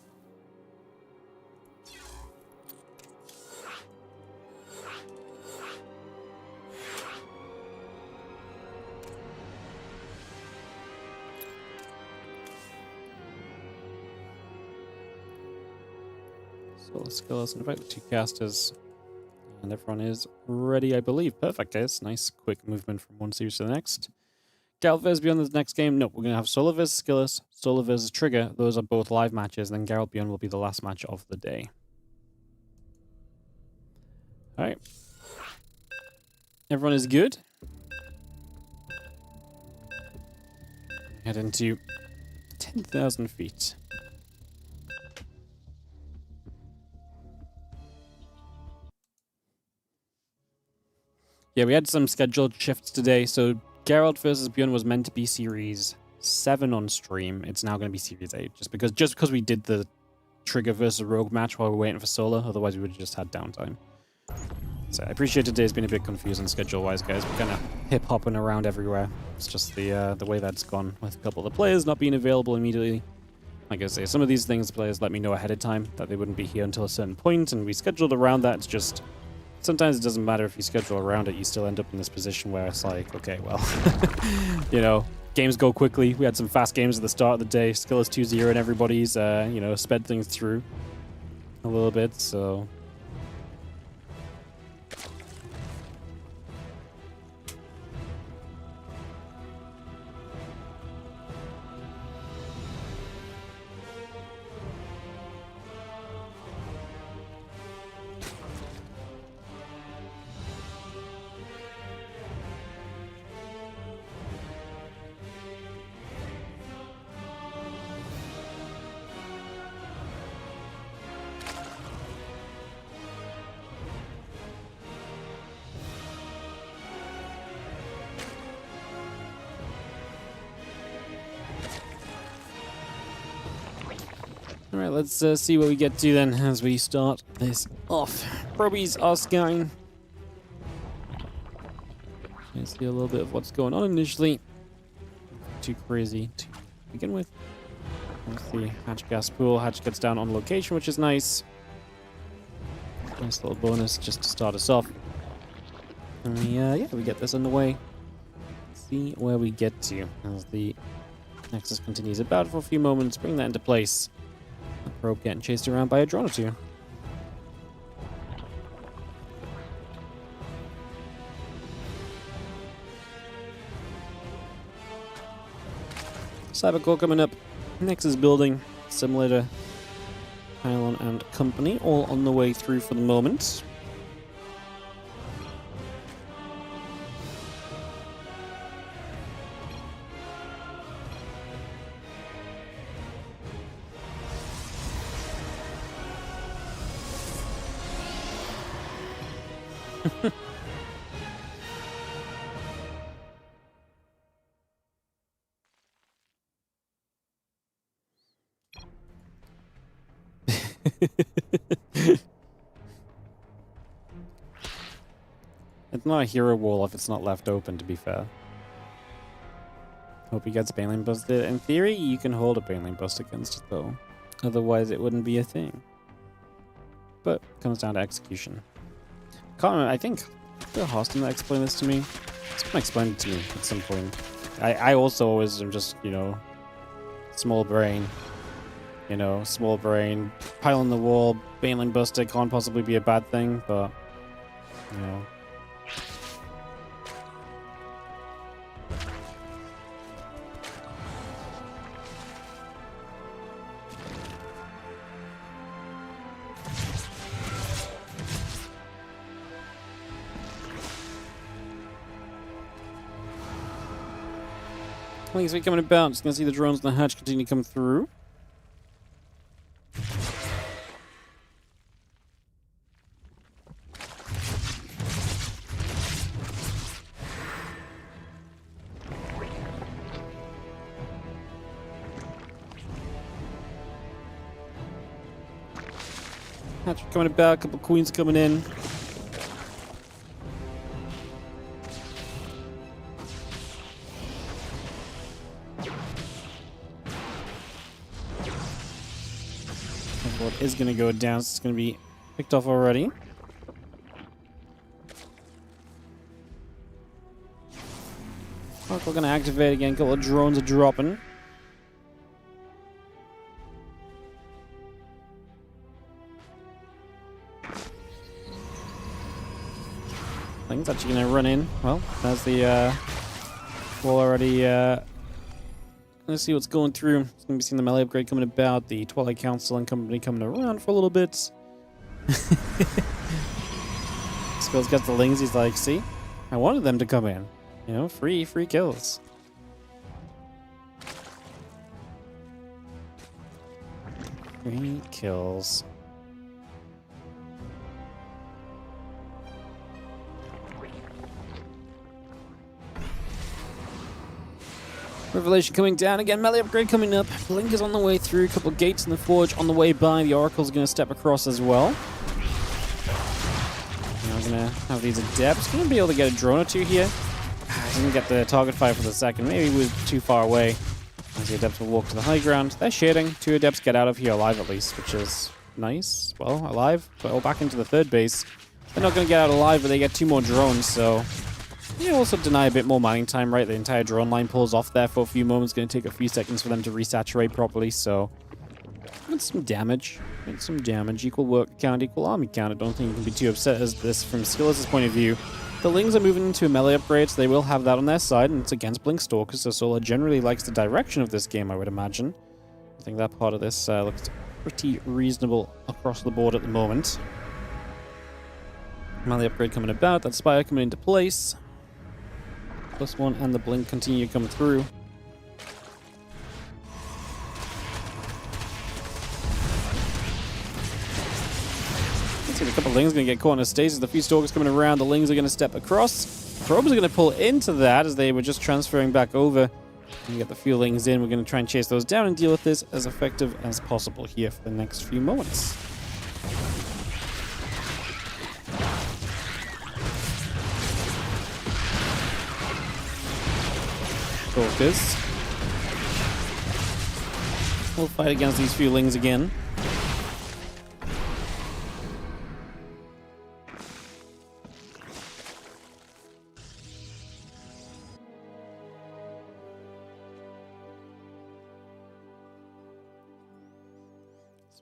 So let's go. Let's invite the 2 casters. And everyone is ready, I believe. Perfect, guys. Nice quick movement from one series to the next. Geralt versus ByuN the next game. No, we're going to have Solar versus SKillous, Solar versus Trigger. Those are both live matches. Then Geralt ByuN will be the last match of the day. Alright. Everyone is good. Head into 10,000 feet. Yeah, we had some scheduled shifts today, so Geralt versus ByuN was meant to be Series 7 on stream. It's now going to be Series 8, just because we did the Trigger versus Rogue match while we were waiting for Solar, otherwise we would have just had downtime. So I appreciate today's been a bit confusing schedule-wise, guys. We're kind of hip-hopping around everywhere. It's just the way that's gone with a couple of the players not being available immediately. Like I say, some of these things the players let me know ahead of time that they wouldn't be here until a certain point, and we scheduled around that. It's just sometimes it doesn't matter if you schedule around it, you still end up in this position where it's like, okay, well, you know, games go quickly. We had some fast games at the start of the day. SKillous 2-0 and everybody's, you know, sped things through a little bit, so... Alright, let's see what we get to then as we start this off. Probies are scouting. Let's see a little bit of what's going on initially. Too crazy to begin with. There's the hatch gas pool. Hatch gets down on location, which is nice. Nice little bonus just to start us off. And yeah, we get this underway. Let's see where we get to as the Nexus continues about for a few moments. Bring that into place. Probe getting chased around by a drone or two. Cybercore coming up. Nexus building. Similar to ByuN and company. All on the way through for the moment. It's not a hero wall if it's not left open, to be fair. Hope he gets Baneling busted. In theory, you can hold a Baneling bust against it, though. Otherwise, it wouldn't be a thing. But it comes down to execution. Can't remember, I think the Austin that explained this to me. Someone explained it to me at some point. I also always am just, you know, small brain. You know, small brain. Pile on the wall, Baneling busted can't possibly be a bad thing, but, you know. Things are coming about. Just gonna see the drones and the hatch continue to come through. Hatch coming about. A couple queens coming in. What is going to go down? So it's going to be picked off already. We're going to activate again. A couple of drones are dropping. Thing's actually going to run in. Well, there's the wall already. Let's see what's going through. It's going to be seeing the melee upgrade coming about, the Twilight Council and company coming around for a little bit. Skills gets the lings. He's like, see, I wanted them to come in. You know, free kills. Free kills. Revelation coming down again, melee upgrade coming up. Blink is on the way through, a couple of gates in the forge on the way by. The Oracle's going to step across as well. Now we're going to have these adepts. Going to be able to get a drone or two here. Didn't get the target fire for the second. Maybe he was too far away. As the adepts will walk to the high ground. They're shading. 2 adepts get out of here alive at least, which is nice. Well, alive, but all back into the third base. They're not going to get out alive, but they get 2 more drones, so... You also deny a bit more mining time, right? The entire drone line pulls off there for a few moments. Going to take a few seconds for them to resaturate properly, so... Get some damage. Get some damage. Equal work count, equal army count. I don't think you can be too upset as this from Skillous' point of view. The Lings are moving into a melee upgrade, so they will have that on their side, and it's against Blink Stalkers, so Solar generally likes the direction of this game, I would imagine. I think that part of this looks pretty reasonable across the board at the moment. Melee upgrade coming about, that Spire coming into place. +1 and the Blink continue to come through. A couple of Lings are going to get caught in a stasis. The few Stalkers coming around. The Lings are going to step across. Probes are going to pull into that as they were just transferring back over. And get the few Lings in. We're going to try and chase those down and deal with this as effective as possible here for the next few moments. Stalkers. We'll fight against these few Lings again.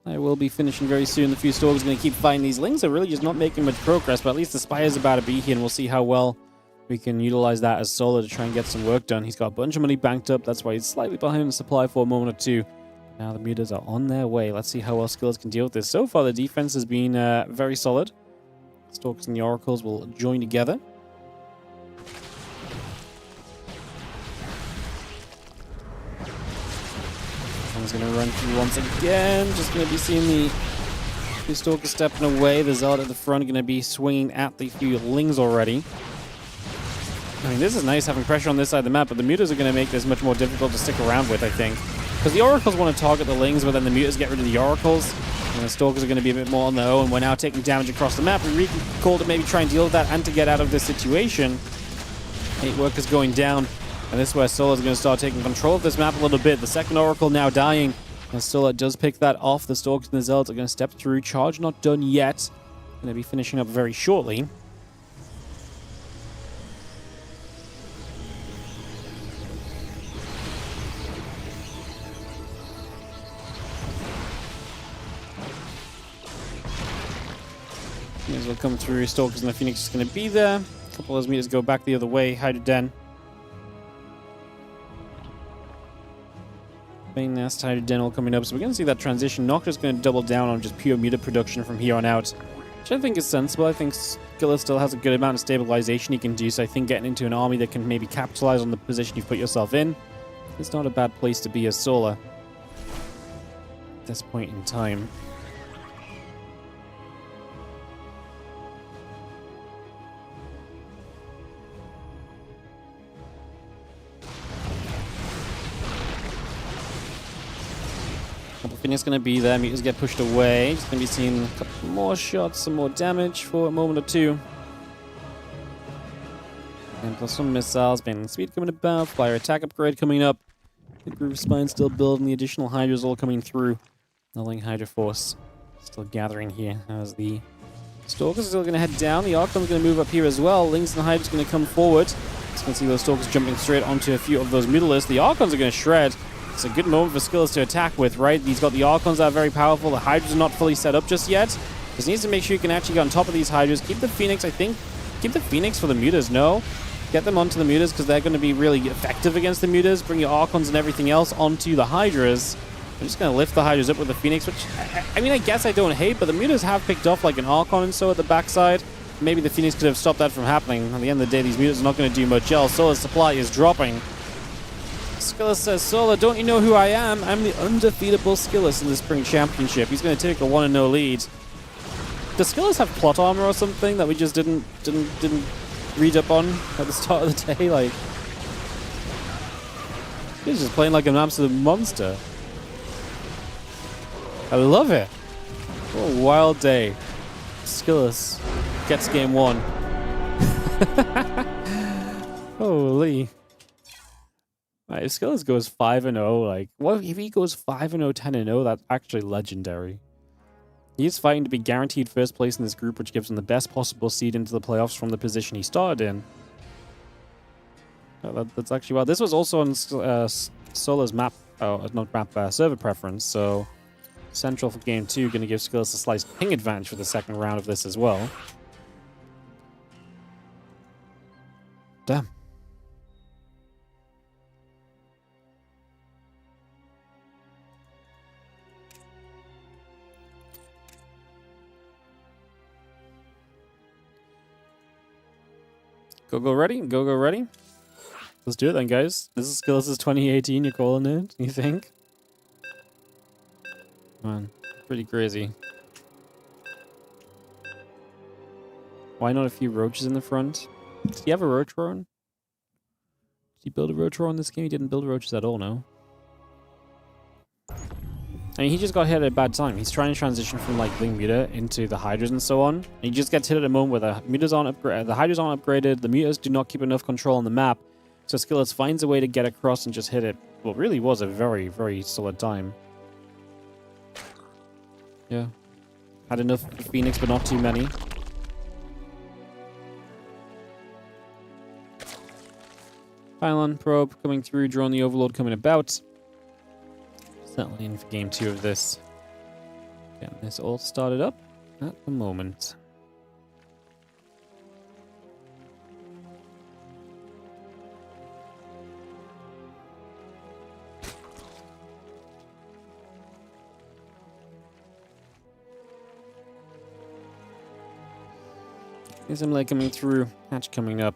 I will be finishing very soon. The few Stalkers are going to keep fighting these Lings. They're really just not making much progress, but at least the Spire's about to be here, and we'll see how well we can utilize that as Solar to try and get some work done. He's got a bunch of money banked up. That's why he's slightly behind the supply for a moment or two. Now the mutas are on their way. Let's see how well Skillous can deal with this. So far, the defense has been very solid. Stalkers and the Oracles will join together. He's going to run through once again. Just going to be seeing the few Stalkers stepping away. The Zealot at the front going to be swinging at the few Lings already. I mean, this is nice having pressure on this side of the map, but the mutas are going to make this much more difficult to stick around with, I think. Because the Oracles want to target the Lings, but then the mutas get rid of the Oracles. And the Stalkers are going to be a bit more on their own. We're now taking damage across the map. We recalled to maybe try and deal with that and to get out of this situation. 8 workers going down. And this is where Solar is going to start taking control of this map a little bit. The second Oracle now dying. And Solar does pick that off. The Stalkers and the Zealots are going to step through. Charge not done yet. Going to be finishing up very shortly. As will come through. Stalkers and the Phoenix is going to be there. A couple of those meters go back the other way. Hydra Den. Main Nest, Hydra Den all coming up. So we're going to see that transition. Noctur's going to double down on just pure muta production from here on out, which I think is sensible. I think Skillous still has a good amount of stabilization he can do. So I think getting into an army that can maybe capitalize on the position you've put yourself in is not a bad place to be as Solar at this point in time. Phoenix going to be there. Mutas get pushed away. Just going to be seeing a couple more shots, some more damage for a moment or two. And plus some missiles. Bane speed coming about. Flyer attack upgrade coming up. The Groove Spine still building. The additional Hydras all coming through. Nullling Hydra Force still gathering here as the Stalkers are still going to head down. The Archon's going to move up here as well. Lings and Hydra's going to come forward. Just going to see those Stalkers jumping straight onto a few of those Mutalists. The Archons are going to shred. It's a good moment for Skillous to attack with, right? He's got the Archons that are very powerful. The Hydras are not fully set up just yet. Just needs to make sure you can actually get on top of these Hydras. Keep the Phoenix, I think. Keep the Phoenix for the mutas, no? Get them onto the mutas because they're going to be really effective against the mutas. Bring your Archons and everything else onto the Hydras. I'm just going to lift the Hydras up with the Phoenix, which, I mean, I guess I don't hate, but the mutas have picked off like an Archon and so at the backside. Maybe the Phoenix could have stopped that from happening. At the end of the day, these mutas are not going to do much else. Solar's supply is dropping. Skillous says, Solar, don't you know who I am? I'm the undefeatable Skillous in the Spring Championship. He's going to take a 1-0 lead. Does Skillous have plot armor or something that we just didn't read up on at the start of the day? Like, he's just playing like an absolute monster. I love it. What a wild day. Skillous gets game 1. Holy. Right, if Skillous goes 5-0, like, what if he goes 5-0, 10-0? That's actually legendary. He's fighting to be guaranteed first place in this group, which gives him the best possible seed into the playoffs from the position he started in. That's actually well. This was also on Solo's map, not map, server preference. So central for game 2, going to give SKillous a slight ping advantage for the second round of this as well. Damn. Go ready? Go ready? Let's do it then, guys. This is SKillous' 2018, you're calling it, you think? Man, pretty crazy. Why not a few roaches in the front? Did he have a roach roar? Did he build a roach roar in this game? He didn't build roaches at all, no. I mean, he just got hit at a bad time. He's trying to transition from like Bling Muta into the Hydras and so on. And he just gets hit at a moment where the Mutas aren't upgraded, the Hydras aren't upgraded, the Mutas do not keep enough control on the map. So SKillous finds a way to get across and just hit it. Well, really was a very, very solid time. Yeah. Had enough for Phoenix, but not too many. Pylon probe coming through, drone the Overlord coming about. Settling in for game 2 of this. Getting this all started up at the moment. Assembly coming through, hatch coming up.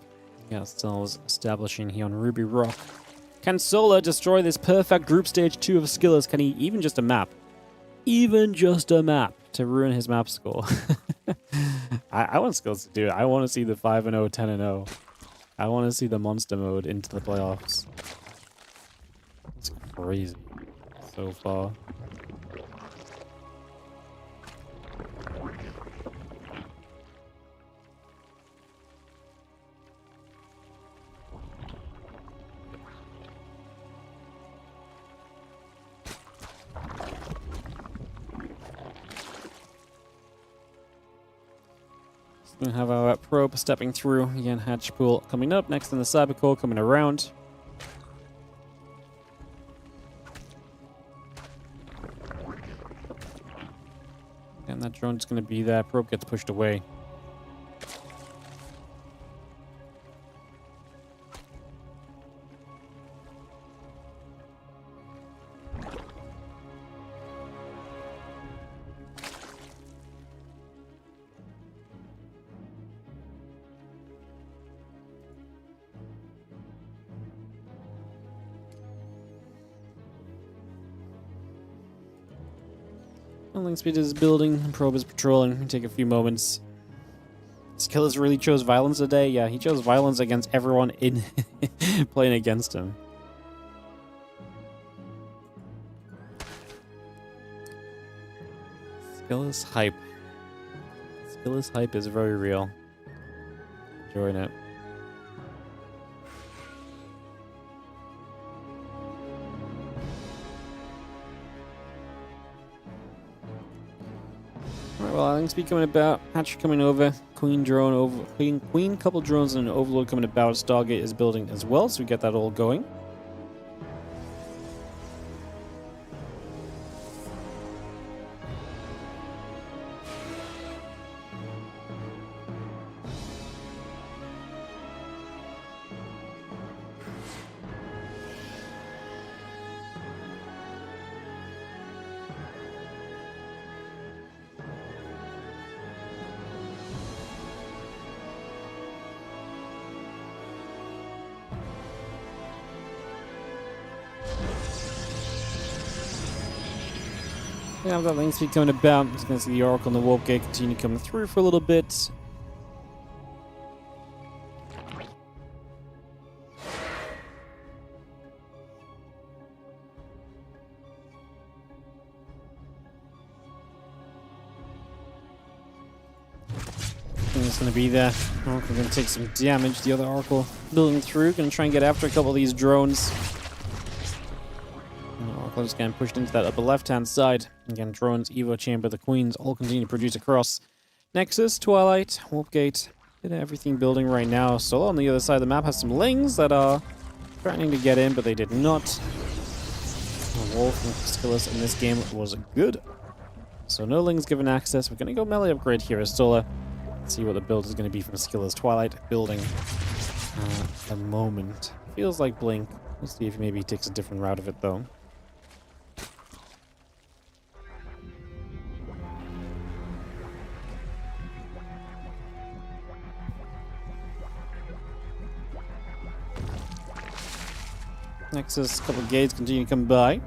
Got ourselves establishing here on Ruby Rock. Can Solar destroy this perfect group stage 2 of SKillous? Can he even just a map? Even just a map to ruin his map score. I want SKillous to do it. I want to see the 5-0, 10-0. I want to see the monster mode into the playoffs. It's crazy so far. We have our probe stepping through. Again, hatch pool coming up. Next in the cyber core coming around. And that drone's going to be there. Probe gets pushed away. Link speed is building, probe is patrolling. It'll take a few moments. SKillous really chose violence today. Yeah, he chose violence against everyone in playing against him. SKillous hype. SKillous hype is very real. Enjoying it. Well, Link speed coming about, hatch coming over, queen drone over, queen couple drones and an overlord coming about. Stargate is building as well, so we get that all going. We have that link speed coming about. Just going to see the Oracle and the Warp Gate continue coming through for a little bit. It's going to be there. Oracle going to take some damage. The other Oracle building through. Going to try and get after a couple of these drones. Oracle's getting pushed into that upper left-hand side. Again, drones, Evo Chamber, the Queens all continue to produce across. Nexus, Twilight, Warpgate, bit of everything building right now. Solo on the other side of the map has some Lings that are threatening to get in, but they did not. The wall from SKillous in this game was good. So no Lings given access. We're going to go melee upgrade here as Solar. See what the build is going to be from SKillous. Twilight building at the moment. Feels like Blink. We'll see if maybe he takes a different route of it though. Nexus, a couple of gates continue to come by.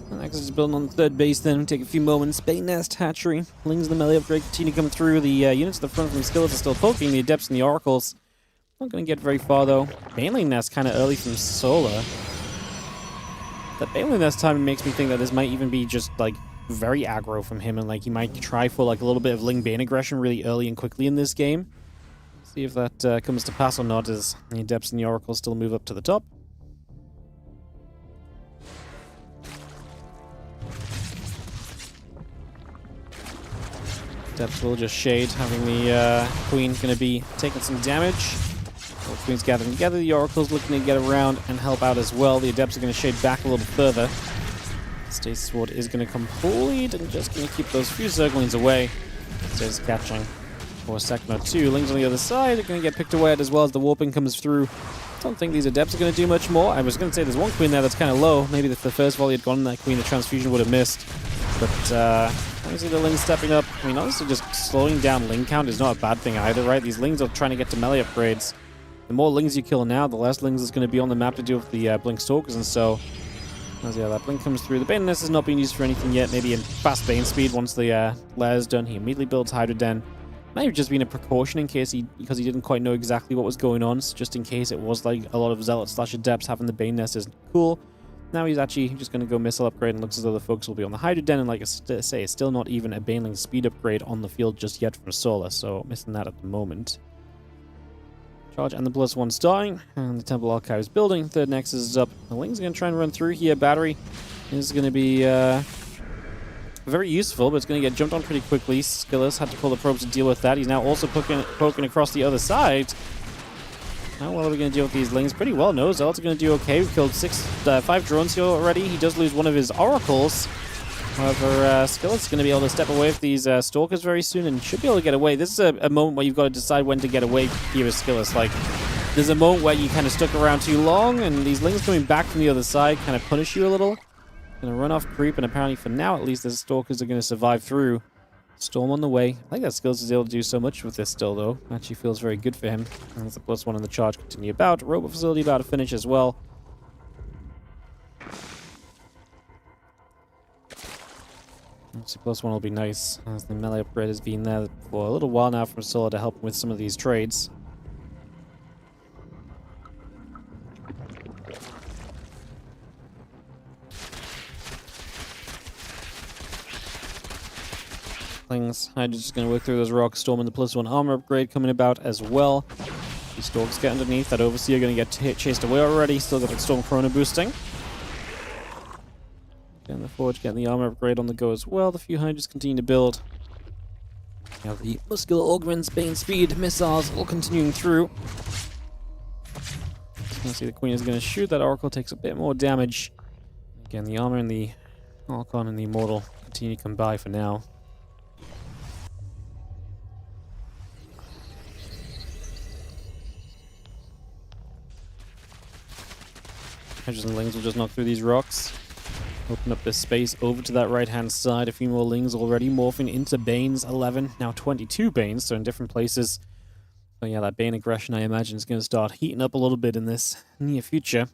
Nexus is building on the third base then. Take a few moments. Bay Nest, Hatchery. Lings the melee upgrade continue to come through. The units at the front from SKillous are still poking. The Adepts and the Oracles. Not going to get very far though. Baneling Nest kind of early from Solar. That Baneling Nest time makes me think that this might even be just like very aggro from him, and like he might try for like a little bit of Ling Bane aggression really early and quickly in this game. See if that comes to pass or not, as the Adepts and the Oracles still move up to the top. Adepts will just shade, having the Queen going to be taking some damage. The Queen's gathering together, the Oracle's looking to get around and help out as well. The Adepts are going to shade back a little further. Stasis Ward is going to complete and just going to keep those few Zerglings away. Stasis catching for a second or two. Lings on the other side are going to get picked away at as well as the warping comes through. Don't think these Adepts are going to do much more. I was going to say there's one Queen there that's kind of low. Maybe if the first volley had gone on that Queen, the transfusion would have missed. But obviously the Lings stepping up. I mean, honestly, just slowing down Ling count is not a bad thing either, right? These Lings are trying to get to melee upgrades. The more Lings you kill now, the less Lings is going to be on the map to deal with the Blink Stalkers, and so as that Blink comes through. The Bane Nest is not being used for anything yet. Maybe in fast Bane speed once the lair is done. He immediately builds Hydra Den. Might have just been a precaution in case because he didn't quite know exactly what was going on. So just in case it was like a lot of Zealots / Adepts, having the Bane Nest is cool. Now he's actually just going to go missile upgrade, and looks as though the focus will be on the Hydra Den. And like I say, it's still not even a Baneling speed upgrade on the field just yet from Solar. So missing that at the moment. Charge and the +1 starting, and the Temple Archive is building. Third Nexus is up. The Ling's going to try and run through here. Battery is going to be very useful, but it's going to get jumped on pretty quickly. SKillous had to pull the probes to deal with that. He's now also poking across the other side. How well are we going to deal with these Lings? Pretty well, no. Zealots are going to do okay. We've killed 5 drones here already. He does lose one of his Oracles. However, SKillous is going to be able to step away with these Stalkers very soon and should be able to get away. This is a moment where you've got to decide when to get away here with SKillous. Like, there's a moment where you kind of stuck around too long, and these Lings coming back from the other side kind of punish you a little. Going to run off creep, and apparently for now at least the Stalkers are going to survive through. Storm on the way. I think that SKillous is able to do so much with this still, though. Actually feels very good for him. And there's a +1 in the charge continue about. Robot facility about to finish as well. Obviously, +1 will be nice, as the melee upgrade has been there for a little while now from Solar to help with some of these trades. Hydra's just going to work through those rocks. Storm and the +1 armor upgrade coming about as well. These Stalks get underneath. That Overseer going to get chased away already. Still got the Storm Corona boosting. Getting the Forge, getting the armor upgrade on the go as well. The few Hydras continue to build. Now the Muscular Augments, Bane Speed, Missiles all continuing through. You see the Queen is going to shoot. That Oracle takes a bit more damage. Again, the armor and the Archon and the Immortal continue to come by for now. Hydras and Lings will just knock through these rocks. Open up this space over to that right-hand side. A few more Lings already morphing into Banes. 11, now 22 Banes, so in different places. But yeah, that Bane aggression, I imagine, is going to start heating up a little bit in this near future.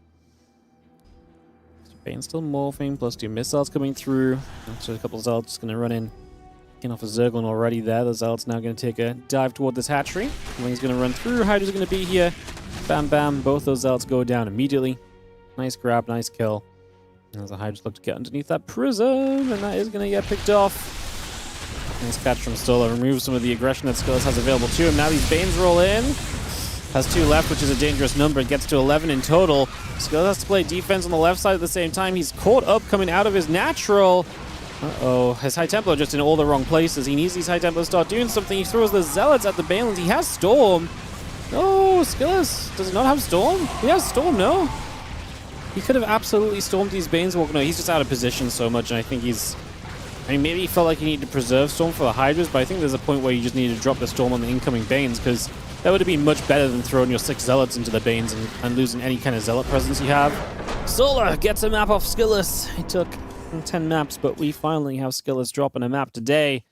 So Bane's still morphing, +2 missiles coming through. So a couple of Zealots going to run in. Getting off a Zerglin already there. The Zealot's now going to take a dive toward this hatchery. Ling's going to run through. Hydra's going to be here. Bam, bam. Both those Zealots go down immediately. Nice grab, nice kill. As the Hydras look to get underneath that prism, and that is going to get picked off. Nice catch from Stola. Removes some of the aggression that SKillous has available to him. Now these Banes roll in. Has 2 left, which is a dangerous number. It gets to 11 in total. SKillous has to play defense on the left side at the same time. He's caught up coming out of his natural. Uh-oh. His High Templar just in all the wrong places. He needs these High Templars to start doing something. He throws the Zealots at the Banelands. He has Storm. No, SKillous. Does he not have Storm? He has Storm, no. He could have absolutely stormed these Banes. Well, no, he's just out of position so much, and I think he's... I mean, maybe he felt like he needed to preserve Storm for the Hydras, but I think there's a point where you just need to drop the Storm on the incoming Banes, because that would have been much better than throwing your 6 Zealots into the Banes and losing any kind of Zealot presence you have. Solar gets a map off SKillous. It took 10 maps, but we finally have SKillous dropping a map today.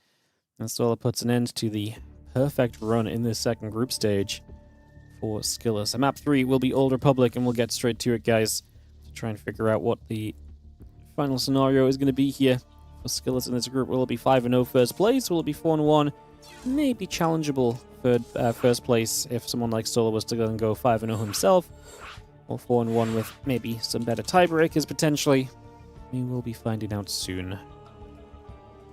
And Solar puts an end to the perfect run in this second group stage for SKillous. And map 3 will be Old Republic, and we'll get straight to it, guys, to try and figure out what the final scenario is going to be here for SKillous in this group. Will it be 5-0 first place? Will it be 4-1? Maybe challengeable first place if someone like Solar was to go and go 5-0 himself, or 4-1 with maybe some better tiebreakers potentially. We will be finding out soon.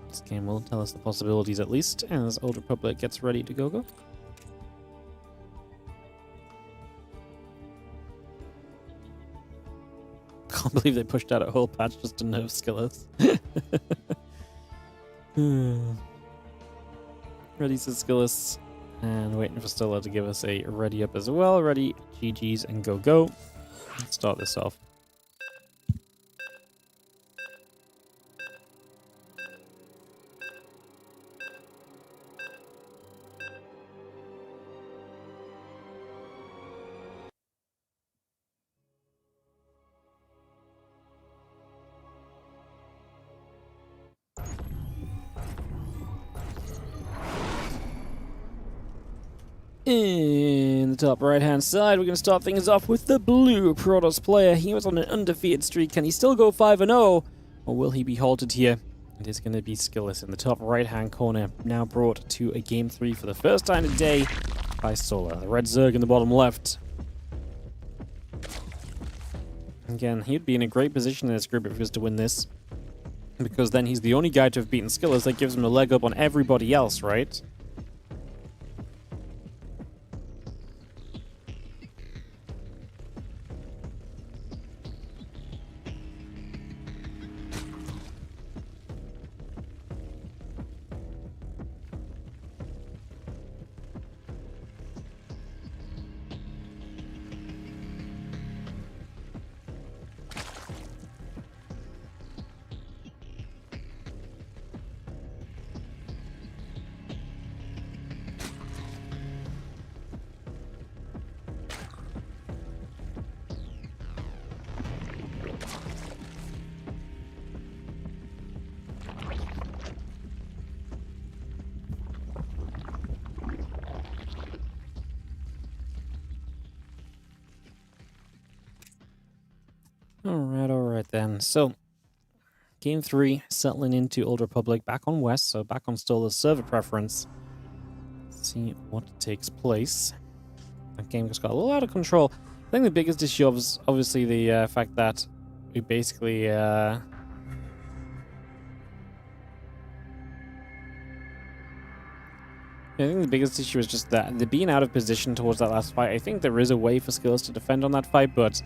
This game will tell us the possibilities at least as Old Republic gets ready to go. Can't believe they pushed out a whole patch just to nerf SKillous. Ready to SKillous, and waiting for Stola to give us a ready up as well. Ready, GG's, and go. Let's start this off. In the top right-hand side, we're going to start things off with the blue Protoss player. He was on an undefeated streak. Can he still go 5-0? Or will he be halted here? It is going to be SKillous in the top right-hand corner. Now brought to a Game 3 for the first time today by Solar. The red Zerg in the bottom left. Again, he'd be in a great position in this group if he was to win this, because then he's the only guy to have beaten SKillous. That gives him a leg up on everybody else, right? Alright then. So, Game 3, settling into Old Republic, back on West, so back on Stola's server preference. Let's see what takes place. That game just got a little out of control. I think the biggest issue is obviously the fact that we basically... I think the biggest issue is just that the being out of position towards that last fight. I think there is a way for SKillous to defend on that fight, but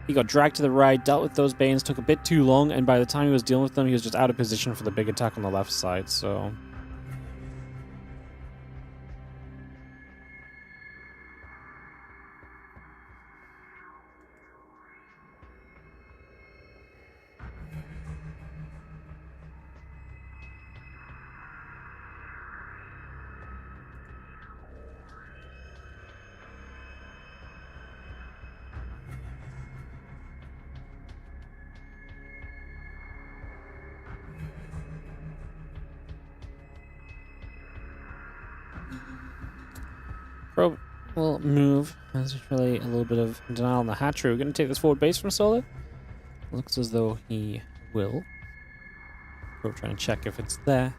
he got dragged to the right, dealt with those Banes, took a bit too long, and by the time he was dealing with them, he was just out of position for the big attack on the left side, so... Probe will move. There's really a little bit of denial on the hatchery. We're going to take this forward base from Solar. Looks as though he will. Probe trying to check if it's there.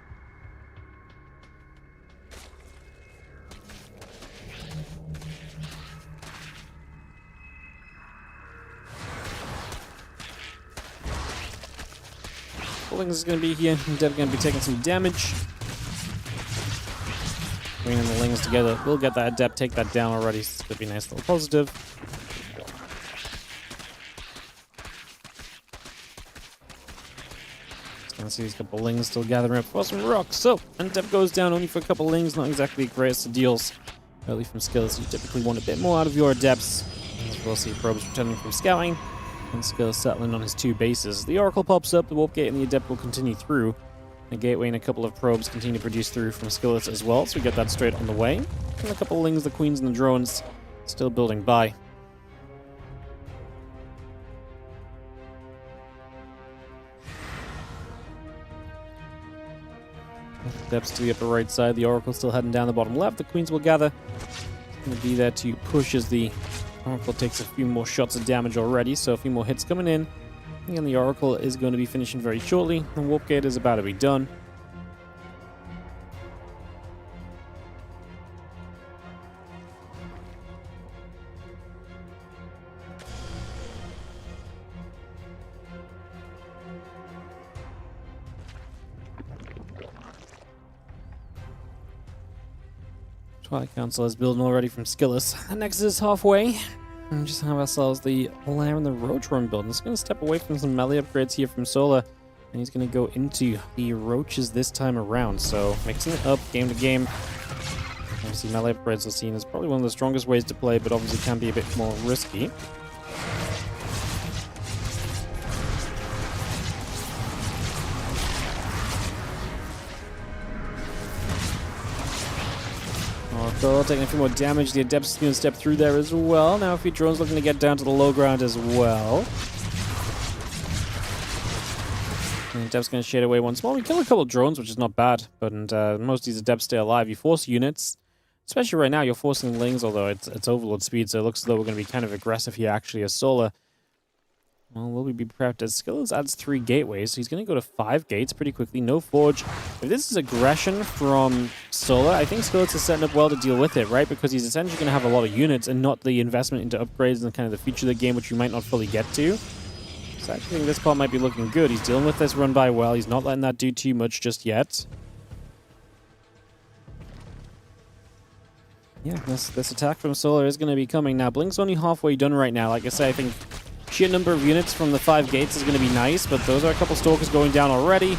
Bullings is going to be here. Dev going to be taking some damage. Queen and the Lings together. We'll get that Adept, take that down already. So it's going to be a nice little positive. Gonna see these couple Lings still gathering up for some rocks. So, and Adept goes down only for a couple Lings. Not exactly the greatest of deals. Early from skills, you typically want a bit more out of your Adepts. As we'll see probes returning from scouting. And skills settling on his 2 bases. The Oracle pops up, the Warp Gate and the Adept will continue through. The Gateway and a couple of probes continue to produce through from skillets as well, so we get that straight on the way. And a couple of Lings, the Queens and the Drones still building by. Adepts to the upper right side, the Oracle still heading down the bottom left. The Queens will gather. Going to be there to push as the Oracle takes a few more shots of damage already, so a few more hits coming in. And the Oracle is going to be finishing very shortly. The Warp Gate is about to be done. Twilight Council is building already from SKillous. And next is halfway. And just have ourselves the Lair and the Roach Run build. I'm just going to step away from some melee upgrades here from Solar. And he's going to go into the Roaches this time around. So mixing it up game to game. Obviously melee upgrades are seen as probably one of the strongest ways to play, but obviously can be a bit more risky. Oracle taking a few more damage. The Adept's going to step through there as well. Now a few drones looking to get down to the low ground as well. And the Adept's going to shade away once more. We kill a couple of drones, which is not bad. But most of these Adepts stay alive. You force units. Especially right now, you're forcing Lings, although it's Overlord speed, so it looks as though we're going to be kind of aggressive here actually as Solar. Well, will we be prepped as SKillous adds 3 gateways, so he's going to go to 5 gates pretty quickly. No Forge. If this is aggression from Solar, I think SKillous is setting up well to deal with it, right? Because he's essentially going to have a lot of units and not the investment into upgrades and kind of the future of the game, which we might not fully get to. So I actually think this part might be looking good. He's dealing with this run by well. He's not letting that do too much just yet. Yeah, this attack from Solar is going to be coming now. Blink's only halfway done right now. Like I say, I think sheer number of units from the 5 gates is going to be nice, but those are a couple Stalkers going down already.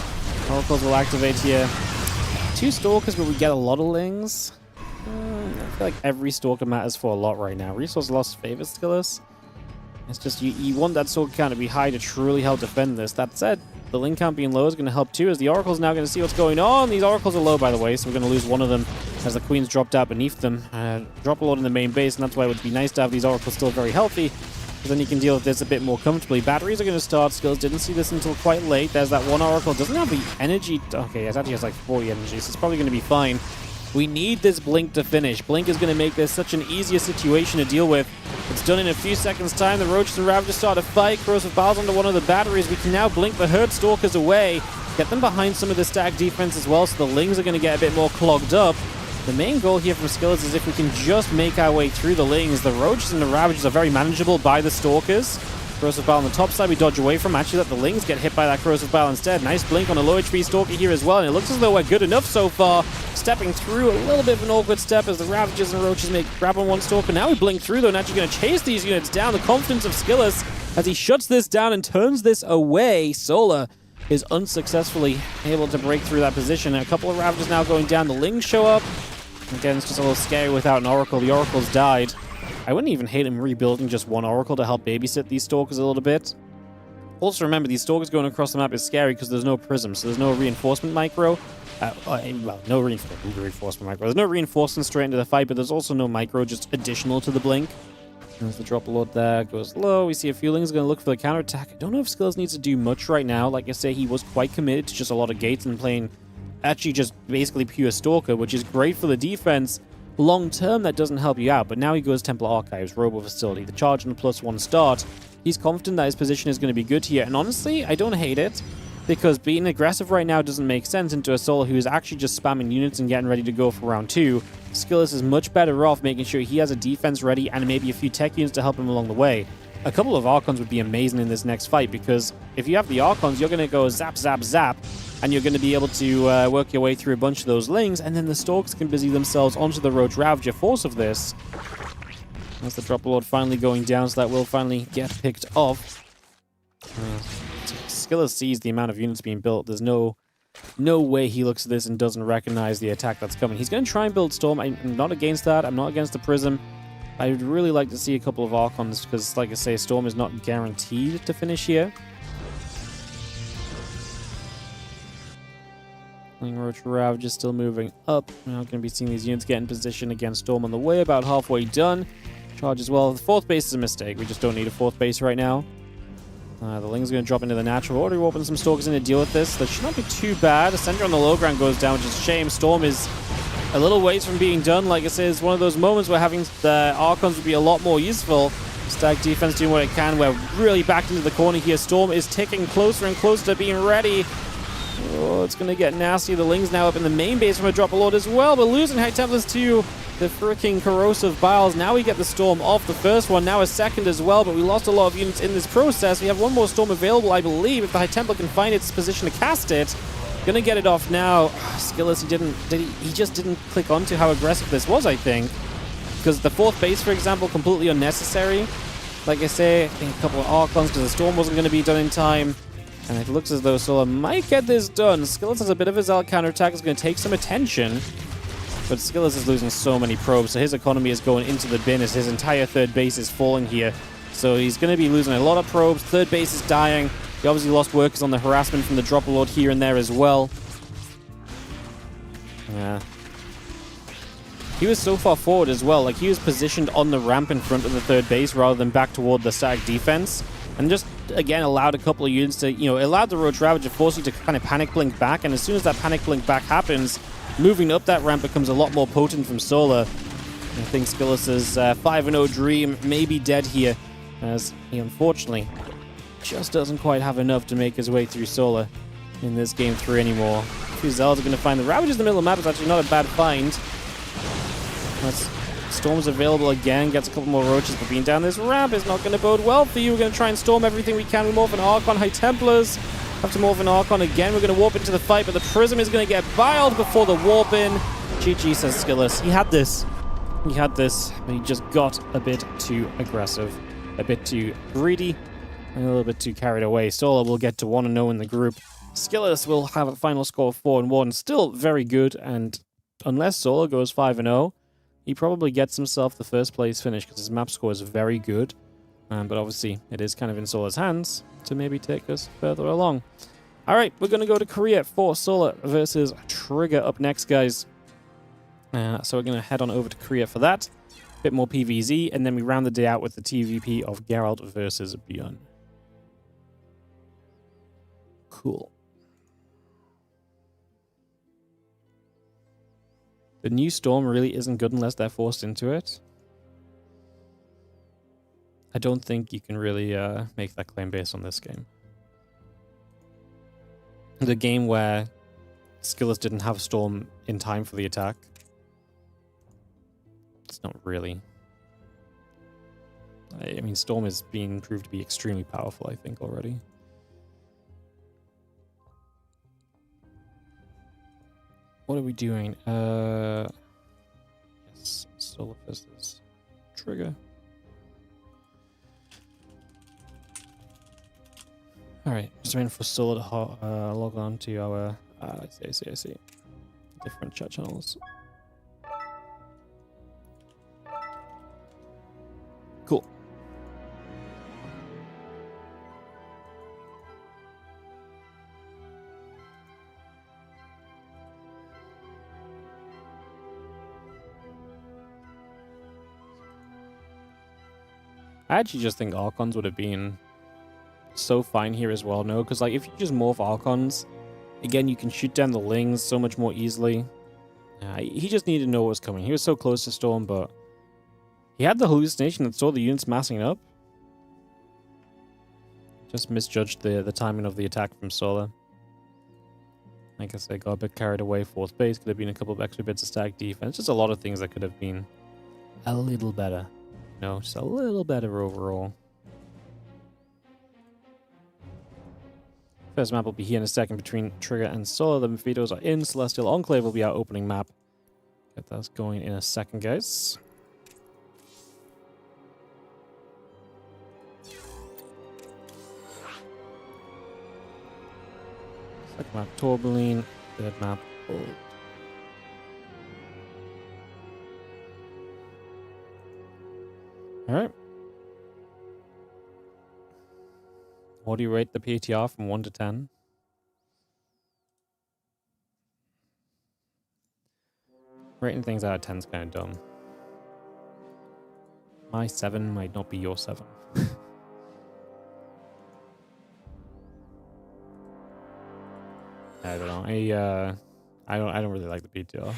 Oracles will activate here. 2 Stalkers, but we get a lot of Lings. I feel like every Stalker matters for a lot right now. Resource loss favors SKillous. It's just, you want that Stalker count to be high to truly help defend this. That said, the Ling count being low is going to help too, as the Oracle's now going to see what's going on. These Oracles are low, by the way, so we're going to lose one of them as the Queen's dropped out beneath them. Drop a lot in the main base, and that's why it would be nice to have these Oracles still very healthy. Then you can deal with this a bit more comfortably. Batteries are going to start. Skills didn't see this until quite late. There's that one Oracle. Doesn't have the energy. Okay, it actually has like 40 energy, so it's probably going to be fine. We need this Blink to finish. Blink is going to make this such an easier situation to deal with. It's done in a few seconds' time. The Roaches and Ravagers start a fight. Corrosive Bowels onto one of the batteries. We can now blink the Herd Stalkers away. Get them behind some of the stack defense as well, so the Lings are going to get a bit more clogged up. The main goal here from SKillous is if we can just make our way through the Lings. The Roaches and the Ravagers are very manageable by the Stalkers. Corrosive Bile on the top side we dodge away from. Actually let the Lings get hit by that Corrosive Bile instead. Nice blink on a low HP Stalker here as well, and it looks as though we're good enough so far. Stepping through a little bit of an awkward step as the Ravagers and Roaches grab on one Stalker. Now we blink through though, and actually going to chase these units down. The confidence of SKillous as he shuts this down and turns this away. Solar is unsuccessfully able to break through that position. A couple of Ravagers now going down. The Lings show up. Again, it's just a little scary without an Oracle. The Oracle's died. I wouldn't even hate him rebuilding just one Oracle to help babysit these Stalkers a little bit. Also remember, these Stalkers going across the map is scary because there's no prism, so there's no reinforcement micro. Well, no reinforcement micro. There's no reinforcement straight into the fight, but there's also no micro, just additional to the blink. There's the drop a lot there, goes low. We see a few Lings going to look for the counterattack. I don't know if SKillous needs to do much right now. Like I say, he was quite committed to just a lot of gates and playing actually just basically pure Stalker, which is great for the defense. Long term, that doesn't help you out, but now he goes Templar Archives, Robo Facility, the charge and the +1 start. He's confident that his position is going to be good here, and honestly, I don't hate it, because being aggressive right now doesn't make sense into a Solar who is actually just spamming units and getting ready to go for round 2. SKillous is much better off making sure he has a defense ready and maybe a few tech units to help him along the way. a couple of Archons would be amazing in this next fight, because if you have the Archons, you're going to go zap, zap, zap, and you're going to be able to work your way through a bunch of those Lings, and then the Storks can busy themselves onto the Roach Ravager. Force of this. That's the Drop Lord finally going down, so that will finally get picked off. SKillous sees the amount of units being built. There's no way he looks at this and doesn't recognize the attack that's coming. He's going to try and build Storm. I'm not against that. I'm not against the Prism. I would really like to see a couple of Archons, because, like I say, Storm is not guaranteed to finish here. Roach Ravager is still moving up. We're not going to be seeing these units get in position against Storm on the way. About halfway done. Charge as well. The fourth base is a mistake. We just don't need a fourth base right now. The Ling's going to drop into the natural order. We're opening some Stalkers in to deal with this. That should not be too bad. Ascender on the low ground goes down, which is a shame. Storm is a little ways from being done. Like I said, it's one of those moments where having the Archons would be a lot more useful. Stag defense doing what it can. We're really backed into the corner here. Storm is ticking closer and closer to being ready. Oh, it's going to get nasty. The Ling's now up in the main base from a Drop Lord as well, but losing High Templars to the freaking Corrosive Biles. Now we get the Storm off the first one, now a second as well, but we lost a lot of units in this process. We have one more Storm available, I believe, if the High Templar can find its position to cast it. Gonna get it off now. SKillous, he just didn't click onto how aggressive this was, I think. Because the fourth base, for example, completely unnecessary. Like I say, I think a couple of Archons, because the Storm wasn't going to be done in time. And it looks as though Solar might get this done. SKillous has a bit of a Zealot counterattack. It's going to take some attention. But SKillous is losing so many probes, so his economy is going into the bin as his entire third base is falling here. So he's going to be losing a lot of probes. Third base is dying. He obviously lost workers on the harassment from the Drop Lord here and there as well. Yeah. He was so far forward as well. Like, he was positioned on the ramp in front of the third base rather than back toward the Stag defense. And just, again, allowed a couple of units to, allowed the Roach Ravager to force you to kind of panic blink back. And as soon as that panic blink back happens, moving up that ramp becomes a lot more potent from Solar. I think Skillus's 5-0 dream may be dead here, as he unfortunately just doesn't quite have enough to make his way through Solar in this game 3 anymore. Two Zealots are going to find the Ravagers in the middle of the map. It's actually not a bad find. Storm's available again, gets a couple more Roaches, but being down this ramp is not going to bode well for you. We're going to try and storm everything we can. We morph an Archon, High Templars. Have to morph an Archon again. We're going to warp into the fight, but the Prism is going to get biled before the warp in. GG, says Skillous. He had this. He had this, but he just got a bit too aggressive, a bit too greedy, and a little bit too carried away. Solar will get to 1-0 in the group. Skillous will have a final score of 4-1. Still very good, and unless Solar goes 5-0, he probably gets himself the first place finish because his map score is very good. But obviously, it is kind of in Solar's hands to maybe take us further along. All right, we're going to go to Korea for Solar versus Trigger up next, guys. So we're going to head on over to Korea for that. A bit more PvZ, and then we round the day out with the TVP of Geralt versus ByuN. Cool. The new Storm really isn't good unless they're forced into it. I don't think you can really make that claim based on this game. The game where Skillous didn't have Storm in time for the attack. It's not really. I mean, Storm is being proved to be extremely powerful, I think, already. What are we doing? Yes, Solar versus Trigger. Alright, just waiting for Solar to log on to our I see. Different chat channels. Cool. I actually just think Archons would have been so fine here as well, no? Because, like, if you just morph Archons, again, you can shoot down the Lings so much more easily. He just needed to know what was coming. He was so close to Storm, but he had the hallucination that saw the units massing up. Just misjudged the timing of the attack from Solar. I guess they got a bit carried away. Fourth base could have been a couple of extra bits of Stag defense. Just a lot of things that could have been a little better. No, just a little better overall. First map will be here in a second between Trigger and Solar. The Mephitos are in. Celestial Enclave will be our opening map. Get that going in a second, guys. Second map, Tourmaline. Third map, Gold. Alright. What do you rate the PTR from 1 to 10? Rating things out of 10 is kind of dumb. My 7 might not be your 7. I don't know. I don't really like the PTR.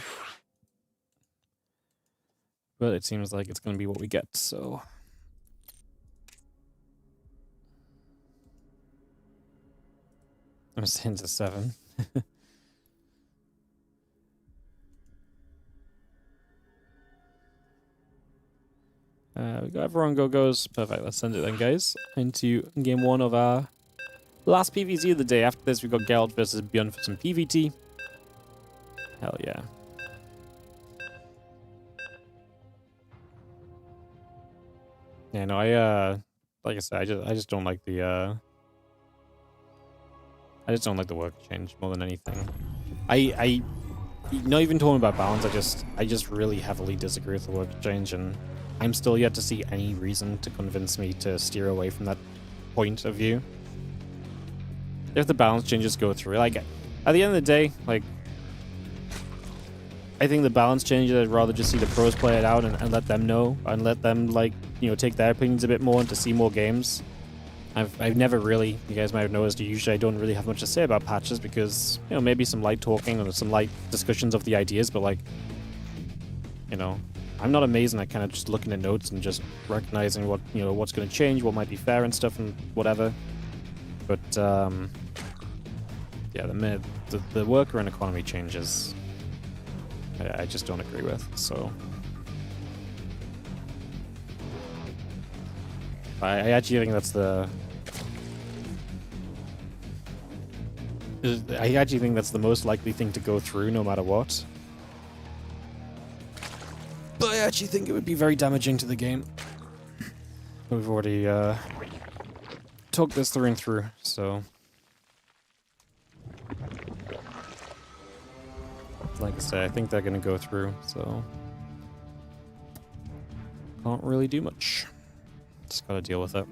But it seems like it's going to be what we get, so... I'm saying it's a 7. We got everyone goes. Perfect, let's send it then, guys. Into game 1 of our last PvZ of the day. After this, we've got Geralt versus ByuN for some PvT. Hell yeah. Yeah, no, like I said, I just don't like the, I just don't like the work change more than anything. I not even talking about balance, I just really heavily disagree with the work change, and I'm still yet to see any reason to convince me to steer away from that point of view. If the balance changes go through, like, at the end of the day, like, I think the balance changes, I'd rather just see the pros play it out and let them know, and let them, like, you know, take their opinions a bit more and to see more games. I've never really, you guys might have noticed, usually I don't really have much to say about patches because, you know, maybe some light talking or some light discussions of the ideas, but, like, you know, I'm not amazing at kind of just looking at notes and just recognizing what, you know, what's going to change, what might be fair and stuff and whatever. But, yeah, the worker and economy changes I just don't agree with, so... I actually think that's the... I actually think that's the most likely thing to go through no matter what. But I actually think it would be very damaging to the game. We've already talked this through and through, so... Like I said, I think they're going to go through, so... Can't really do much. Just gotta deal with it.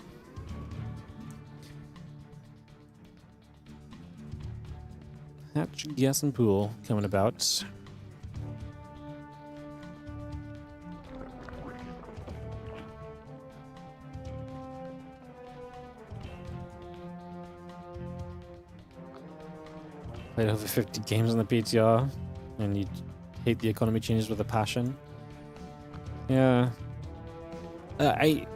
Hatch, Gas, and Pool coming about. Played over 50 games on the PTR, and you hate the economy changes with a passion. Yeah. I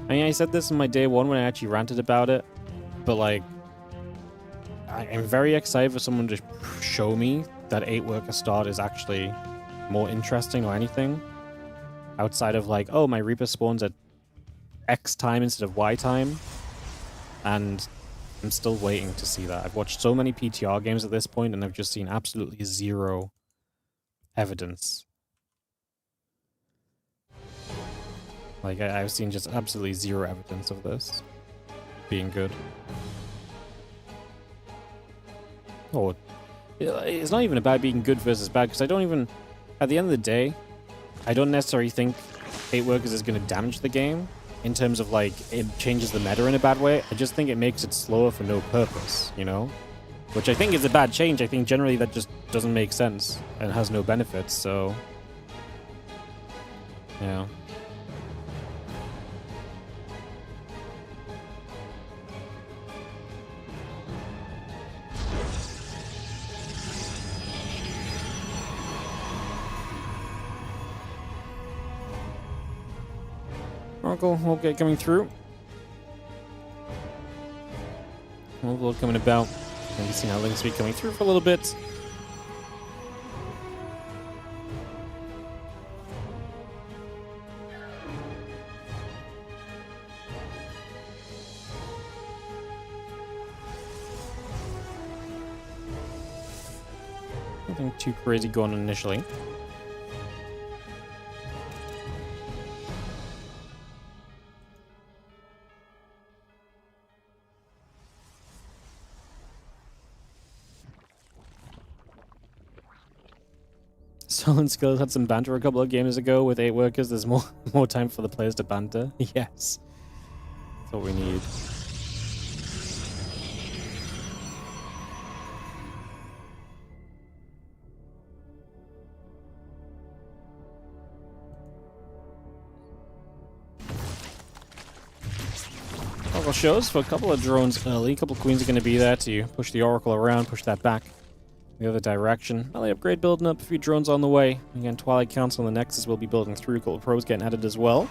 mean, I said this in my day 1 when I actually ranted about it, but, like, I'm very excited for someone to show me that 8 worker start is actually more interesting or anything. Outside of, like, oh, my Reaper spawns at X time instead of Y time. And I'm still waiting to see that. I've watched so many PTR games at this point, and I've just seen absolutely zero evidence. Like, I've seen just absolutely zero evidence of this being good. Or, it's not even about being good versus bad, because I don't even... At the end of the day, I don't necessarily think 8 workers is going to damage the game in terms of, like, it changes the meta in a bad way. I just think it makes it slower for no purpose, you know? Which I think is a bad change. I think generally that just doesn't make sense and has no benefits, so... Yeah. Oracle will get coming through. Oracle coming about. Maybe seeing how Link's be coming through for a little bit. Nothing too crazy going on initially. Solid Skills had some banter a couple of games ago with 8 workers. There's more time for the players to banter. Yes. That's what we need. Oracle shows for a couple of drones early. A couple of queens are going to be there to push the Oracle around, push that back the other direction. Early upgrade building up, a few drones on the way. Again, Twilight Council and the Nexus will be building through. A couple of probes getting added as well.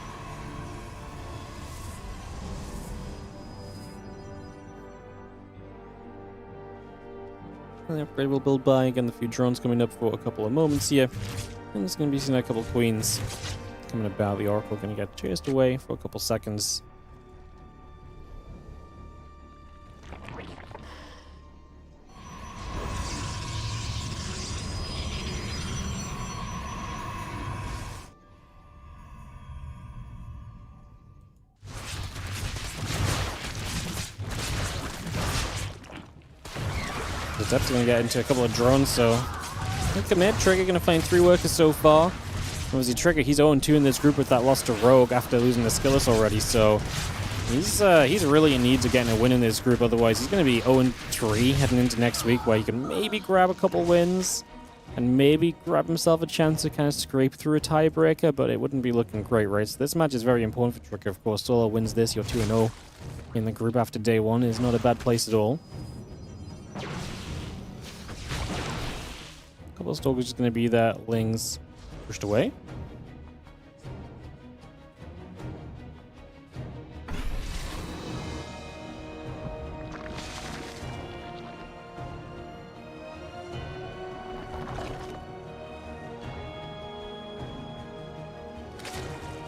And the upgrade will build by. Again, a few drones coming up for a couple of moments here. And there's going to be seeing a couple of queens coming about. The Oracle going to get chased away for a couple seconds. The Depth's going to get into a couple of drones, so I commit. Trigger going to find 3 workers so far. Obviously, Trigger, he's 0-2 in this group with that loss to Rogue after losing the SKillous already, so he's really in need of getting a win in this group. Otherwise, he's going to be 0-3 heading into next week, where he can maybe grab a couple wins and maybe grab himself a chance to kind of scrape through a tiebreaker, but it wouldn't be looking great, right? So this match is very important for Trigger, of course. Solo wins this, you're 2-0 in the group after day 1 is not a bad place at all. Couple of Stalkers just going to be there. Lings pushed away.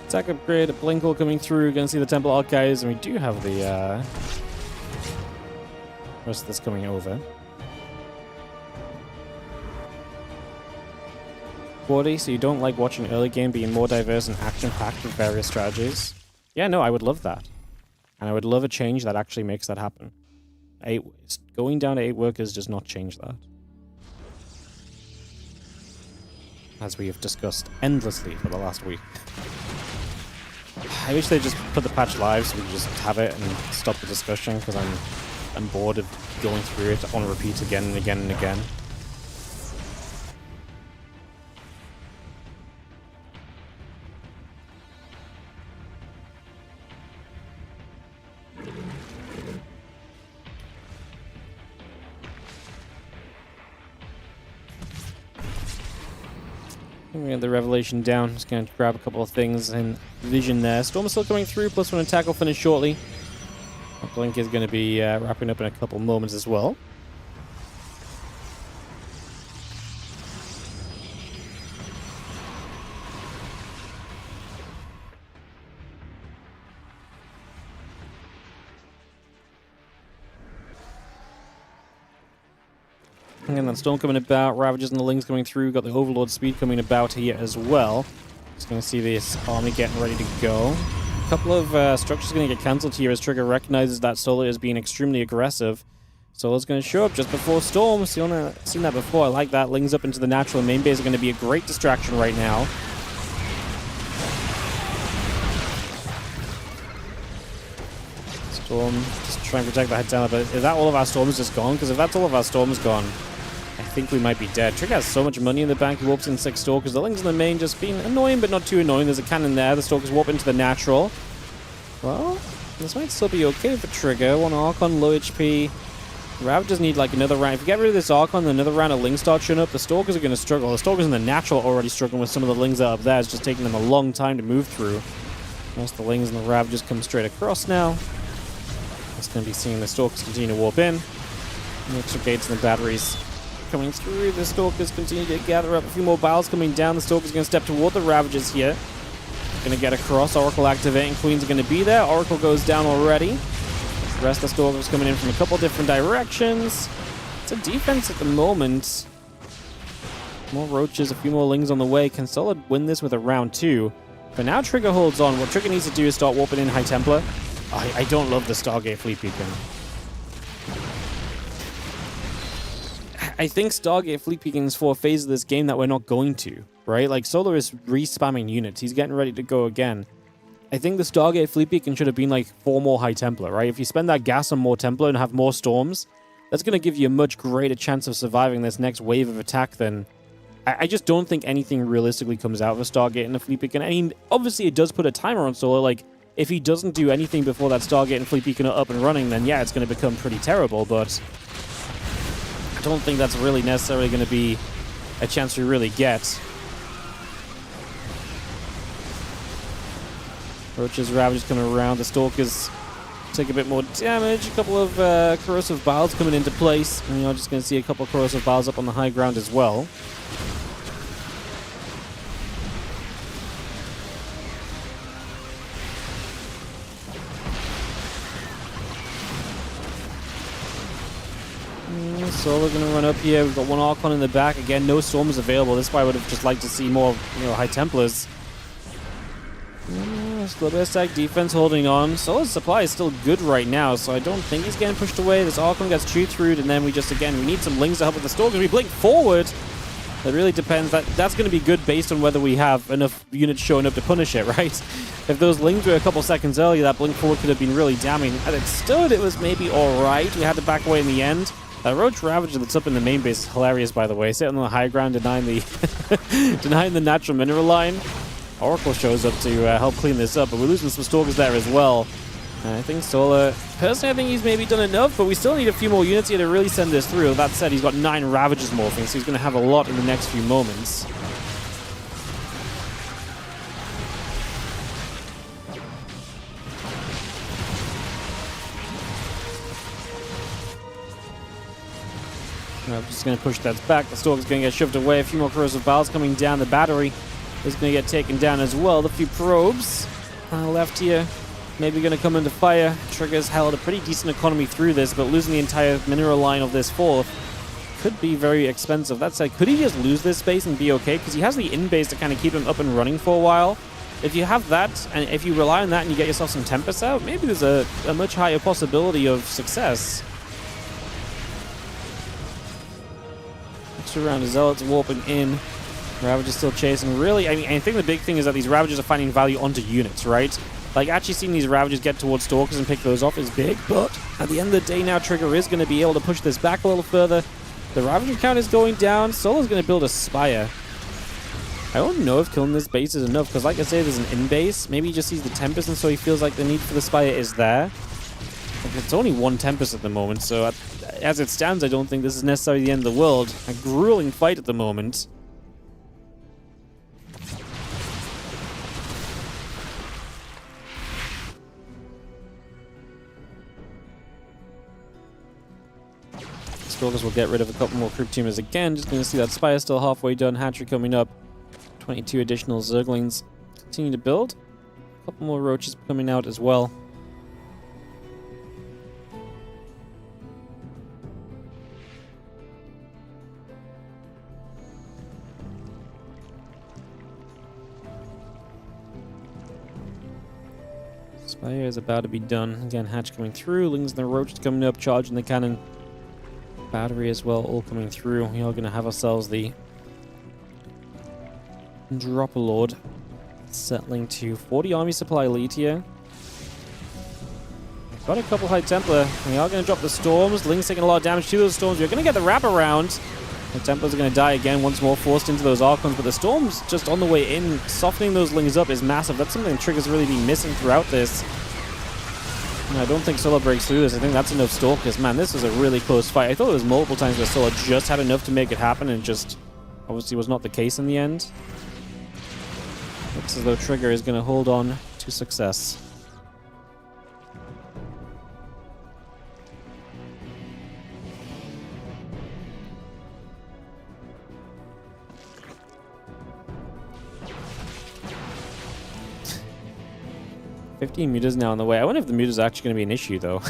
Attack upgrade, a Blinkle coming through. Going to see the Temple Archives, and we do have the rest of this coming over. Wardy, so you don't like watching early game being more diverse and action-packed with various strategies? Yeah, no, I would love that. And I would love a change that actually makes that happen. Going down to 8 workers does not change that. As we have discussed endlessly for the last week. I wish they just put the patch live so we could just have it and stop the discussion, because I'm bored of going through it on repeat again and again and again. We have the Revelation down. Just going to grab a couple of things in vision there. Storm is still coming through. +1 attack will finish shortly. Blink is going to be wrapping up in a couple moments as well. And then Storm coming about, Ravagers and the Lings coming through, got the Overlord speed coming about here as well. Just going to see this army getting ready to go. A couple of structures going to get cancelled here as Trigger recognizes that Solo is being extremely aggressive. Solo's going to show up just before Storm. Seen that before. I like that. Lings up into the natural main base are going to be a great distraction right now. Storm just trying to protect the head down, but is that all of our Storms just gone? Because if that's all of our Storms gone, I think we might be dead. Trigger has so much money in the bank. He warps in 6 Stalkers. The Lings in the main just being annoying, but not too annoying. There's a cannon there. The Stalkers warp into the natural. Well, this might still be okay for Trigger. 1 Archon, low HP. Ravagers need like another round. If you get rid of this Archon, another round of Lings start showing up, the Stalkers are going to struggle. The Stalkers in the natural are already struggling with some of the Lings that are up there. It's just taking them a long time to move through. Most of the Lings and the Ravagers come straight across now. Just going to be seeing the Stalkers continue to warp in. The extra gates and the batteries coming through. The Stalkers continue to gather up. A few more battles coming down. The Stalkers are going to step toward the Ravagers here. Going to get across. Oracle activating. Queens are going to be there. Oracle goes down already. The rest of the Stalkers coming in from a couple different directions. It's a defense at the moment. More roaches, a few more lings on the way. Can Solid win this with a round 2? But now Trigger holds on. What Trigger needs to do is start warping in High Templar. I don't love the Stargate Fleet Beacon. I think Stargate Fleet Beacon is for a phase of this game that we're not going to, right? Like, Solar is re-spamming units. He's getting ready to go again. I think the Stargate Fleet Beacon should have been like 4 more High Templar, right? If you spend that gas on more Templar and have more storms, that's going to give you a much greater chance of surviving this next wave of attack than... I just don't think anything realistically comes out of a Stargate and a Fleet Beacon. I mean, obviously it does put a timer on Solar. Like, if he doesn't do anything before that Stargate and Fleet Beacon are up and running, then yeah, it's going to become pretty terrible, but I don't think that's really necessarily going to be a chance we really get. Roaches, Ravages coming around. The Stalkers take a bit more damage. A couple of Corrosive Biles coming into place. And you're just going to see a couple of Corrosive Biles up on the high ground as well. Solar going to run up here. We've got one Archon in the back. Again, no Storms available. This is why I would have just liked to see more, High Templars. Just a little bit of stack defense holding on. Solar's supply is still good right now, so I don't think he's getting pushed away. This Archon gets chewed through, and then we need some Lings to help with the Stalkers. We blink forward. It really depends. That's going to be good based on whether we have enough units showing up to punish it, right? If those Lings were a couple seconds earlier, that blink forward could have been really damning. As it stood, it was maybe alright. We had to back away in the end. That Roach Ravager that's up in the main base is hilarious, by the way. Sitting on the high ground, denying the natural mineral line. Oracle shows up to help clean this up, but we're losing some Stalkers there as well. I think Solar... Personally, I think he's maybe done enough, but we still need a few more units here to really send this through. That said, he's got 9 Ravagers morphing, so he's going to have a lot in the next few moments. I'm just going to push that back. The Stalker's going to get shoved away. A few more Corrosive Biles coming down. The battery is going to get taken down as well. The few probes left here maybe going to come into fire. Trigger's held a pretty decent economy through this, but losing the entire mineral line of this fourth could be very expensive. That said, could he just lose this space and be okay? Because he has the in-base to kind of keep him up and running for a while. If you have that, and if you rely on that and you get yourself some Tempest out, maybe there's a much higher possibility of success. Extra round of Zealots warping in. Ravagers still chasing. Really, I mean, I think the big thing is that these Ravagers are finding value onto units, right? Like, actually seeing these Ravagers get towards Stalkers and pick those off is big, but at the end of the day now, Trigger is going to be able to push this back a little further. The Ravager count is going down. Solar's going to build a Spire. I don't know if killing this base is enough, because like I say, there's an in-base. Maybe he just sees the Tempest, and so he feels like the need for the Spire is there. Like, it's only one Tempest at the moment, so as it stands, I don't think this is necessarily the end of the world. A grueling fight at the moment. Stalkers will get rid of a couple more Crypt Tumors again. Just going to see that Spire still halfway done. Hatchery coming up. 22 additional Zerglings continue to build. A couple more Roaches coming out as well. Spire is about to be done. Again, Hatch coming through. Lings and the Roach coming up, charging the cannon. Battery as well, all coming through. We are going to have ourselves the Dropper-Lord settling to 40 army supply lead here. We've got a couple High Templar. We are going to drop the Storms. Ling's taking a lot of damage to those Storms. We're going to get the wraparound. The Templars are going to die again once more, forced into those Archons, but the Storms just on the way in, softening those Lings up is massive. That's something Trigger's really been missing throughout this. And I don't think Solar breaks through this. I think that's enough Stalkers. Man, this was a really close fight. I thought there was multiple times where Solar just had enough to make it happen, and just obviously was not the case in the end. Looks as though Trigger is going to hold on to success. $15 mutas now on the way. I wonder if the mutas are actually going to be an issue, though.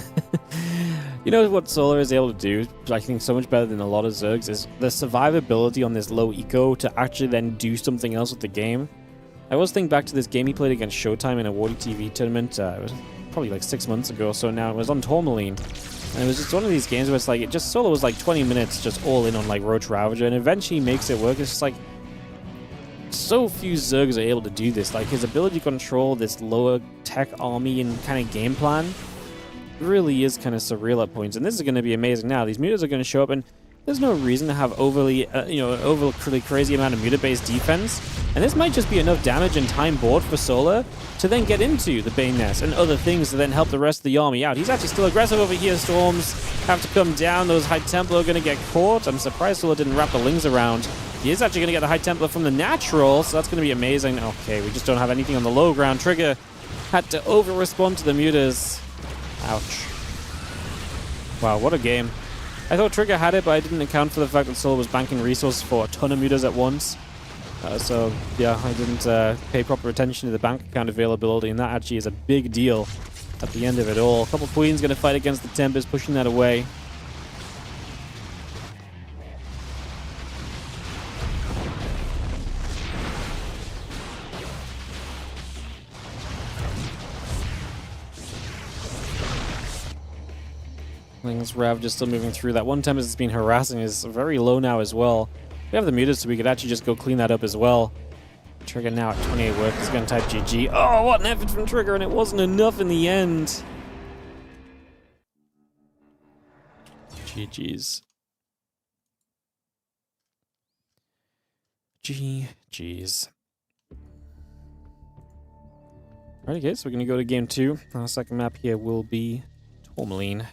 You know what Solar is able to do, I think so much better than a lot of Zergs, is the survivability on this low eco to actually then do something else with the game. I always think back to this game he played against Showtime in a WardiTV tournament. It was probably like 6 months ago or so now. It was on Tourmaline. And it was just one of these games where it's like, Solo was like 20 minutes just all in on like Roach Ravager, and eventually he makes it work. It's just like, so few Zergs are able to do this. Like, his ability to control this lower tech army and kind of game plan really is kind of surreal at points. And this is going to be amazing now. These mutas are going to show up, and there's no reason to have overly crazy amount of muta-based defense. And this might just be enough damage and time board for Solar to then get into the Bane Nest and other things to then help the rest of the army out. He's actually still aggressive over here. Storms have to come down. Those High Templar are going to get caught. I'm surprised Solar didn't wrap the Lings around. He is actually going to get the High Templar from the natural, so that's going to be amazing. Okay, we just don't have anything on the low ground. Trigger had to over-respond to the mutas. Ouch. Wow, what a game. I thought Trigger had it, but I didn't account for the fact that Solar was banking resources for a ton of mutas at once. So, yeah, I didn't pay proper attention to the bank account availability, and that actually is a big deal at the end of it all. A couple Queens going to fight against the Tempest, pushing that away. Lings Rav just still moving through. That one Tempest that's been harassing is very low now as well. We have the mutas, so we could actually just go clean that up as well. Trigger now at 28 work. He's going to type GG. Oh, what an effort from Trigger, and it wasn't enough in the end. GG's. GG's. Alright, okay, so we're going to go to game 2. Our second map here will be Tourmaline.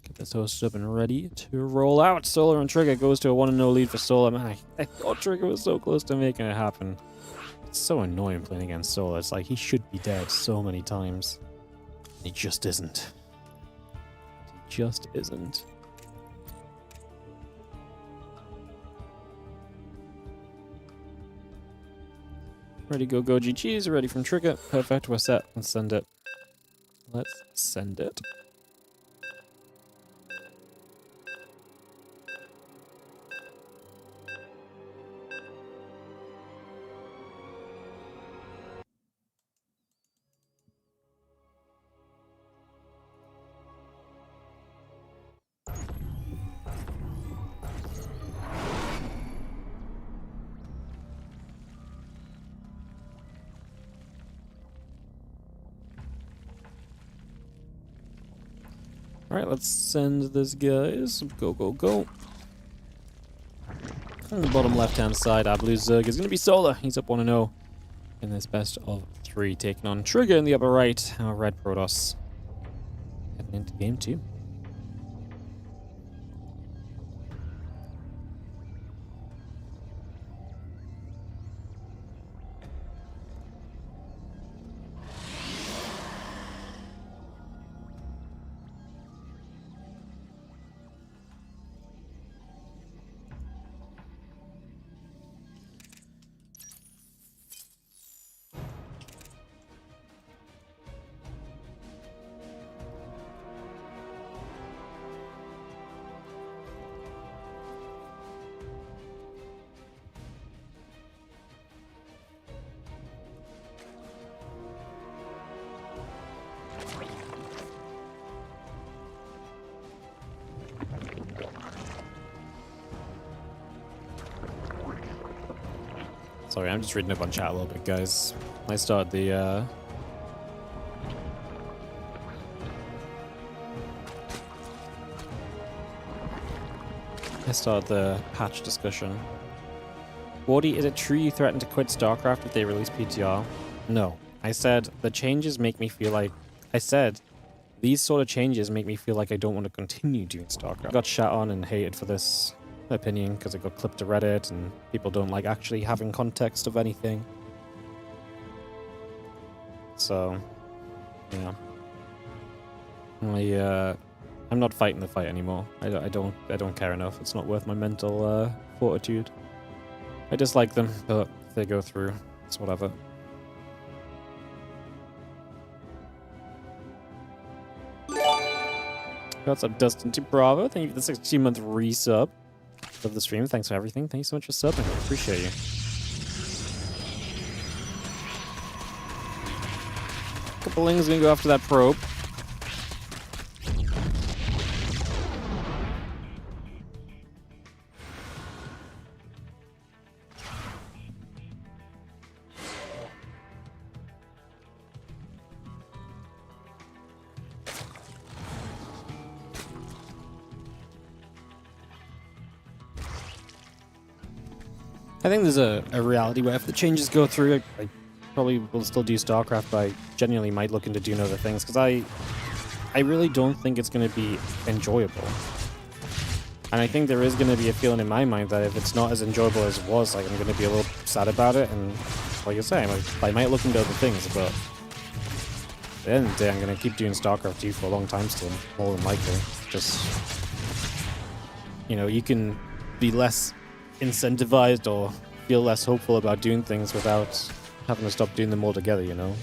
Get this hosted up and ready to roll out. Solar and Trigger goes to a 1-0 lead for Solar. Man, I thought Trigger was so close to making it happen. It's so annoying playing against Solar. It's like he should be dead so many times. He just isn't. He just isn't. Ready, go, GG's. Ready from Trigger. Perfect, we're set. Let's send it. Let's send it. Alright, let's send this, guys. Go, go, go. On the bottom left-hand side, our blue Zerg is going to be Solar. He's up 1-0 in this best of 3, taking on Trigger in the upper right, our red Protoss. Heading into game 2. Sorry, I'm just reading up on chat a little bit, guys. I started the patch discussion. Wardy, is it true you threatened to quit StarCraft if they release PTR? No. I said the changes make me feel like... I said these sort of changes make me feel like I don't want to continue doing StarCraft. I got shat on and hated for this opinion because it got clipped to Reddit and people don't like actually having context of anything. So, yeah. I'm not fighting the fight anymore. I don't care enough. It's not worth my mental fortitude. I dislike them, but if they go through, it's whatever. What's up, Dustin to Bravo? Thank you for the 16-month resub of the stream. Thanks for everything. Thank you so much for subbing. I appreciate you. Couple lings gonna go after that probe. I think there's a reality where if the changes go through, I probably will still do StarCraft, but I genuinely might look into doing other things, because I really don't think it's going to be enjoyable. And I think there is going to be a feeling in my mind that if it's not as enjoyable as it was, like, I'm going to be a little sad about it, and like I say, I might look into other things, but at the end of the day, I'm going to keep doing StarCraft 2 for a long time still, more than likely. Just, you know, you can be less incentivized or feel less hopeful about doing things without having to stop doing them altogether, you know?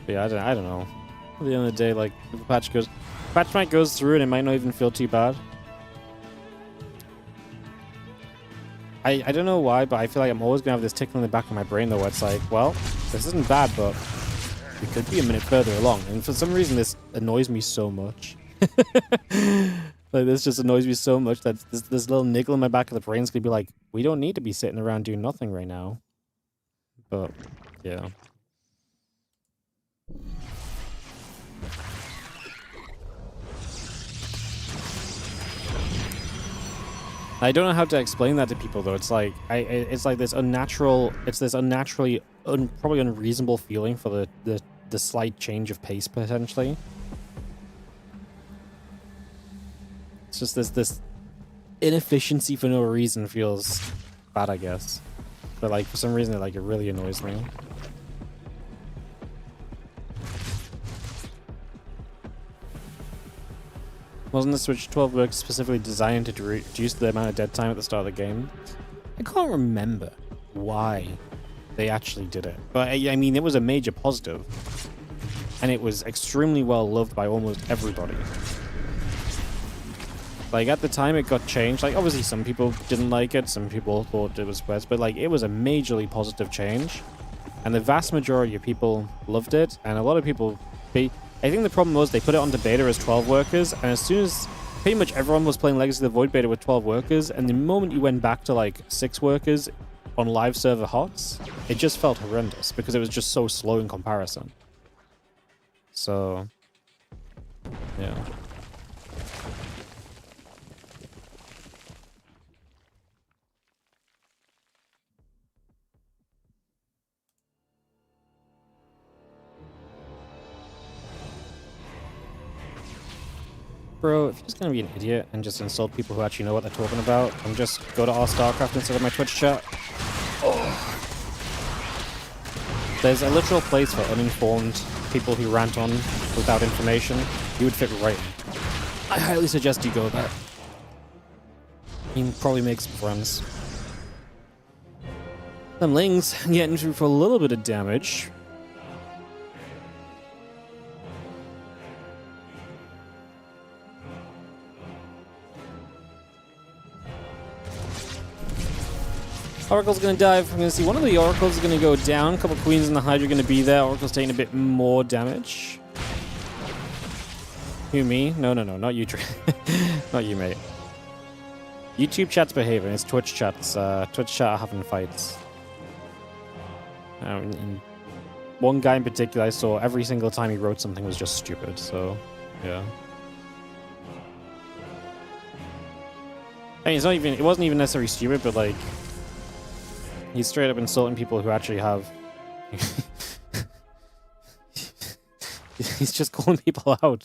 But yeah, I don't know. At the end of the day, like, if the patch might goes through and it might not even feel too bad. I don't know why, but I feel like I'm always gonna have this tickle in the back of my brain though, where it's like, well, this isn't bad, but we could be a minute further along. And for some reason, this annoys me so much. Like, this just annoys me so much that this little niggle in my back of the brain's gonna be like, we don't need to be sitting around doing nothing right now. But, yeah. I don't know how to explain that to people though. It's like it's like this unnatural, it's this unnaturally, probably unreasonable feeling for the slight change of pace potentially. It's just this inefficiency for no reason feels bad, I guess. But like for some reason, it really annoys me. Wasn't the Switch 12 work specifically designed to reduce the amount of dead time at the start of the game? I can't remember why they actually did it. But I mean, it was a major positive. And it was extremely well loved by almost everybody. Like, at the time it got changed. Like, obviously some people didn't like it, some people thought it was best, but like, it was a majorly positive change. And the vast majority of people loved it, and a lot of people... I think the problem was they put it onto beta as 12 workers, and as soon as pretty much everyone was playing Legacy of the Void beta with 12 workers, and the moment you went back to like 6 workers on live server HOTS, it just felt horrendous, because it was just so slow in comparison. So, yeah. Bro, if you're just gonna be an idiot and just insult people who actually know what they're talking about, and just go to all StarCraft instead of my Twitch chat. Oh. There's a literal place for uninformed people who rant on without information. You would fit right in. I highly suggest you go there. You can probably make some friends. Them Lings getting through for a little bit of damage. Oracle's gonna dive. I'm gonna see one of the Oracles is gonna go down. A couple Queens and the Hydra are gonna be there. Oracle's taking a bit more damage. Who, me? No, not you, not you, mate. YouTube chat's behaving. It's Twitch chats. Twitch chat are having fights. And one guy in particular I saw every single time he wrote something was just stupid. So, yeah. I mean, it wasn't even necessarily stupid, but like, he's straight up insulting people who actually have... He's just calling people out.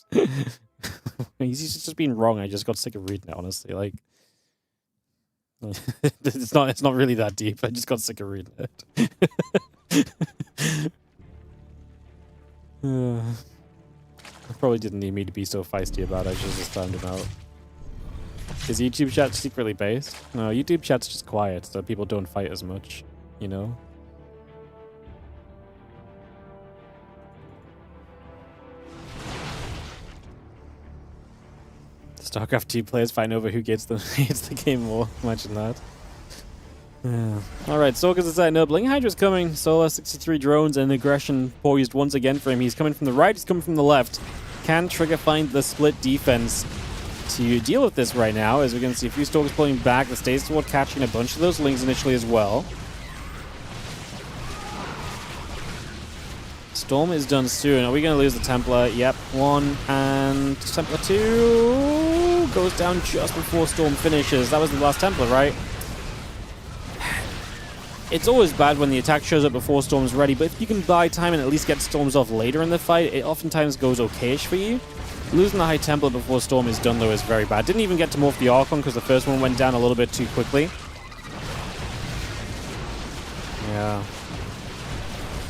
He's just being wrong. I just got sick of reading it, honestly. Like, it's not really that deep. I just got sick of reading it. I probably didn't need me to be so feisty about it. I should have just found him out. Is YouTube chat secretly based? No, YouTube chat's just quiet, so people don't fight as much, you know? StarCraft 2 players fight over who gets the game more. Imagine that. Yeah. Alright, Stalkers are setting up. Ling Hydra's coming. Solar 63 drones and aggression poised once again for him. He's coming from the right, he's coming from the left. Can Trigger find the split defense to deal with this right now? As we're going to see a few Stalkers pulling back. The stays toward catching a bunch of those Lings initially as well. Storm is done soon. Are we going to lose the Templar? Yep. 1 and Templar 2 goes down just before Storm finishes. That was the last Templar, right? It's always bad when the attack shows up before Storm's ready, but if you can buy time and at least get Storms off later in the fight, it oftentimes goes okayish for you. Losing the High Templar before Storm is done, though, is very bad. Didn't even get to morph the Archon because the first one went down a little bit too quickly. Yeah.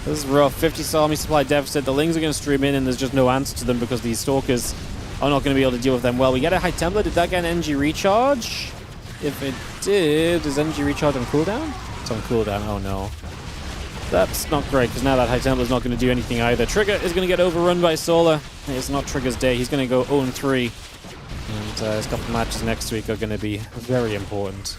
This is rough. 50 army supply deficit. The Lings are going to stream in, and there's just no answer to them because these Stalkers are not going to be able to deal with them well. We get a High Templar. Did that get an energy recharge? If it did, is energy recharge on cooldown? It's on cooldown. Oh no. That's not great, because now that High Templar is not going to do anything either. Trigger is going to get overrun by Solar. It's not Trigger's day. He's going to go 0-3. And his couple matches next week are going to be very important.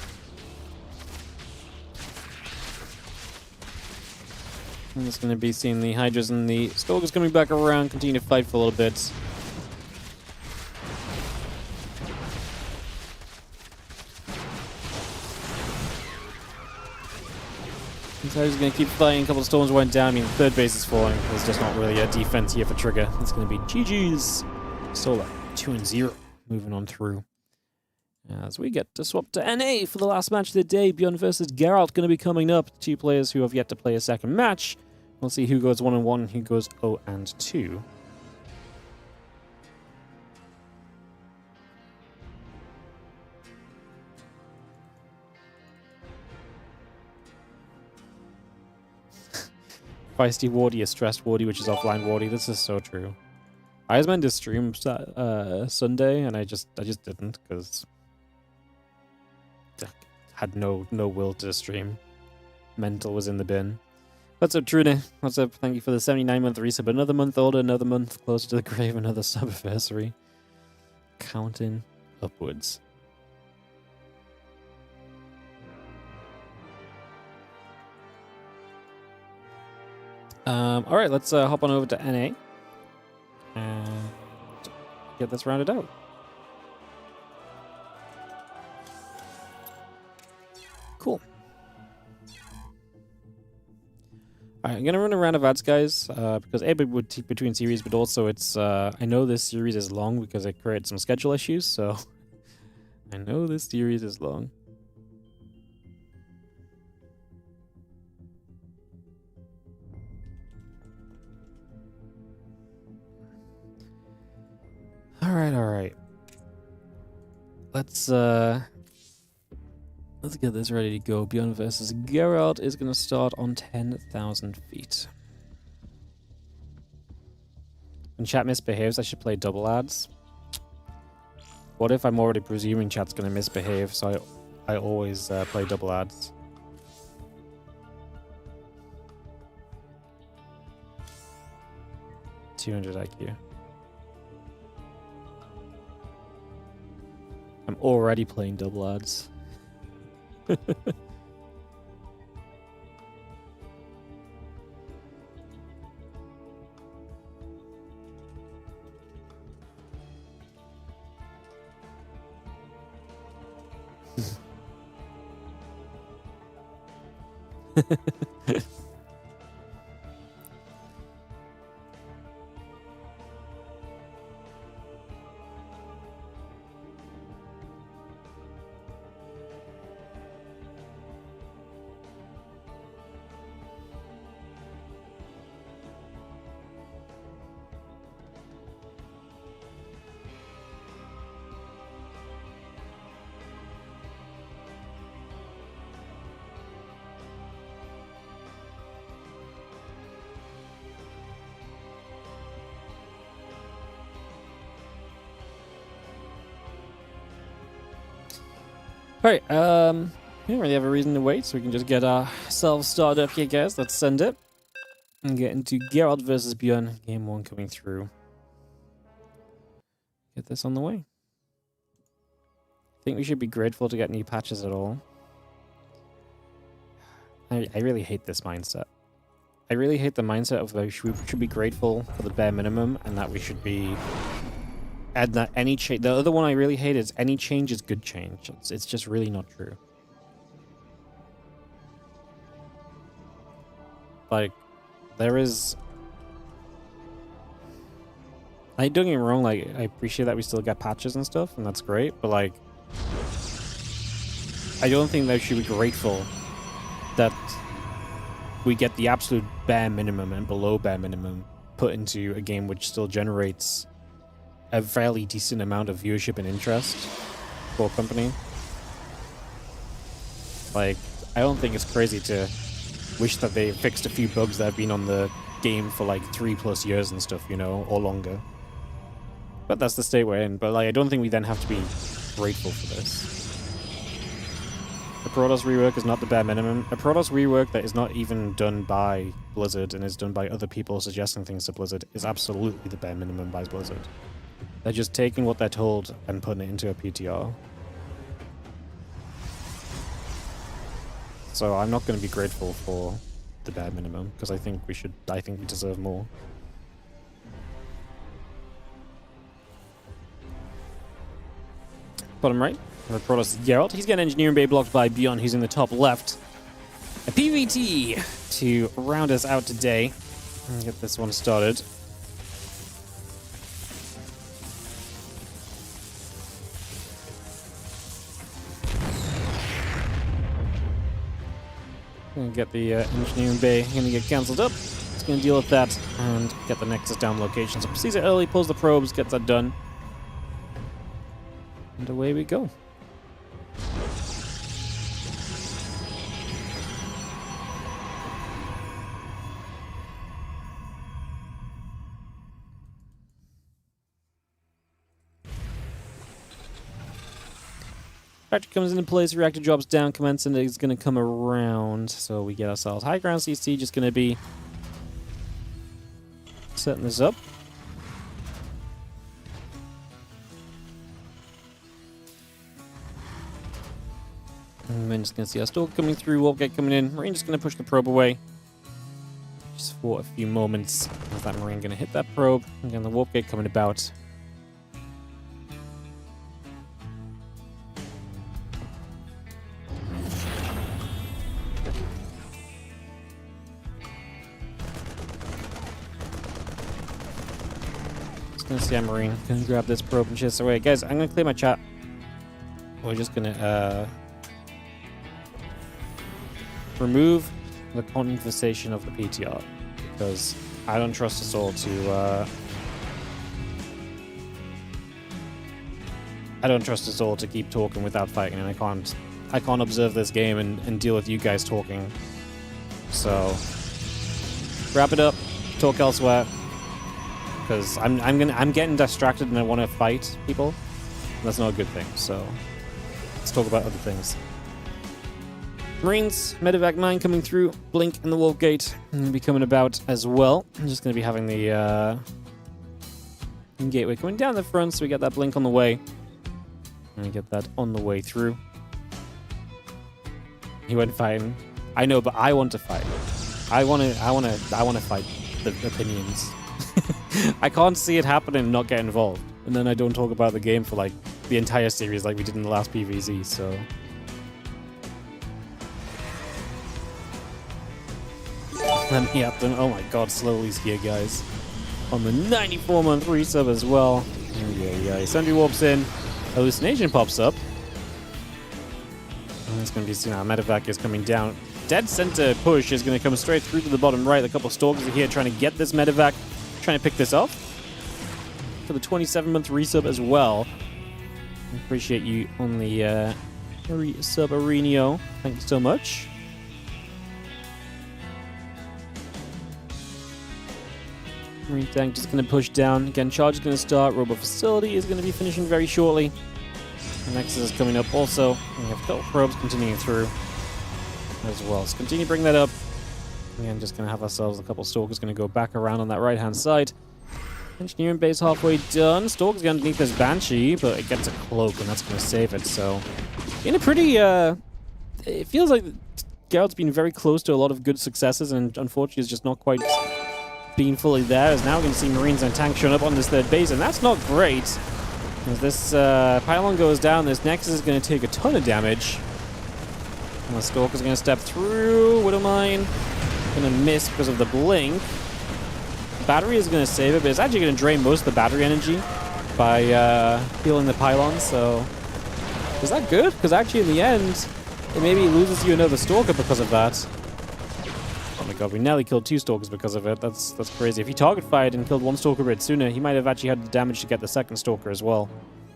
And it's going to be seeing the Hydras and the Stalkers coming back around, continue to fight for a little bit. So he's going to keep fighting. A couple of Storms went down. I mean, the third base is falling. There's just not really a defense here for Trigger. It's going to be GG's. Solar 2-0. Moving on through. As we get to swap to NA for the last match of the day. ByuN versus Geralt going to be coming up. Two players who have yet to play a second match. We'll see who goes 1-1 and who goes 0-2. Feisty Wardy, a stressed Wardy, which is offline Wardy. This is so true. I was meant to stream Sunday, and I just didn't because had no will to stream. Mental was in the bin. What's up, Trudy? What's up? Thank you for the 79-month resub. Another month older, another month closer to the grave, another sub-anniversary. Counting upwards. Alright, let's hop on over to NA and get this rounded out. Cool. Alright, I'm going to run a round of ads, guys, because A, would take between series, but also it's, I know this series is long because I created some schedule issues, so I know this series is long. Alright. Let's get this ready to go. ByuN versus Geralt is going to start on 10,000 feet. When chat misbehaves, I should play double ads. What if I'm already presuming chat's going to misbehave, so I always play double ads? $200 IQ. I'm already playing double ads. Alright, we don't really have a reason to wait, so we can just get ourselves started up here, guys. Let's send it. And get into Geralt versus ByuN. Game 1 coming through. Get this on the way. think we should be grateful to get new patches at all. I really hate this mindset. I really hate the mindset of we should be grateful for the bare minimum and that we should be... And that any change... The other one I really hate is any change is good change. It's just really not true. Like, there is... Like, don't get me wrong, like, I appreciate that we still get patches and stuff, and that's great, but, like... I don't think that we should be grateful that we get the absolute bare minimum and below bare minimum put into a game which still generates a fairly decent amount of viewership and interest for a company. Like, I don't think it's crazy to wish that they fixed a few bugs that have been on the game for like 3+ years and stuff, you know, or longer. But that's the state we're in. But like, I don't think we then have to be grateful for this. A Protoss rework is not the bare minimum. A Protoss rework that is not even done by Blizzard and is done by other people suggesting things to Blizzard is absolutely the bare minimum by Blizzard. They're just taking what they're told and putting it into a PTR. So I'm not going to be grateful for the bare minimum because I think we deserve more. Bottom right, the Protoss Geralt. He's getting Engineering Bay blocked by ByuN, who's in the top left. A PVT to round us out today and get this one started. Gonna get the Engineering Bay, gonna get cancelled up. It's gonna deal with that and get the Nexus down location. So proceeds it early, pulls the probes, gets that done. And away we go. Factory comes into place, reactor drops down, commencing is going to come around. So we get ourselves high ground CC, just going to be setting this up. And then just going to see our Stalker coming through, Warp Gate coming in. Marine just going to push the probe away. Just for a few moments. Is that Marine going to hit that probe? Again, the Warp Gate coming about. Gonna see a Marine. Gonna grab this probe and chase away. Guys, I'm gonna clear my chat. We're just gonna remove the conversation of the PTR because I don't trust us all to I don't trust us all to keep talking without fighting, and I can't observe this game and deal with you guys talking. So wrap it up, talk elsewhere. Because I'm getting distracted and I want to fight people. That's not a good thing, so let's talk about other things. Marines, Medevac 9 coming through, Blink in the Wolf Gate, going to be coming about as well. I'm just going to be having the gateway coming down the front, so we get that Blink on the way. And we get that on the way through. He went fighting. I know, but I want to fight. I want to fight the opinions. I can't see it happen and not get involved. And then I don't talk about the game for like the entire series like we did in the last PvZ, so. Let me up them. Oh my god, slowly's here, guys. On the 94-month resub as well. Yeah. Sundry warps in. Hallucination pops up. And it's going to be soon. Our Medevac is coming down. Dead center push is going to come straight through to the bottom right. A couple of Stalkers are here trying to get this Medevac. Trying to pick this off for the 27-month resub as well. Appreciate you on the resub, Arenio. Thank you so much. Marine tank just going to push down. Again, charge is going to start. Robot facility is going to be finishing very shortly. The Nexus is coming up also. We have couple probes continuing through as well. Let's continue to bring that up. Again, just going to have ourselves a couple Stalkers going to go back around on that right-hand side. Engineering base halfway done. Stalker's going underneath this Banshee, but it gets a cloak, and that's going to save it. So, in a pretty, it feels like Geralt's been very close to a lot of good successes, and unfortunately, is just not quite being fully there. As now we're going to see Marines and tanks showing up on this third base, and that's not great. As this pylon goes down, this Nexus is going to take a ton of damage. And the Stalker's going to step through. Widowmine going to miss because of the blink. Battery is going to save it, but it's actually going to drain most of the battery energy by healing the pylon, so is that good? Because actually in the end, it maybe loses you another Stalker because of that. Oh my god, we nearly killed 2 Stalkers because of it. That's crazy. If he target fired and killed 1 Stalker a bit sooner, he might have actually had the damage to get the second Stalker as well.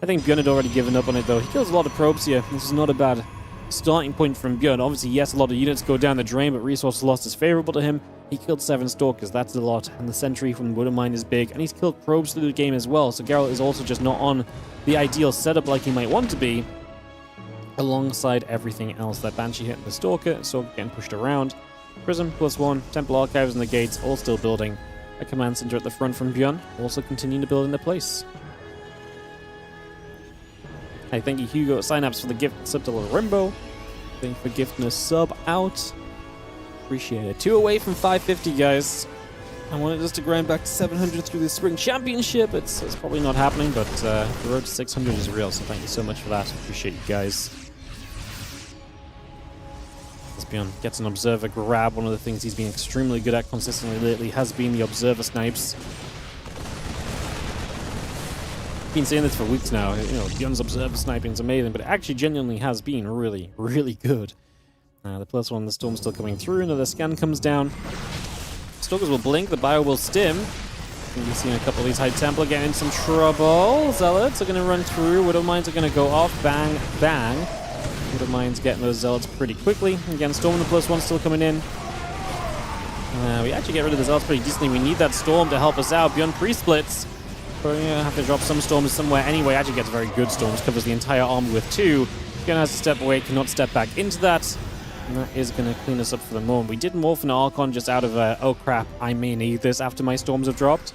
I think ByuN had already given up on it though. He kills a lot of probes here. This is not a bad starting point from ByuN. Obviously, yes, a lot of units go down the drain, but resource loss is favorable to him. He killed 7 Stalkers, that's a lot, and the sentry from Widowmine is big, and he's killed probes through the game as well, so Geralt is also just not on the ideal setup like he might want to be, alongside everything else. That Banshee hitting the Stalker getting pushed around, Prism +1, Temple Archives and the gates all still building, a command center at the front from ByuN, also continuing to build into place. Hey, thank you Hugo Synapse for the gift sub to Rimbo, thank you for gifting a sub out. Appreciate it. 2 away from 550, guys. I wanted us to grind back to 700 through the Spring Championship. It's probably not happening, but the road to 600 is real, so thank you so much for that. Appreciate you guys. As ByuN gets an Observer grab, one of the things he's been extremely good at consistently lately has been the Observer snipes. I've been saying this for weeks now. You know, ByuN's Observer sniping is amazing, but it actually genuinely has been really, really good. The +1, the Storm's still coming through. Another scan comes down. Stalkers will blink, the Bio will stim. We've seen a couple of these High Templar getting in some trouble. Zealots are going to run through. Widowmines are going to go off. Bang, bang. Widowmines getting those Zealots pretty quickly. Again, Storm and the +1 still coming in. We actually get rid of the Zealots pretty decently. We need that Storm to help us out. ByuN pre-splits. But we're going to have to drop some Storms somewhere anyway. Actually gets very good Storms. Covers the entire army with 2. ByuN has to step away. Cannot step back into that. And that is going to clean us up for the moment. We did morph an Archon just out of oh crap, I may need this after my Storms have dropped.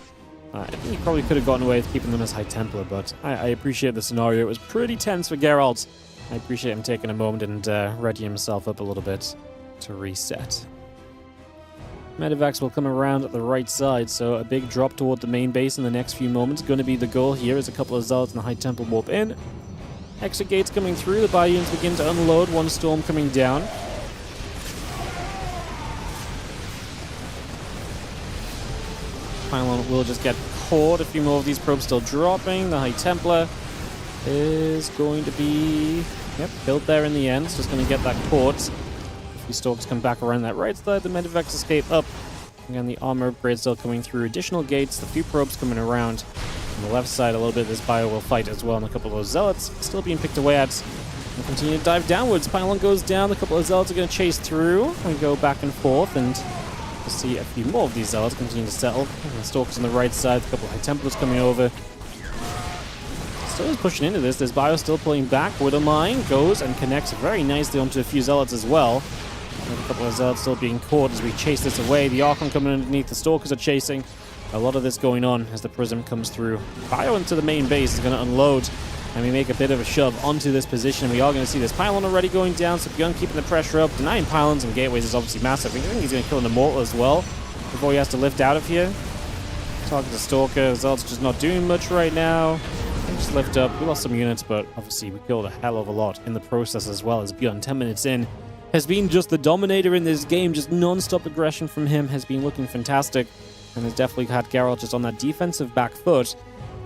I think he probably could have gotten away with keeping them as High Templar, but I appreciate the scenario. It was pretty tense for Geralt. I appreciate him taking a moment and readying himself up a little bit to reset. Medivacs will come around at the right side, so a big drop toward the main base in the next few moments. Going to be the goal here as a couple of Zealots and the High Templar warp in. Exit gates coming through, the ByuNs begin to unload, 1 Storm coming down. Pylon will just get caught. A few more of these probes still dropping. The High Templar is going to be killed there in the end. It's just going to get that caught. A few Stalkers come back around that right side. The Medivacs escape up. Again, the armor upgrade still coming through. Additional gates. A few probes coming around. On the left side, a little bit of this Bio will fight as well. And a couple of those Zealots still being picked away at. And continue to dive downwards. Pylon goes down. A couple of Zealots are going to chase through and go back and forth. And we'll see a few more of these Zealots continue to settle. And the Stalkers on the right side. A couple of High Templars coming over. Still is pushing into this. There's Bio still pulling back. Widowmine goes and connects very nicely onto a few Zealots as well. And a couple of Zealots still being caught as we chase this away. The Archon coming underneath. The Stalkers are chasing. A lot of this going on as the Prism comes through. Bio into the main base is going to unload. And we make a bit of a shove onto this position. We are going to see this Pylon already going down. So ByuN keeping the pressure up. Denying Pylons and Gateways is obviously massive. I think he's going to kill an Immortal as well before he has to lift out of here. Target the Stalker. Zealot's just not doing much right now. Just lift up. We lost some units, but obviously we killed a hell of a lot in the process as well. As ByuN, 10 minutes in, has been just the dominator in this game. Just non-stop aggression from him has been looking fantastic. And has definitely had Geralt just on that defensive back foot.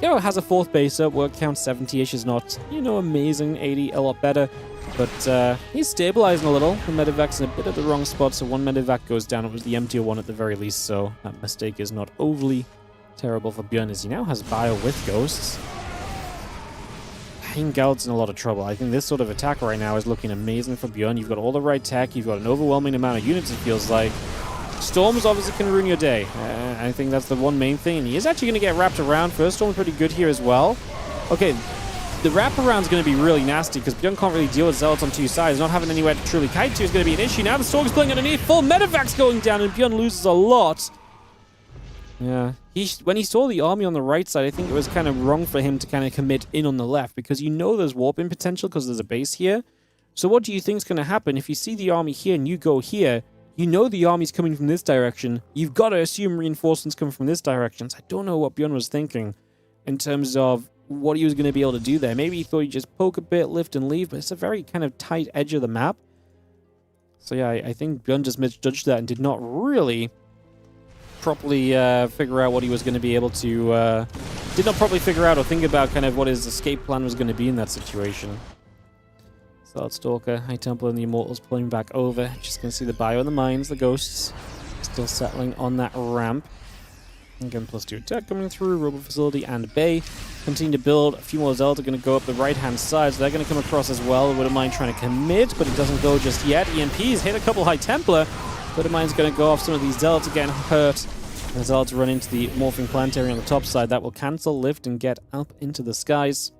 Geralt has a 4th base up. Work count 70-ish is not, amazing. 80, a lot better. But he's stabilizing a little. The Medivac's in a bit of the wrong spot, so 1 Medivac goes down. It was the emptier one at the very least, so that mistake is not overly terrible for ByuN, as he now has Bio with Ghosts. I think Geralt's in a lot of trouble. I think this sort of attack right now is looking amazing for ByuN. You've got all the right tech. You've got an overwhelming amount of units, it feels like. Storms obviously can ruin your day. I think that's the one main thing. And he is actually going to get wrapped around. First Storm's pretty good here as well. Okay, the wraparound's going to be really nasty because ByuN can't really deal with Zealots on 2 sides. Not having anywhere to truly kite to is going to be an issue. Now the Stalker's playing underneath. Full Medivac's going down and ByuN loses a lot. Yeah, when he saw the army on the right side, I think it was kind of wrong for him to kind of commit in on the left, because you know there's warp-in potential because there's a base here. So what do you think is going to happen? If you see the army here and you go here, you know the army's coming from this direction. You've got to assume reinforcements come from this direction. So I don't know what ByuN was thinking in terms of what he was going to be able to do there. Maybe he thought he'd just poke a bit, lift and leave, but it's a very kind of tight edge of the map. So yeah, I think ByuN just misjudged that and did not really properly figure out what he was going to be able to... did not properly figure out or think about kind of what his escape plan was going to be in that situation. Solid Stalker, High Templar, and the Immortals pulling back over. Just going to see the bio and the mines, the ghosts, still settling on that ramp. Again, +2 attack coming through, Robo Facility and Bay. Continue to build. A few more Zealots are going to go up the right-hand side, so they're going to come across as well. Wouldn't mind trying to commit, but it doesn't go just yet. EMPs hit a couple High Templar. Wouldn't mind's going to go off some of these Zealots again, hurt. And the Zealots run into the Morphing Planetary on the top side. That will cancel, lift, and get up into the skies.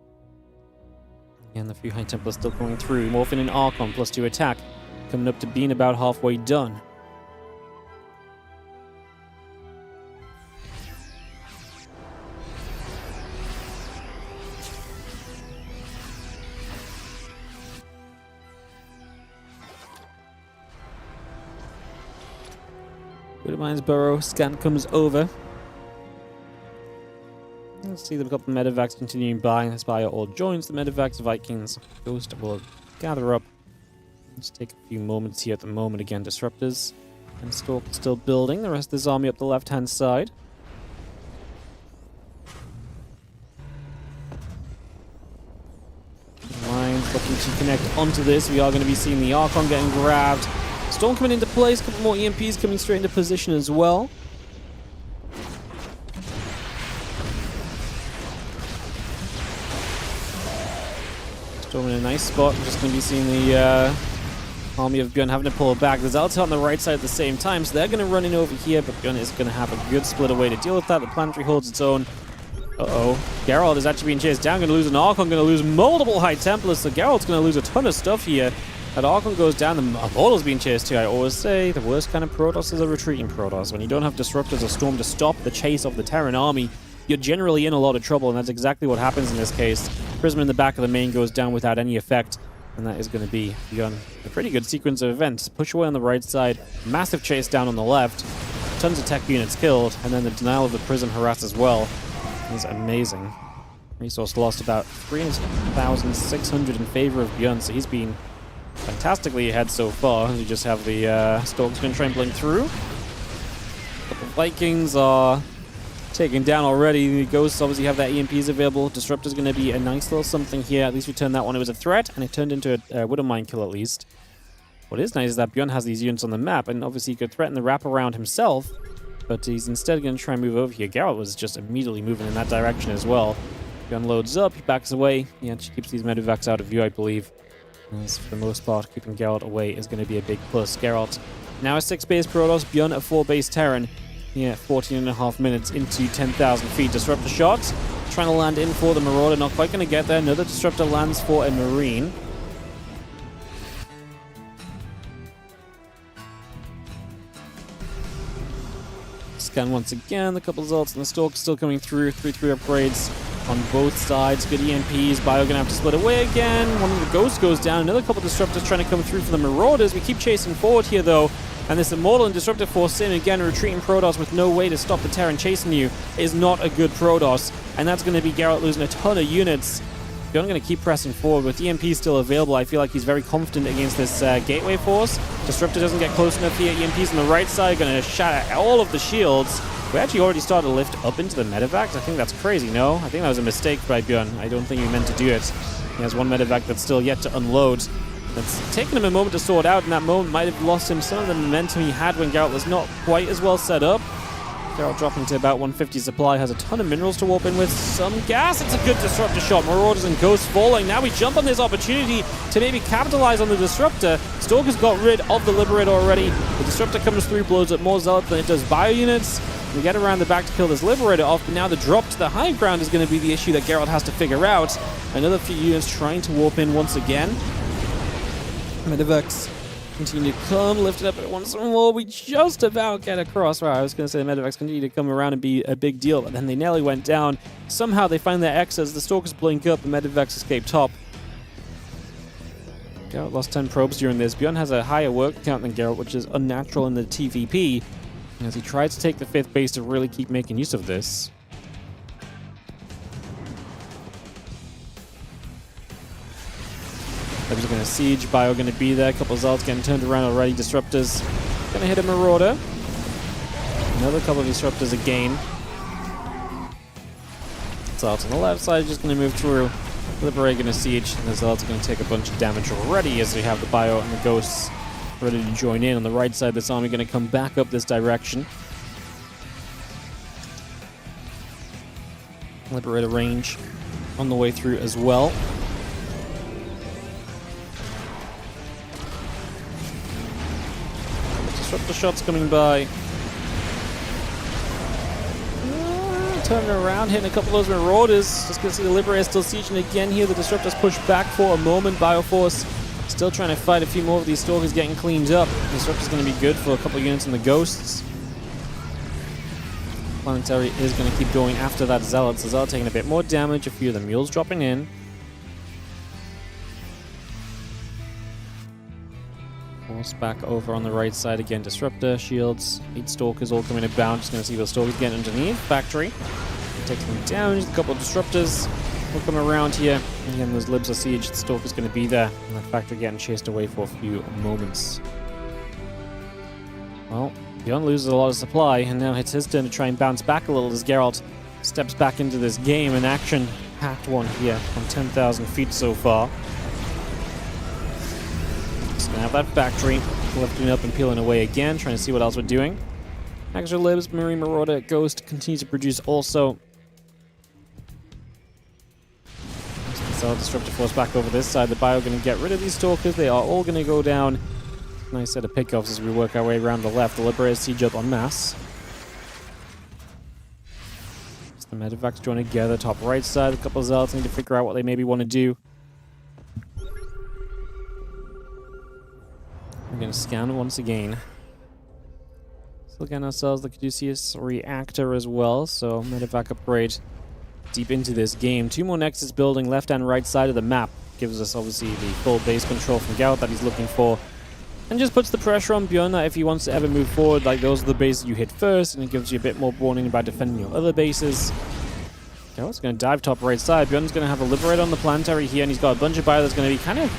And the few High Templars still coming through. Morphin and Archon, +2 attack. Coming up to being about halfway done. Widowmine's Burrow, scan comes over. Let's see the couple of medevacs continuing by. This bio all joins the medevacs. Vikings Ghost will gather up. Let's take a few moments here at the moment. Again, Disruptors and Stalk still building. The rest of this army up the left-hand side. Lines looking to connect onto this. We are going to be seeing the Archon getting grabbed. Storm coming into place. A couple more EMPs coming straight into position as well. Storm in a nice spot. We're just going to be seeing the army of ByuN having to pull back. The Zealots on the right side at the same time, so they're going to run in over here, but ByuN is going to have a good split away to deal with that. The Planetary holds its own. Uh-oh. Geralt is actually being chased down. Going to lose an Archon. Going to lose multiple High Templars, so Geralt's going to lose a ton of stuff here. That Archon goes down. The Immortal's being chased too. I always say the worst kind of Protoss is a retreating Protoss. When you don't have Disruptors or Storm to stop the chase of the Terran army, you're generally in a lot of trouble, and that's exactly what happens in this case. Prism in the back of the main goes down without any effect, and that is going to be ByuN. A pretty good sequence of events. Push away on the right side, massive chase down on the left, tons of tech units killed, and then the denial of the Prism harass as well. It's amazing. Resource lost about 3,600 in favor of ByuN, so he's been fantastically ahead so far. You just have the Stalk's going to try and blink through. But the Vikings are taken down already. The Ghosts obviously have their EMPs available. Disruptor's going to be a nice little something here. At least we turned that one. It was a threat, and it turned into a Widowmine kill at least. What is nice is that ByuN has these units on the map, and obviously he could threaten the wraparound himself, but he's instead going to try and move over here. Geralt was just immediately moving in that direction as well. ByuN loads up, he backs away. He actually keeps these medevacs out of view, I believe. As for the most part, keeping Geralt away is going to be a big plus. Geralt now a 6-base Protoss, ByuN a 4-base Terran. Yeah, 14.5 minutes into 10,000 feet. Disruptor shot. Trying to land in for the Marauder. Not quite going to get there. Another Disruptor lands for a Marine. Scan once again. The couple of Zealots and the Stalk still coming through. 3-3 upgrades on both sides. Good EMPs. Bio going to have to split away again. One of the Ghosts goes down. Another couple of Disruptors trying to come through for the Marauders. We keep chasing forward here, though. And this Immortal and Disruptor force in again, a retreating Protoss with no way to stop the Terran chasing you is not a good Protoss. And that's going to be Geralt losing a ton of units. ByuN going to keep pressing forward with EMP still available. I feel like he's very confident against this Gateway force. Disruptor doesn't get close enough here. EMP's on the right side, going to shatter all of the shields. We actually already started to lift up into the medevacs. I think that's crazy, no? I think that was a mistake by ByuN. I don't think he meant to do it. He has one medevac that's still yet to unload. It's taken him a moment to sort out, and that moment might have lost him some of the momentum he had when Geralt was not quite as well set up. Geralt dropping to about 150 supply, has a ton of minerals to warp in with, some gas. It's a good Disruptor shot. Marauders and Ghosts falling. Now we jump on this opportunity to maybe capitalize on the Disruptor. Stalker's got rid of the Liberator already. The Disruptor comes through, blows up more Zealots than it does bio units. We get around the back to kill this Liberator off, but now the drop to the high ground is going to be the issue that Geralt has to figure out. Another few units trying to warp in once again. Medevacs Continue to come, lift it up at once more. We just about get across. Right, I was going to say the medevacs continue to come around and be a big deal, but then they nearly went down. Somehow they find their X's. The Stalkers blink up, the medevacs escape top. Garrett lost 10 probes during this. ByuN has a higher work count than Garrett, which is unnatural in the TVP, as he tried to take the 5th base to really keep making use of this. He's going to siege, ByuN going to be there, a couple of Zealots getting turned around already, Disruptors going to hit a Marauder. Another couple of Disruptors again. Zealots on the left side just going to move through. Liberate going to siege, and the Zealots are going to take a bunch of damage already as we have the ByuN and the Ghosts ready to join in. On the right side, this army going to come back up this direction. Liberator range on the way through as well. Disruptor shots coming by. Turning around, hitting a couple of those Marauders. Just gonna see the Liberator still sieging again here. The Disruptors push back for a moment. Bioforce still trying to fight a few more of these Stalkers getting cleaned up. Disruptor's gonna be good for a couple of units in the Ghosts. Planetary is gonna keep going after that Zealot. So Zealot taking a bit more damage, a few of the Mules dropping in. Force back over on the right side again. Disruptor, shields, 8 Stalkers all coming about. Just going to see those Stalkers getting underneath. Factory. Takes them down. Just a couple of Disruptors will come around here. And again, those Libs are sieged. The Stalker's going to be there. And that Factory getting chased away for a few moments. Well, ByuN loses a lot of supply. And now it's his turn to try and bounce back a little as Geralt steps back into this game. An action-packed one here on 10,000 feet so far. Gonna have that Factory lifting up and peeling away again, trying to see what else we're doing. Extra Libs, Marine Marauder, Ghost continues to produce also. So Disruptor Force back over this side. The ByuN going to get rid of these Stalkers. They are all going to go down. Nice set of pickoffs as we work our way around the left. The Liberators siege up en masse. So the medevacs join together. Top right side, a couple of Zealots need to figure out what they maybe want to do. We're going to scan it once again. Still getting ourselves the Caduceus reactor as well, so medevac upgrade deep into this game. 2 more Nexus building left and right side of the map. Gives us obviously the full base control from Garrett that he's looking for. And just puts the pressure on ByuN that if he wants to ever move forward, like those are the bases you hit first, and it gives you a bit more warning about defending your other bases. Garrett's going to dive top right side. ByuN's going to have a Liberator on the Planetary here, and he's got a bunch of ByuN that's going to be kind of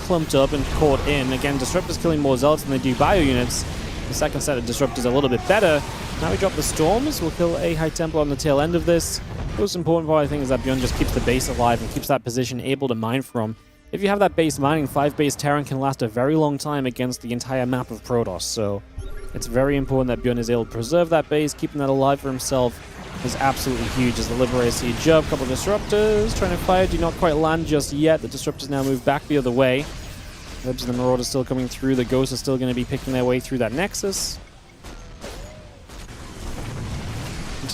clumped up and caught in. Again, Disruptors killing more Zealots than they do ByuN units. The second set of Disruptors a little bit better. Now we drop the Storms. We'll kill a High Templar on the tail end of this. The most important part, I think, is that ByuN just keeps the base alive and keeps that position able to mine from. If you have that base mining, 5 base Terran can last a very long time against the entire map of Protoss. So it's very important that ByuN is able to preserve that base. Keeping that alive for himself is absolutely huge as the Liberators siege up. A couple of Disruptors trying to fire, do not quite land just yet. The Disruptors now move back the other way. Libs and the Marauders still coming through. The Ghosts are still going to be picking their way through that Nexus.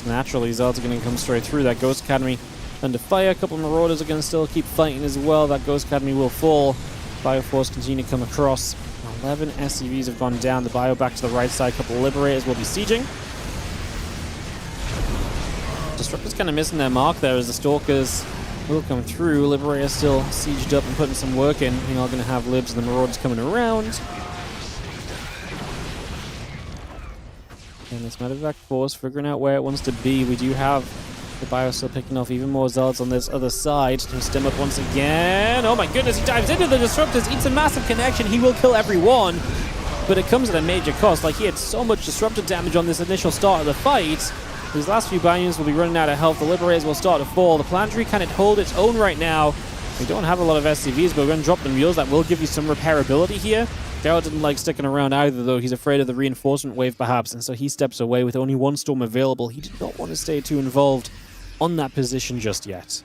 Naturally, Zealots are going to come straight through. That Ghost Academy under fire. A couple of Marauders are going to still keep fighting as well. That Ghost Academy will fall. Bioforce continue to come across. 11 SCVs have gone down. The Bio back to the right side. A couple of Liberators will be sieging. Disruptors kind of missing their mark there as the Stalkers will come through. Liberator still sieged up and putting some work in. We are going to have Libs and the Marauders coming around. And this medevac force figuring out where it wants to be. We do have the Bio still picking off even more Zealots on this other side. To stem up once again. Oh my goodness, he dives into the Disruptors, eats a massive connection. He will kill everyone, but it comes at a major cost. Like, he had so much Disruptor damage on this initial start of the fight. These last few ByuNs will be running out of health. The Liberators will start to fall. The Planetary can hold its own right now. We don't have a lot of SCVs, but we're going to drop the Mules. That will give you some repairability here. Garrett didn't like sticking around either, though. He's afraid of the reinforcement wave, perhaps, and so he steps away with only 1 Storm available. He did not want to stay too involved on that position just yet.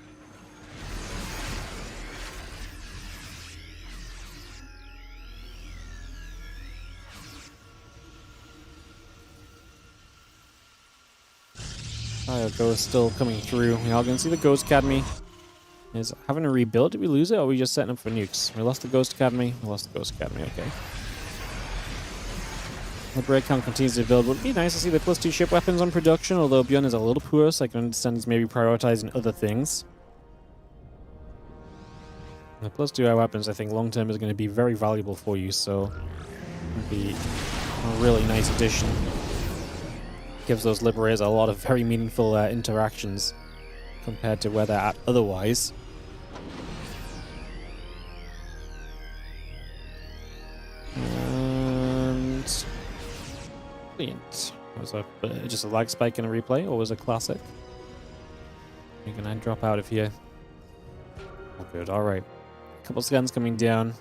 Ghost still coming through. We are going to see the Ghost Academy is having a rebuild. Did we lose it, or are we just setting up for nukes? We lost the Ghost Academy. We lost the Ghost Academy, okay. The break count continues to build. Would be nice to see the +2 ship weapons on production, although ByuN is a little poor, so I can understand he's maybe prioritizing other things. The +2 air weapons, I think, long term is going to be very valuable for you, so it'd be a really nice addition. Gives those liberators a lot of very meaningful interactions compared to where they're at otherwise. And brilliant. Was that just a lag spike in a replay, or was it classic? You can drop out of here. Oh, good. All right. Couple scans coming down.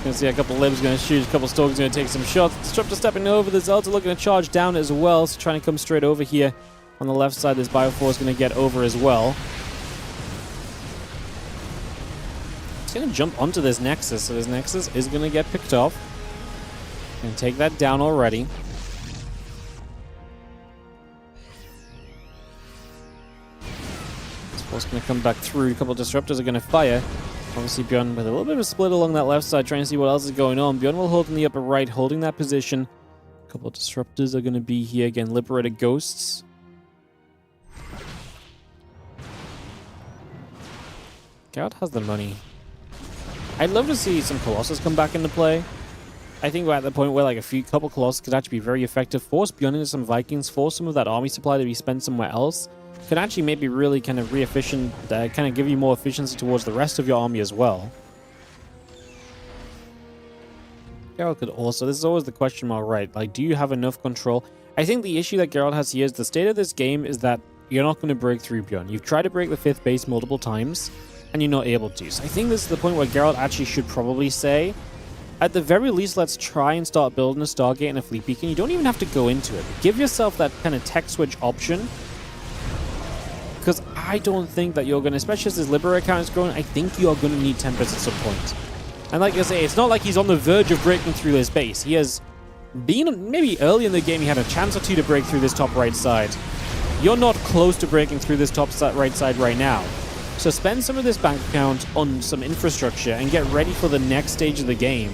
Gonna see a couple libs gonna shoot, a couple stalkers gonna take some shots. Disruptor stepping over, the Zelda looking to charge down as well, so trying to come straight over here. On the left side, this Bioforce gonna get over as well. It's gonna jump onto this Nexus, so this Nexus is gonna get picked off. And take that down already. This force gonna come back through, a couple disruptors are gonna fire. Obviously, ByuN with a little bit of a split along that left side, trying to see what else is going on. ByuN will hold in the upper right, holding that position. A couple of disruptors are going to be here again. Liberated ghosts. Geralt has the money. I'd love to see some Colossus come back into play. I think we're at the point where like couple Colossus could actually be very effective. Force ByuN into some Vikings, force some of that army supply to be spent somewhere else. Could actually maybe really kind of re-efficient, kind of give you more efficiency towards the rest of your army as well. Geralt could also, this is always the question mark, right? Like, do you have enough control? I think the issue that Geralt has here is the state of this game is that you're not going to break through ByuN. You've tried to break the 5th base multiple times, and you're not able to. So I think this is the point where Geralt actually should probably say, at the very least, let's try and start building a Stargate and a Fleet Beacon. You don't even have to go into it. Give yourself that kind of tech switch option. Because I don't think that you're going to, especially as this Liberator count is growing, I think you are going to need Tempest at some point. And like I say, it's not like he's on the verge of breaking through this base. He has been, maybe early in the game, he had a chance or two to break through this top right side. You're not close to breaking through this top right side right now. So spend some of this bank account on some infrastructure and get ready for the next stage of the game.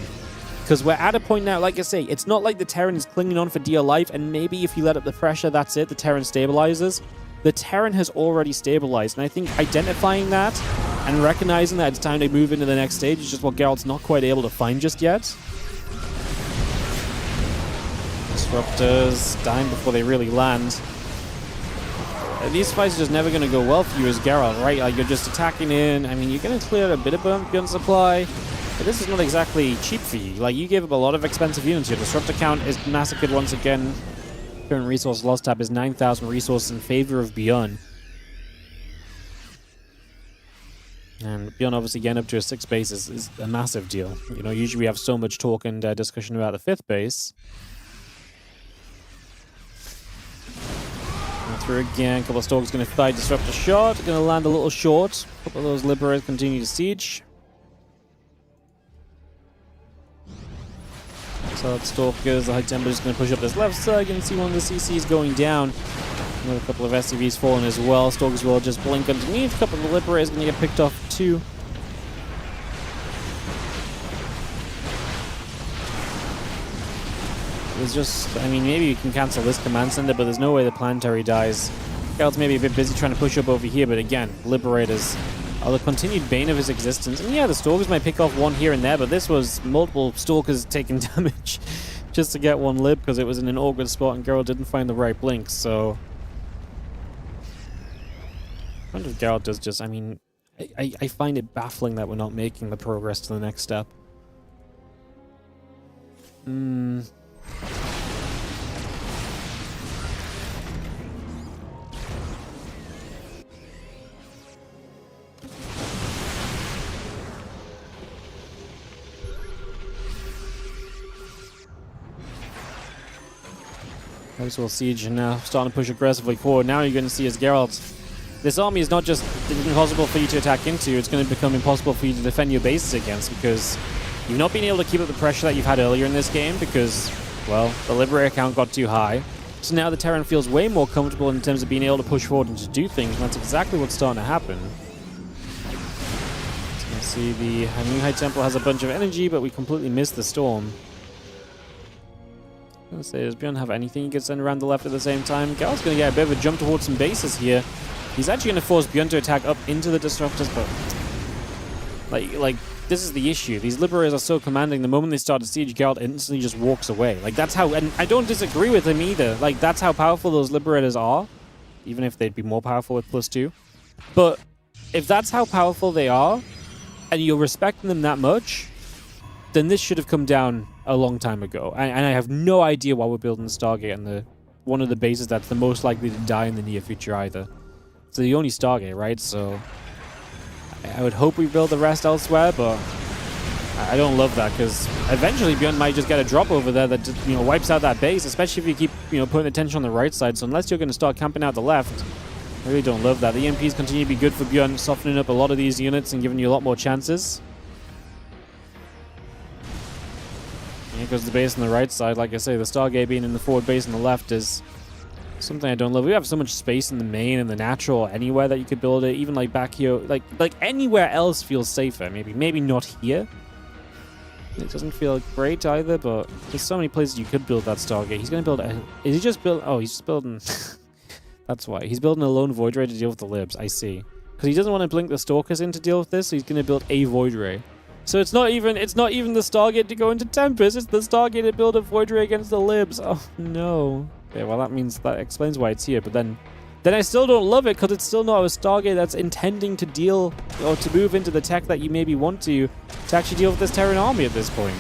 Because we're at a point now, like I say, it's not like the Terran is clinging on for dear life, and maybe if you let up the pressure, that's it, the Terran stabilizes. The Terran has already stabilized, and I think identifying that and recognizing that it's time to move into the next stage is just what Geralt's not quite able to find just yet. Disruptors dying before they really land. These fights are just never going to go well for you as Geralt, right? Like, you're just attacking in. I mean, you're going to clear a bit of ByuN supply, but this is not exactly cheap for you. Like, you gave up a lot of expensive units. Your Disruptor count is massacred once again. Current resource loss tab is 9,000 resources in favor of ByuN. And ByuN obviously getting up to a 6th base is a massive deal. You know, usually we have so much talk and discussion about the 5th base. Through again, a couple of Stalkers going to fight, disrupt a shot, going to land a little short. A couple of those Liberators continue to siege. So Stalkers, the high tempo is going to push up this left side. You can see one of the CCs going down. Another couple of SCVs falling as well. Stalkers will just blink underneath. A couple of the Liberators going to get picked off too. There's just, I mean, maybe you can cancel this command center, but there's no way the planetary dies. Geralt's maybe a bit busy trying to push up over here, but again, Liberators are the continued bane of his existence. And yeah, the Stalkers might pick off one here and there, but this was multiple Stalkers taking damage just to get one Lib because it was in an awkward spot and Geralt didn't find the right blink, so... I wonder if Geralt does just, I mean, I find it baffling that we're not making the progress to the next step. Well, Siege now starting to push aggressively forward. Now you're going to see as Geralt, this army is not just impossible for you to attack into, it's going to become impossible for you to defend your bases against because you've not been able to keep up the pressure that you've had earlier in this game because, well, the Liberator count got too high. So now the Terran feels way more comfortable in terms of being able to push forward and to do things, and that's exactly what's starting to happen. So you can see the New High Temple has a bunch of energy, but we completely missed the storm. I was gonna say, does ByuN have anything he could send around the left at the same time? Gal's gonna get a bit of a jump towards some bases here. He's actually gonna force ByuN to attack up into the disruptors, but like this is the issue. These liberators are so commanding. The moment they start to siege, Geralt instantly just walks away. Like that's how, and I don't disagree with him either. Like that's how powerful those liberators are, even if they'd be more powerful with +2. But if that's how powerful they are, and you're respecting them that much, then this should have come down a long time ago. And I have no idea why we're building the Stargate and one of the bases that's the most likely to die in the near future either. It's the only Stargate, right? So I would hope we build the rest elsewhere, but I don't love that because eventually ByuN might just get a drop over there that just, wipes out that base, especially if you keep putting attention on the right side. So unless you're going to start camping out the left, I really don't love that. The EMPs continue to be good for ByuN, softening up a lot of these units and giving you a lot more chances. Here goes the base on the right side. Like I say, the Stargate being in the forward base on the left is something I don't love. We have so much space in the main and the natural anywhere that you could build it. Even like back here, like anywhere else feels safer. Maybe not here. It doesn't feel great either, but there's so many places you could build that Stargate. He's going to build is he just build? Oh, he's just building. That's why. He's building a lone Void Ray to deal with the libs. I see. Because he doesn't want to blink the Stalkers in to deal with this, so he's going to build a Void Ray. So it's not even the Stargate to go into Tempest, it's the Stargate to build a Void Ray against the libs. Oh no. Okay, well that explains why it's here, but then I still don't love it because it's still not a Stargate that's intending to deal or to move into the tech that you maybe want to actually deal with this Terran army at this point.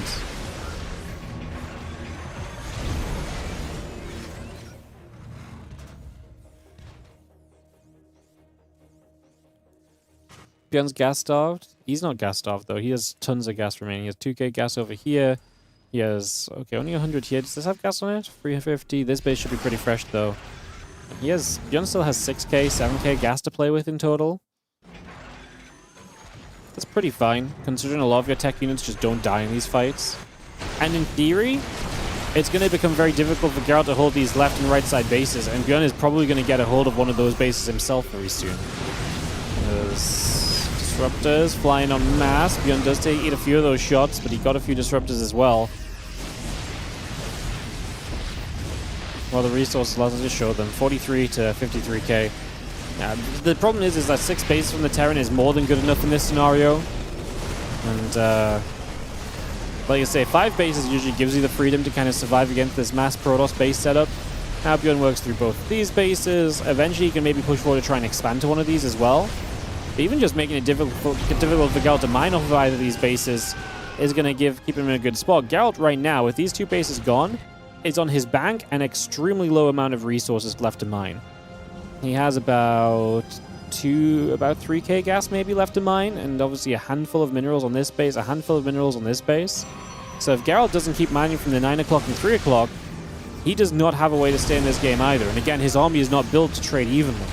ByuN's gas starved. He's not gas starved though. He has tons of gas remaining. He has 2k gas over here. He has, okay, only 100 here. Does this have gas on it? 350. This base should be pretty fresh though. ByuN still has 6k, 7k gas to play with in total. That's pretty fine, considering a lot of your tech units just don't die in these fights. And in theory, it's going to become very difficult for Geralt to hold these left and right side bases, and ByuN is probably going to get a hold of one of those bases himself very soon. There's disruptors flying en masse. ByuN does eat a few of those shots, but he got a few disruptors as well. Well, the resources, let's just show them. 43 to 53k. Now, the problem is that 6 bases from the Terran is more than good enough in this scenario. And, like I say, 5 bases usually gives you the freedom to kind of survive against this mass Protoss base setup. Now ByuN works through both of these bases. Eventually you can maybe push forward to try and expand to one of these as well. But even just making it difficult for Geralt to mine off of either of these bases is going to keep him in a good spot. Geralt right now, with these 2 bases gone, is on his bank and extremely low amount of resources left to mine. He has about 3k gas maybe left to mine, and obviously a handful of minerals on this base, a handful of minerals on this base. So if Geralt doesn't keep mining from the 9 o'clock and 3 o'clock, he does not have a way to stay in this game either. And again, his army is not built to trade evenly.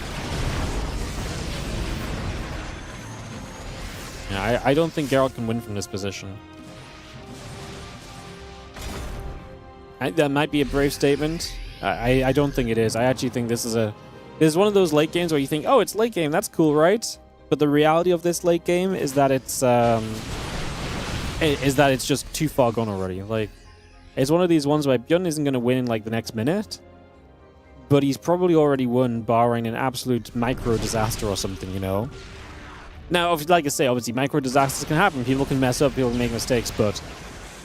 Yeah, I don't think Geralt can win from this position. That might be a brave statement. I don't think it is. I actually think this is one of those late games where you think, oh, it's late game, that's cool, right? But the reality of this late game is that it's just too far gone already. Like, it's one of these ones where ByuN isn't going to win in like the next minute, but he's probably already won, barring an absolute micro disaster or something, you know. Now, like I say, obviously micro disasters can happen. People can mess up, people can make mistakes, but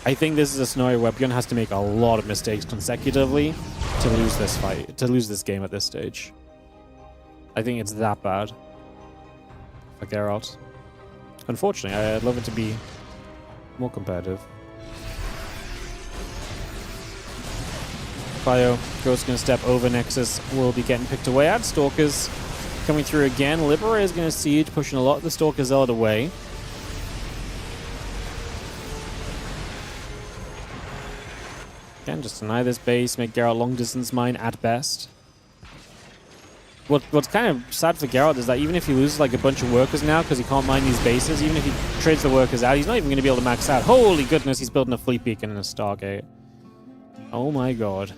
I think this is a scenario where ByuN has to make a lot of mistakes consecutively to lose this fight, to lose this game at this stage. I think it's that bad for Geralt. Unfortunately, I'd love it to be more competitive. Bio, Ghost's going to step over Nexus, will be getting picked away at. Stalkers coming through again. Liberator is going to siege, pushing a lot of the Stalker Zealot away. Again, just deny this base, make Geralt long distance mine at best. What's kind of sad for Geralt is that even if he loses like a bunch of workers now because he can't mine these bases, even if he trades the workers out, he's not even going to be able to max out. Holy goodness, he's building a fleet beacon and a Stargate. Oh my god.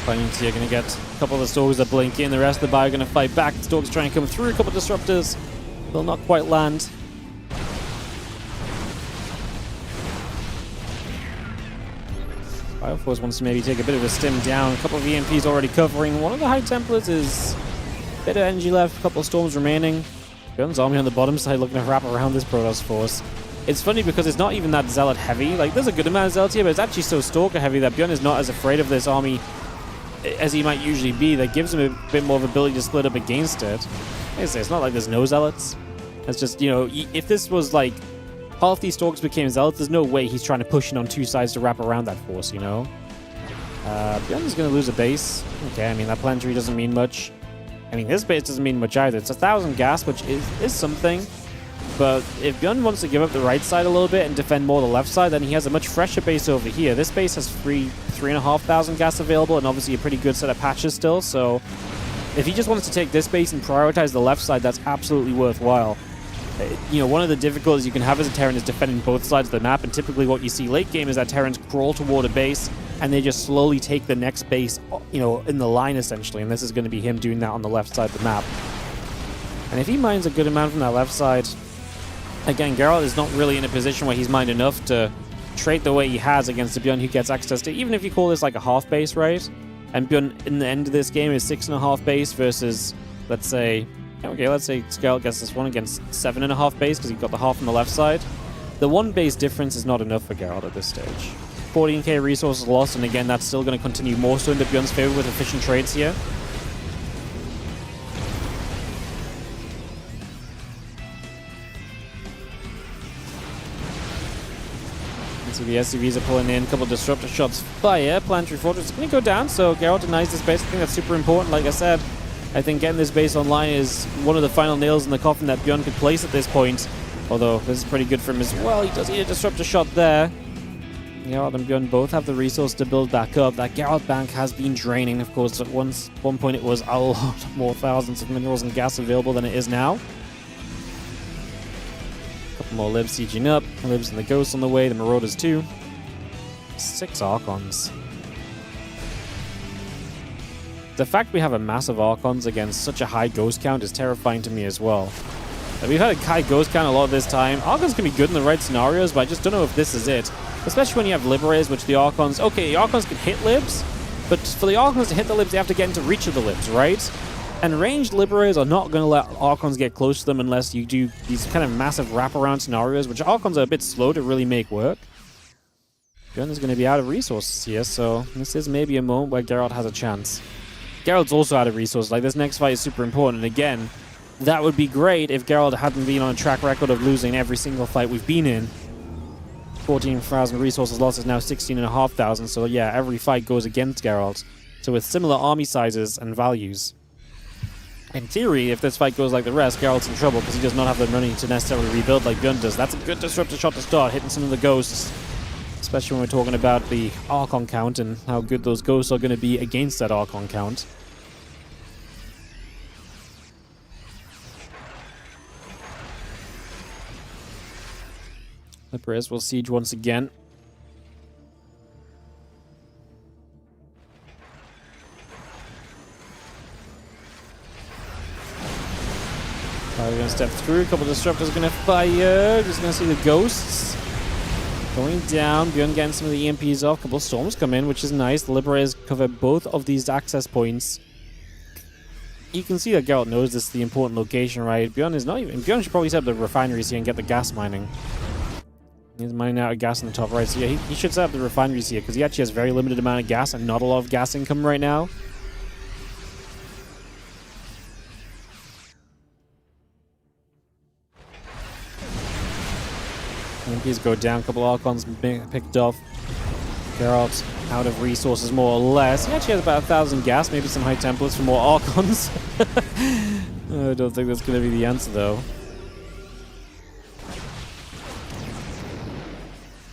ByuN here gonna get a couple of the Storks that blink in. The rest of the Bio gonna fight back. The Storks trying to come through. A couple of disruptors will not quite land. BioForce wants to maybe take a bit of a stim down. A couple of EMPs already covering. One of the High Templars is a bit of energy left. A couple of Storms remaining. ByuN's army on the bottom side looking to wrap around this Protoss force. It's funny because it's not even that Zealot heavy. Like, there's a good amount of Zealots here, but it's actually so Stalker heavy that ByuN is not as afraid of this army as he might usually be. That gives him a bit more of ability to split up against it. Like I say, it's not like there's no Zealots. It's just, you know, if this was like half these Stalkers became Zealots, there's no way he's trying to push in on two sides to wrap around that force, you know? ByuN is going to lose a base. Okay, I mean, that planetary doesn't mean much. I mean, this base doesn't mean much either. It's 1,000 gas, which is something. But if ByuN wants to give up the right side a little bit and defend more the left side, then he has a much fresher base over here. This base has 3,500 gas available, and obviously a pretty good set of patches still. So if he just wants to take this base and prioritize the left side, that's absolutely worthwhile. You know, one of the difficulties you can have as a Terran is defending both sides of the map, and typically what you see late game is that Terrans crawl toward a base, and they just slowly take the next base, you know, in the line, essentially. And this is going to be him doing that on the left side of the map. And if he mines a good amount from that left side, again, Geralt is not really in a position where he's mined enough to trade the way he has against the ByuN who gets access to, even if you call this like a half base, right? And ByuN in the end of this game is 6.5 base versus, let's say Geralt gets this one against 7.5 base because he got the half on the left side. The one base difference is not enough for Geralt at this stage. 14k resources lost, and again, that's still going to continue more so into ByuN's favor with efficient trades here. So the SCVs are pulling in, a couple of disruptor shots fire. Planetary Fortress is going to go down, so Geralt denies this base. I think that's super important. Like I said, I think getting this base online is one of the final nails in the coffin that ByuN could place at this point. Although, this is pretty good for him as well. He does need a disruptor shot there. Geralt and ByuN both have the resource to build back up. That Geralt bank has been draining, of course. At one point it was a lot more thousands of minerals and gas available than it is now. Couple more Libs sieging up. Libs and the Ghosts on the way. The Marauders too. 6 Archons. The fact we have a massive Archons against such a high Ghost count is terrifying to me as well. We've had a high Ghost count a lot of this time. Archons can be good in the right scenarios, but I just don't know if this is it. Especially when you have Liberators, which the Archons... Okay, the Archons can hit Libs, but for the Archons to hit the Libs, they have to get into reach of the Libs, right? And ranged Liberators are not going to let Archons get close to them unless you do these kind of massive wraparound scenarios, which Archons are a bit slow to really make work. ByuN is going to be out of resources here, so this is maybe a moment where Geralt has a chance. Geralt's also out of resources. Like, this next fight is super important, and again, that would be great if Geralt hadn't been on a track record of losing every single fight we've been in. 14,000 resources lost is now 16,500, so yeah, every fight goes against Geralt. So with similar army sizes and values, in theory, if this fight goes like the rest, Geralt's in trouble because he does not have the money to necessarily rebuild like ByuN does. That's a good disruptor shot to start, hitting some of the Ghosts. Especially when we're talking about the Archon count and how good those Ghosts are going to be against that Archon count. The Liberators will siege once again. We're going to step through. A couple of disruptors going to fire. Just going to see the Ghosts going down. ByuN getting some of the EMPs off. A couple of Storms come in, which is nice. The Liberators cover both of these access points. You can see that Geralt knows this is the important location, right? ByuN is not even... ByuN should probably set up the refineries here and get the gas mining. He's mining out of gas in the top right. So yeah, he should set up the refineries here because he actually has very limited amount of gas and not a lot of gas income right now. EMPs go down, a couple of Archons picked off. Geralt out of resources more or less. He actually has about 1,000 gas, maybe some High Templars for more Archons. I don't think that's going to be the answer though.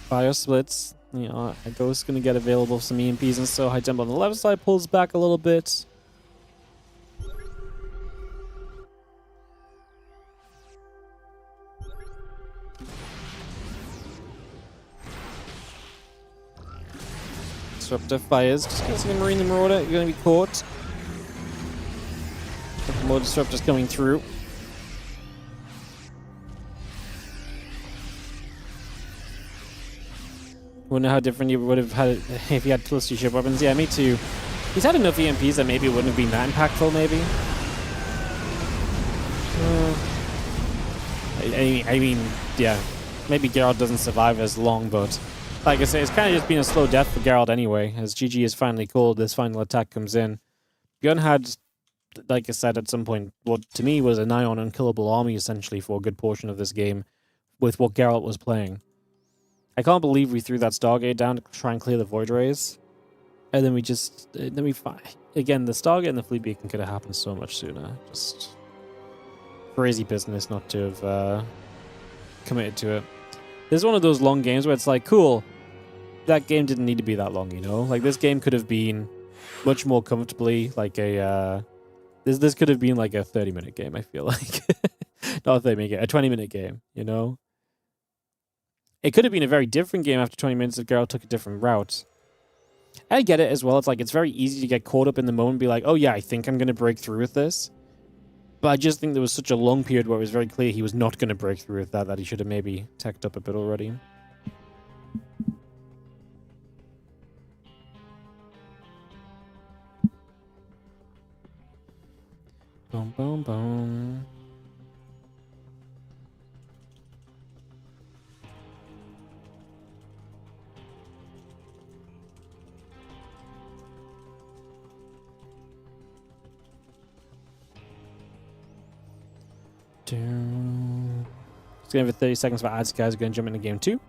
Fire splits. You know, a Ghost going to get available some EMPs, and so High Temple on the left side pulls back a little bit. Disruptor fires. Just gonna see the Marine, the Marauder. You're gonna be caught. More Disruptors coming through. Wonder how different you would have had it if you had plus 2 ship weapons. Yeah, me too. He's had enough EMPs that maybe it wouldn't have been that impactful, maybe. I mean, yeah. Maybe Geralt doesn't survive as long, but like I say, it's kind of just been a slow death for Geralt anyway, as GG is finally called, this final attack comes in. ByuN had, like I said, at some point, what to me was a nigh-on unkillable army, essentially, for a good portion of this game, with what Geralt was playing. I can't believe we threw that Stargate down to try and clear the Void Rays. And then we just, again, the Stargate and the Fleet Beacon could have happened so much sooner. Just crazy business not to have committed to it. This is one of those long games where it's like, cool, that game didn't need to be that long, you know? Like, this game could have been much more comfortably like a, this could have been like a 30-minute game, I feel like. Not a 30-minute game, a 20-minute game, you know? It could have been a very different game after 20 minutes if Geralt took a different route. I get it as well. It's like, it's very easy to get caught up in the moment and be like, oh yeah, I think I'm going to break through with this. But I just think there was such a long period where it was very clear he was not going to break through with that he should have maybe teched up a bit already. Boom, boom, boom. Just gonna have 30 seconds for ads, guys. We're gonna jump into game 2.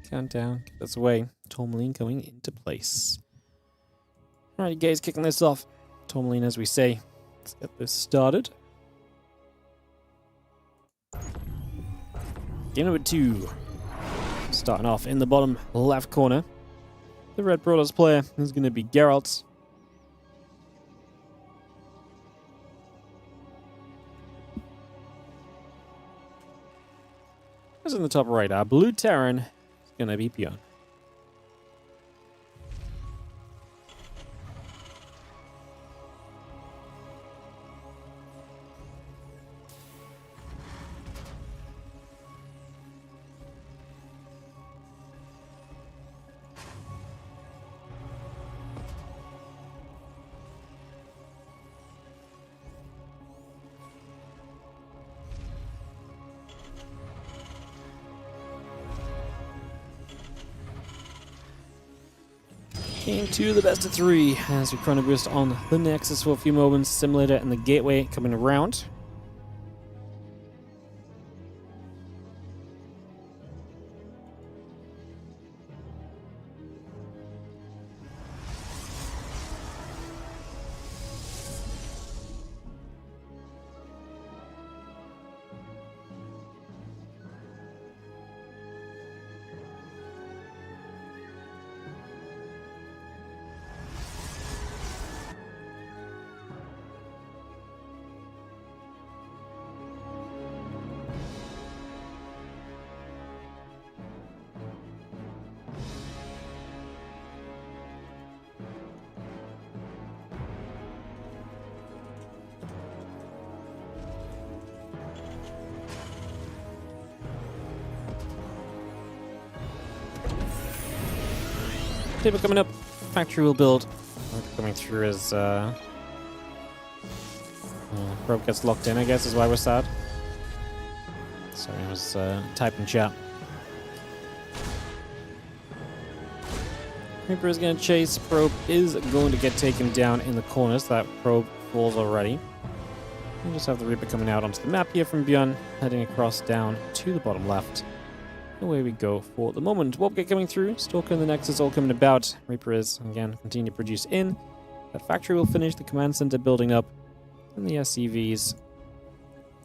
Countdown. Get this away. Tourmaline going into place. Alright, guys, kicking this off. Tourmaline, as we say. Let's get this started. Game number 2. Starting off in the bottom left corner. The Red Brawlers player is going to be Geralt. As in the top right, our blue Terran gonna be ByuN. Game 2, the best of 3, as we chrono boost on the Nexus for a few moments. Simulator and the Gateway coming around. Table coming up. Factory will build. Coming through as Probe gets locked in, I guess, is why we're sad. Sorry, I was typing chat. Reaper is going to chase. Probe is going to get taken down in the corners. That Probe falls already. We just have the Reaper coming out onto the map here from ByuN, heading across down to the bottom left. Away we go for the moment. Warpgate coming through. Stalker and the Nexus all coming about. Reaper is, again, continue to produce in. That factory will finish. The command center building up. And the SCVs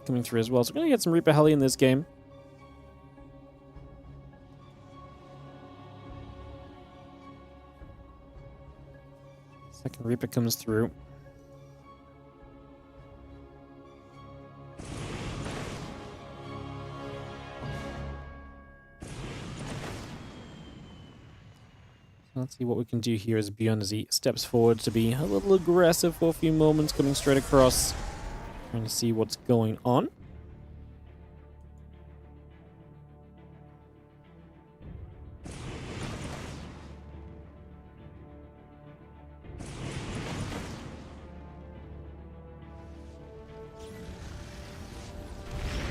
coming through as well. So we're going to get some Reaper Heli in this game. Second Reaper comes through. Let's see what we can do here as ByuN as he steps forward to be a little aggressive for a few moments, coming straight across. Trying to see what's going on.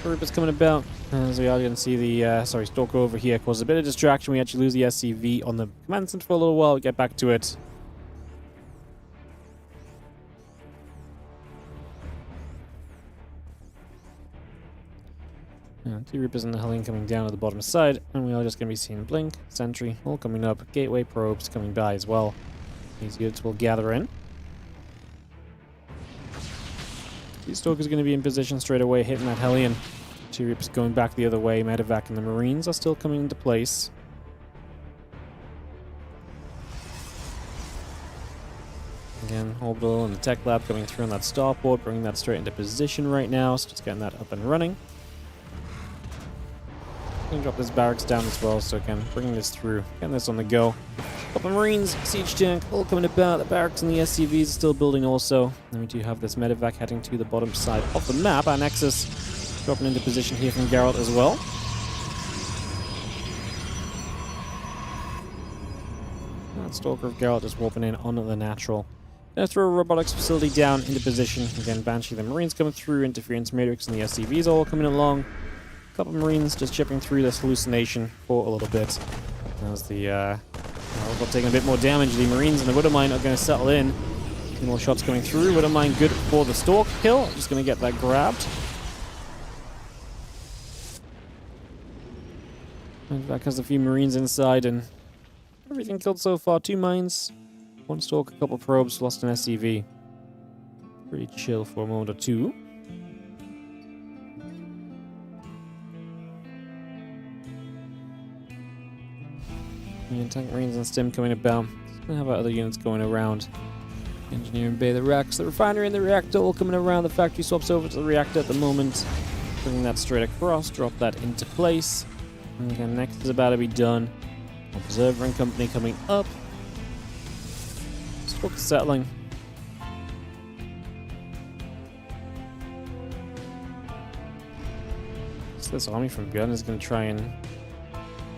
Reaper's coming about, as we are going to see the Stalker over here cause a bit of distraction. We actually lose the SCV on the command center for a little while. We get back to it. Two Reapers and the Helene coming down to the bottom side, and we are just going to be seeing Blink, Sentry, all coming up, Gateway Probes coming by as well. These units will gather in. The Stalker's going to be in position straight away, hitting that Hellion. Two Reapers going back the other way. Medevac and the Marines are still coming into place. Again, Orbital and the Tech Lab coming through on that starport, bringing that straight into position right now. So just getting that up and running. Going to drop this barracks down as well, so again, bringing this through, getting this on the go. Couple of Marines, Siege Tank, all coming about. The barracks and the SCVs are still building also. And we do have this Medevac heading to the bottom side of the map. Our Nexus dropping into position here from Geralt as well. That Stalker of Geralt just warping in onto the natural. Gonna throw a robotics facility down into position. Again, Banshee, the Marines coming through, Interference Matrix and the SCVs all coming along. A couple of Marines just chipping through this hallucination for a little bit. As the we're taking a bit more damage. The Marines and the Widowmine are going to settle in. A few more shots coming through. Widowmine good for the Stalk kill. Just going to get that grabbed. And back has a few Marines inside and everything killed so far. 2 mines, 1 Stalk, a couple probes, lost an SCV. Pretty chill for a moment or two. Tank Marines and Stim coming about. Gonna have our other units going around. Engineering Bay, the racks, the refinery and the reactor all coming around. The factory swaps over to the reactor at the moment. Bringing that straight across, drop that into place. And again, next is about to be done. Observer and company coming up. Stalk settling. So this army from ByuN is going to try and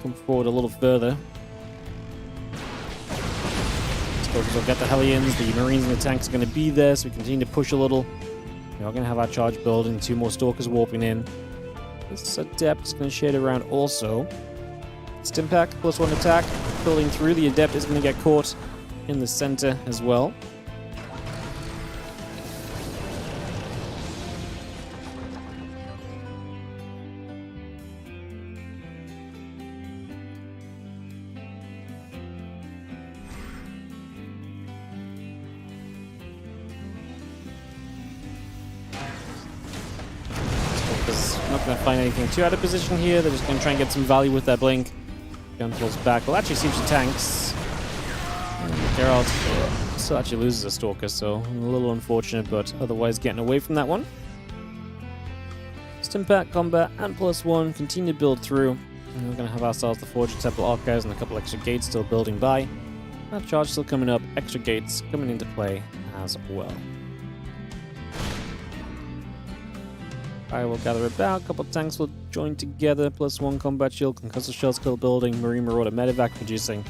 come forward a little further. We'll get the Hellions, the Marines and the tanks are going to be there, so we continue to push a little. We are going to have our charge build and 2 more Stalkers warping in. This Adept is going to shade around also. Stimpack, +1 attack, building through. The Adept is going to get caught in the center as well. Not going to find anything too out of position here. They're just going to try and get some value with their blink. Gun pulls back. Well, actually siege the tanks. And Geralt still actually loses a Stalker, so a little unfortunate, but otherwise getting away from that one. Stimpack, combat, and +1 continue to build through. And we're going to have ourselves the Forge Temple Archives and a couple extra gates still building by. That charge still coming up. Extra gates coming into play as well. Fire will gather about, a couple of tanks will join together, +1 combat shield, concussive shell still building, Marine Marauder Medevac producing.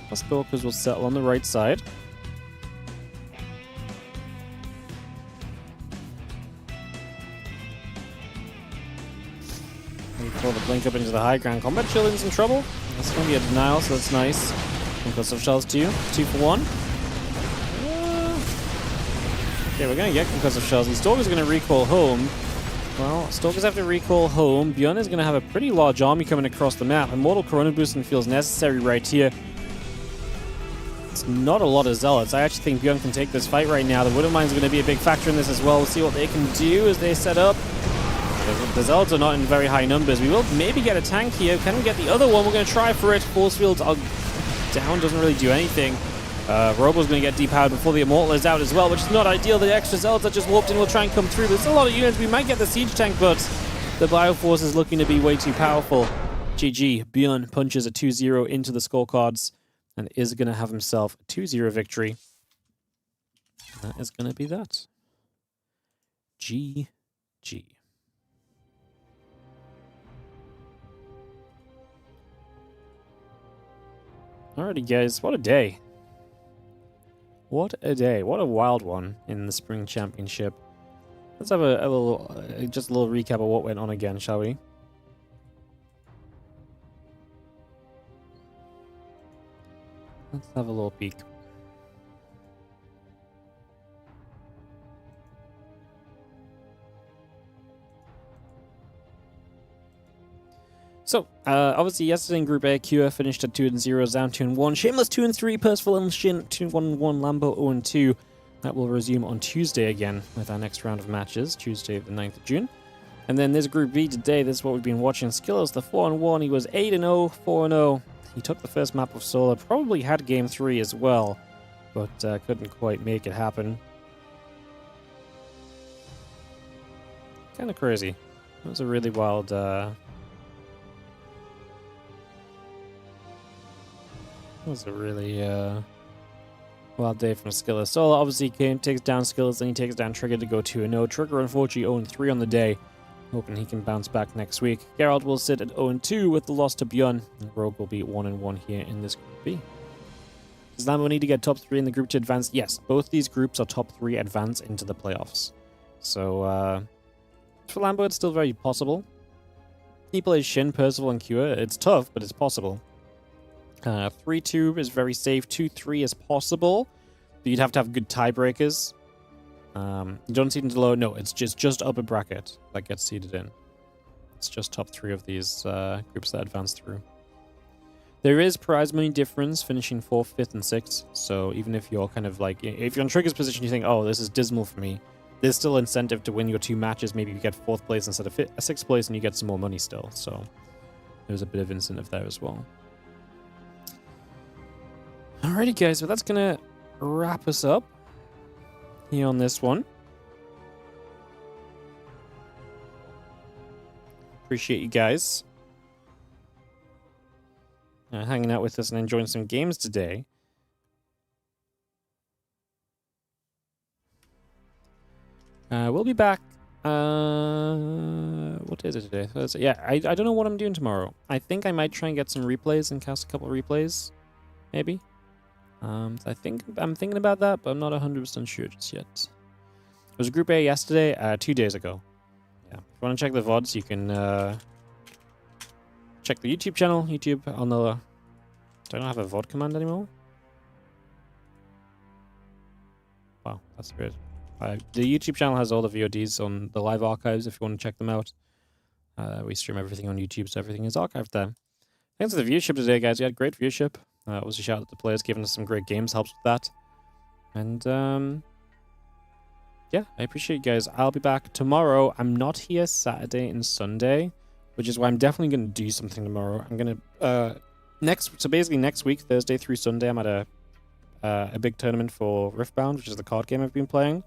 Our Stalkers will settle on the right side. And pull the blink up into the high ground. Combat shield in some trouble. That's going to be a denial, so that's nice. Concussive shells 2 for 1. Okay, we're going to get concussive shells. The Stalkers are going to recall home. Well, Stalkers have to recall home. ByuN is going to have a pretty large army coming across the map. Immortal Corona boosting feels necessary right here. Zealots. Not a lot of Zealots. I actually think ByuN can take this fight right now. The Wooden Mine's going to be a big factor in this as well. We'll see what they can do as they set up. The Zealots are not in very high numbers. We will maybe get a tank here. Can we get the other one? We're going to try for it. Force fields are down. Doesn't really do anything. Robo's going to get depowered before the Immortal is out as well, which is not ideal. The extra Zealots that just warped in will try and come through. There's a lot of units. We might get the Siege tank, but the Bioforce is looking to be way too powerful. GG. ByuN punches a 2-0 into the scorecards and is going to have himself a 2-0 victory. That is going to be that. GG. Alrighty, guys. What a day. What a day. What a wild one in the Spring Championship. Let's have a little, just a little recap of what went on again, shall we? Let's have a little peek. So, obviously yesterday in Group A, Cure finished at 2-0, Zound 2-1, Shameless 2-3, Percival and Shin 2-1-1, Lambo 0-2. That will resume on Tuesday again with our next round of matches, Tuesday the 9th of June. And then there's Group B today. This is what we've been watching. SKillous, the 4-1. He was 8-0, 4-0. He took the first map of Solar. Probably had Game 3 as well, but couldn't quite make it happen. Kind of crazy. It was a really wild... It was a really wild day from SKillous. Solar obviously takes down SKillous, then he takes down Trigger to go 2-0. Trigger unfortunately 0-3 on the day. Hoping he can bounce back next week. Geralt will sit at 0-2 with the loss to ByuN. And Rogue will be 1-1 here in this Group B. Does Lambo need to get top 3 in the group to advance? Yes, both these groups are top 3 advance into the playoffs. So, for Lambo, it's still very possible. He plays Shin, Percival, and Cure. It's tough, but it's possible. 3-2 is very safe. 2-3 is possible, but you'd have to have good tiebreakers. You don't seed into low. No, it's just upper bracket that gets seeded in. It's just top 3 of these groups that advance through. There is prize money difference finishing 4th, 5th, and 6th. So even if you're kind of like, if you're in Trigger's position, you think, oh, this is dismal for me. There's still incentive to win your 2 matches. Maybe you get 4th place instead of 6th place, and you get some more money still. So there's a bit of incentive there as well. Alrighty, guys, so that's gonna wrap us up here on this one. Appreciate you guys hanging out with us and enjoying some games today. We'll be back. What is it today? Thursday. Yeah, I don't know what I'm doing tomorrow. I think I might try and get some replays and cast a couple of replays, maybe. I'm thinking about that, but I'm not 100% sure just yet. It was Group A yesterday, 2 days ago. Yeah, if you want to check the VODs, you can check the YouTube channel. YouTube on the... Do I not have a VOD command anymore? Wow, that's weird. The YouTube channel has all the VODs on the live archives if you want to check them out. We stream everything on YouTube, so everything is archived there. Thanks for the viewership today, guys. We had great viewership. Obviously, shout out to the players giving us some great games, helps with that. And, yeah, I appreciate you guys. I'll be back tomorrow. I'm not here Saturday and Sunday, which is why I'm definitely going to do something tomorrow. I'm going to, so basically next week, Thursday through Sunday, I'm at a big tournament for Riftbound, which is the card game I've been playing.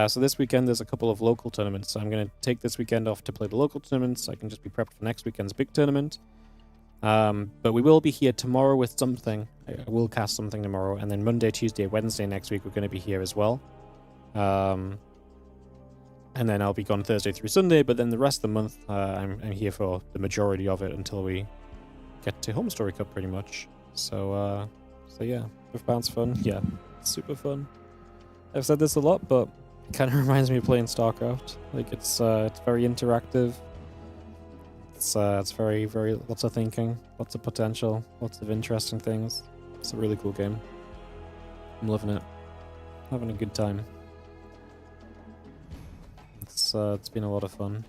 So this weekend, there's a couple of local tournaments. So I'm going to take this weekend off to play the local tournaments. So I can just be prepped for next weekend's big tournament. But we will be here tomorrow with something. I will cast something tomorrow. And then Monday, Tuesday, Wednesday next week, we're going to be here as well. And then I'll be gone Thursday through Sunday. But then the rest of the month, I'm here for the majority of it until we get to Home Story Cup pretty much. So yeah, Riftbound's fun. Yeah, it's super fun. I've said this a lot, but it kind of reminds me of playing StarCraft. Like, it's very interactive. It's very, very, lots of thinking, lots of potential, lots of interesting things. It's a really cool game. I'm loving it. Having a good time. It's been a lot of fun.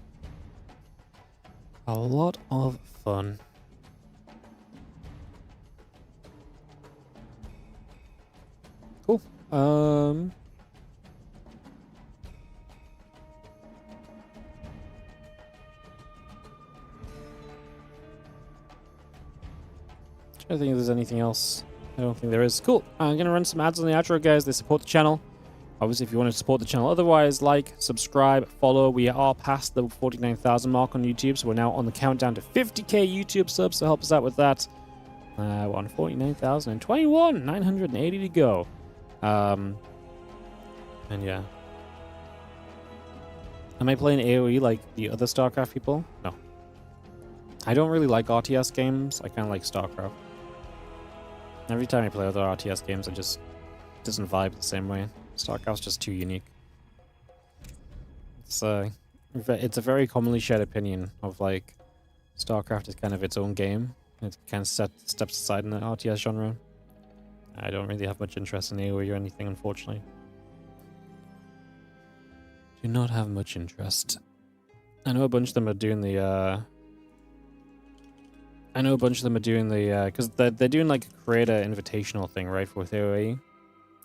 A lot of fun. Cool. I think if there's anything else. I don't think there is. Cool. I'm going to run some ads on the outro, guys. They support the channel. Obviously, if you want to support the channel otherwise, like, subscribe, follow. We are past the 49,000 mark on YouTube, so we're now on the countdown to 50k YouTube subs, so help us out with that. We're on 49,021, 980 to go. And yeah. Am I playing AoE like the other StarCraft people? No. I don't really like RTS games. I kind of like StarCraft. Every time I play other RTS games, it just doesn't vibe the same way. StarCraft's just too unique. It's a very commonly shared opinion of like StarCraft is kind of its own game. It kind of steps aside in the RTS genre. I don't really have much interest in AoE or anything, unfortunately. Do not have much interest. I know a bunch of them are doing the because they're doing like a creator invitational thing, right, with AoE.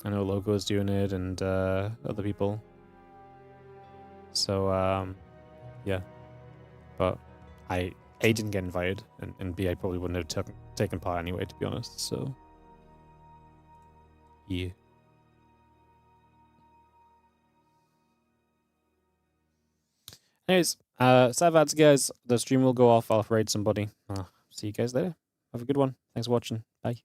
I know Logo's doing it and other people. So yeah, but A, didn't get invited, and B, I probably wouldn't have taken part anyway, to be honest. So yeah. Anyways, sad ads, guys. The stream will go off. I'll raid somebody. See you guys later. Have a good one. Thanks for watching. Bye.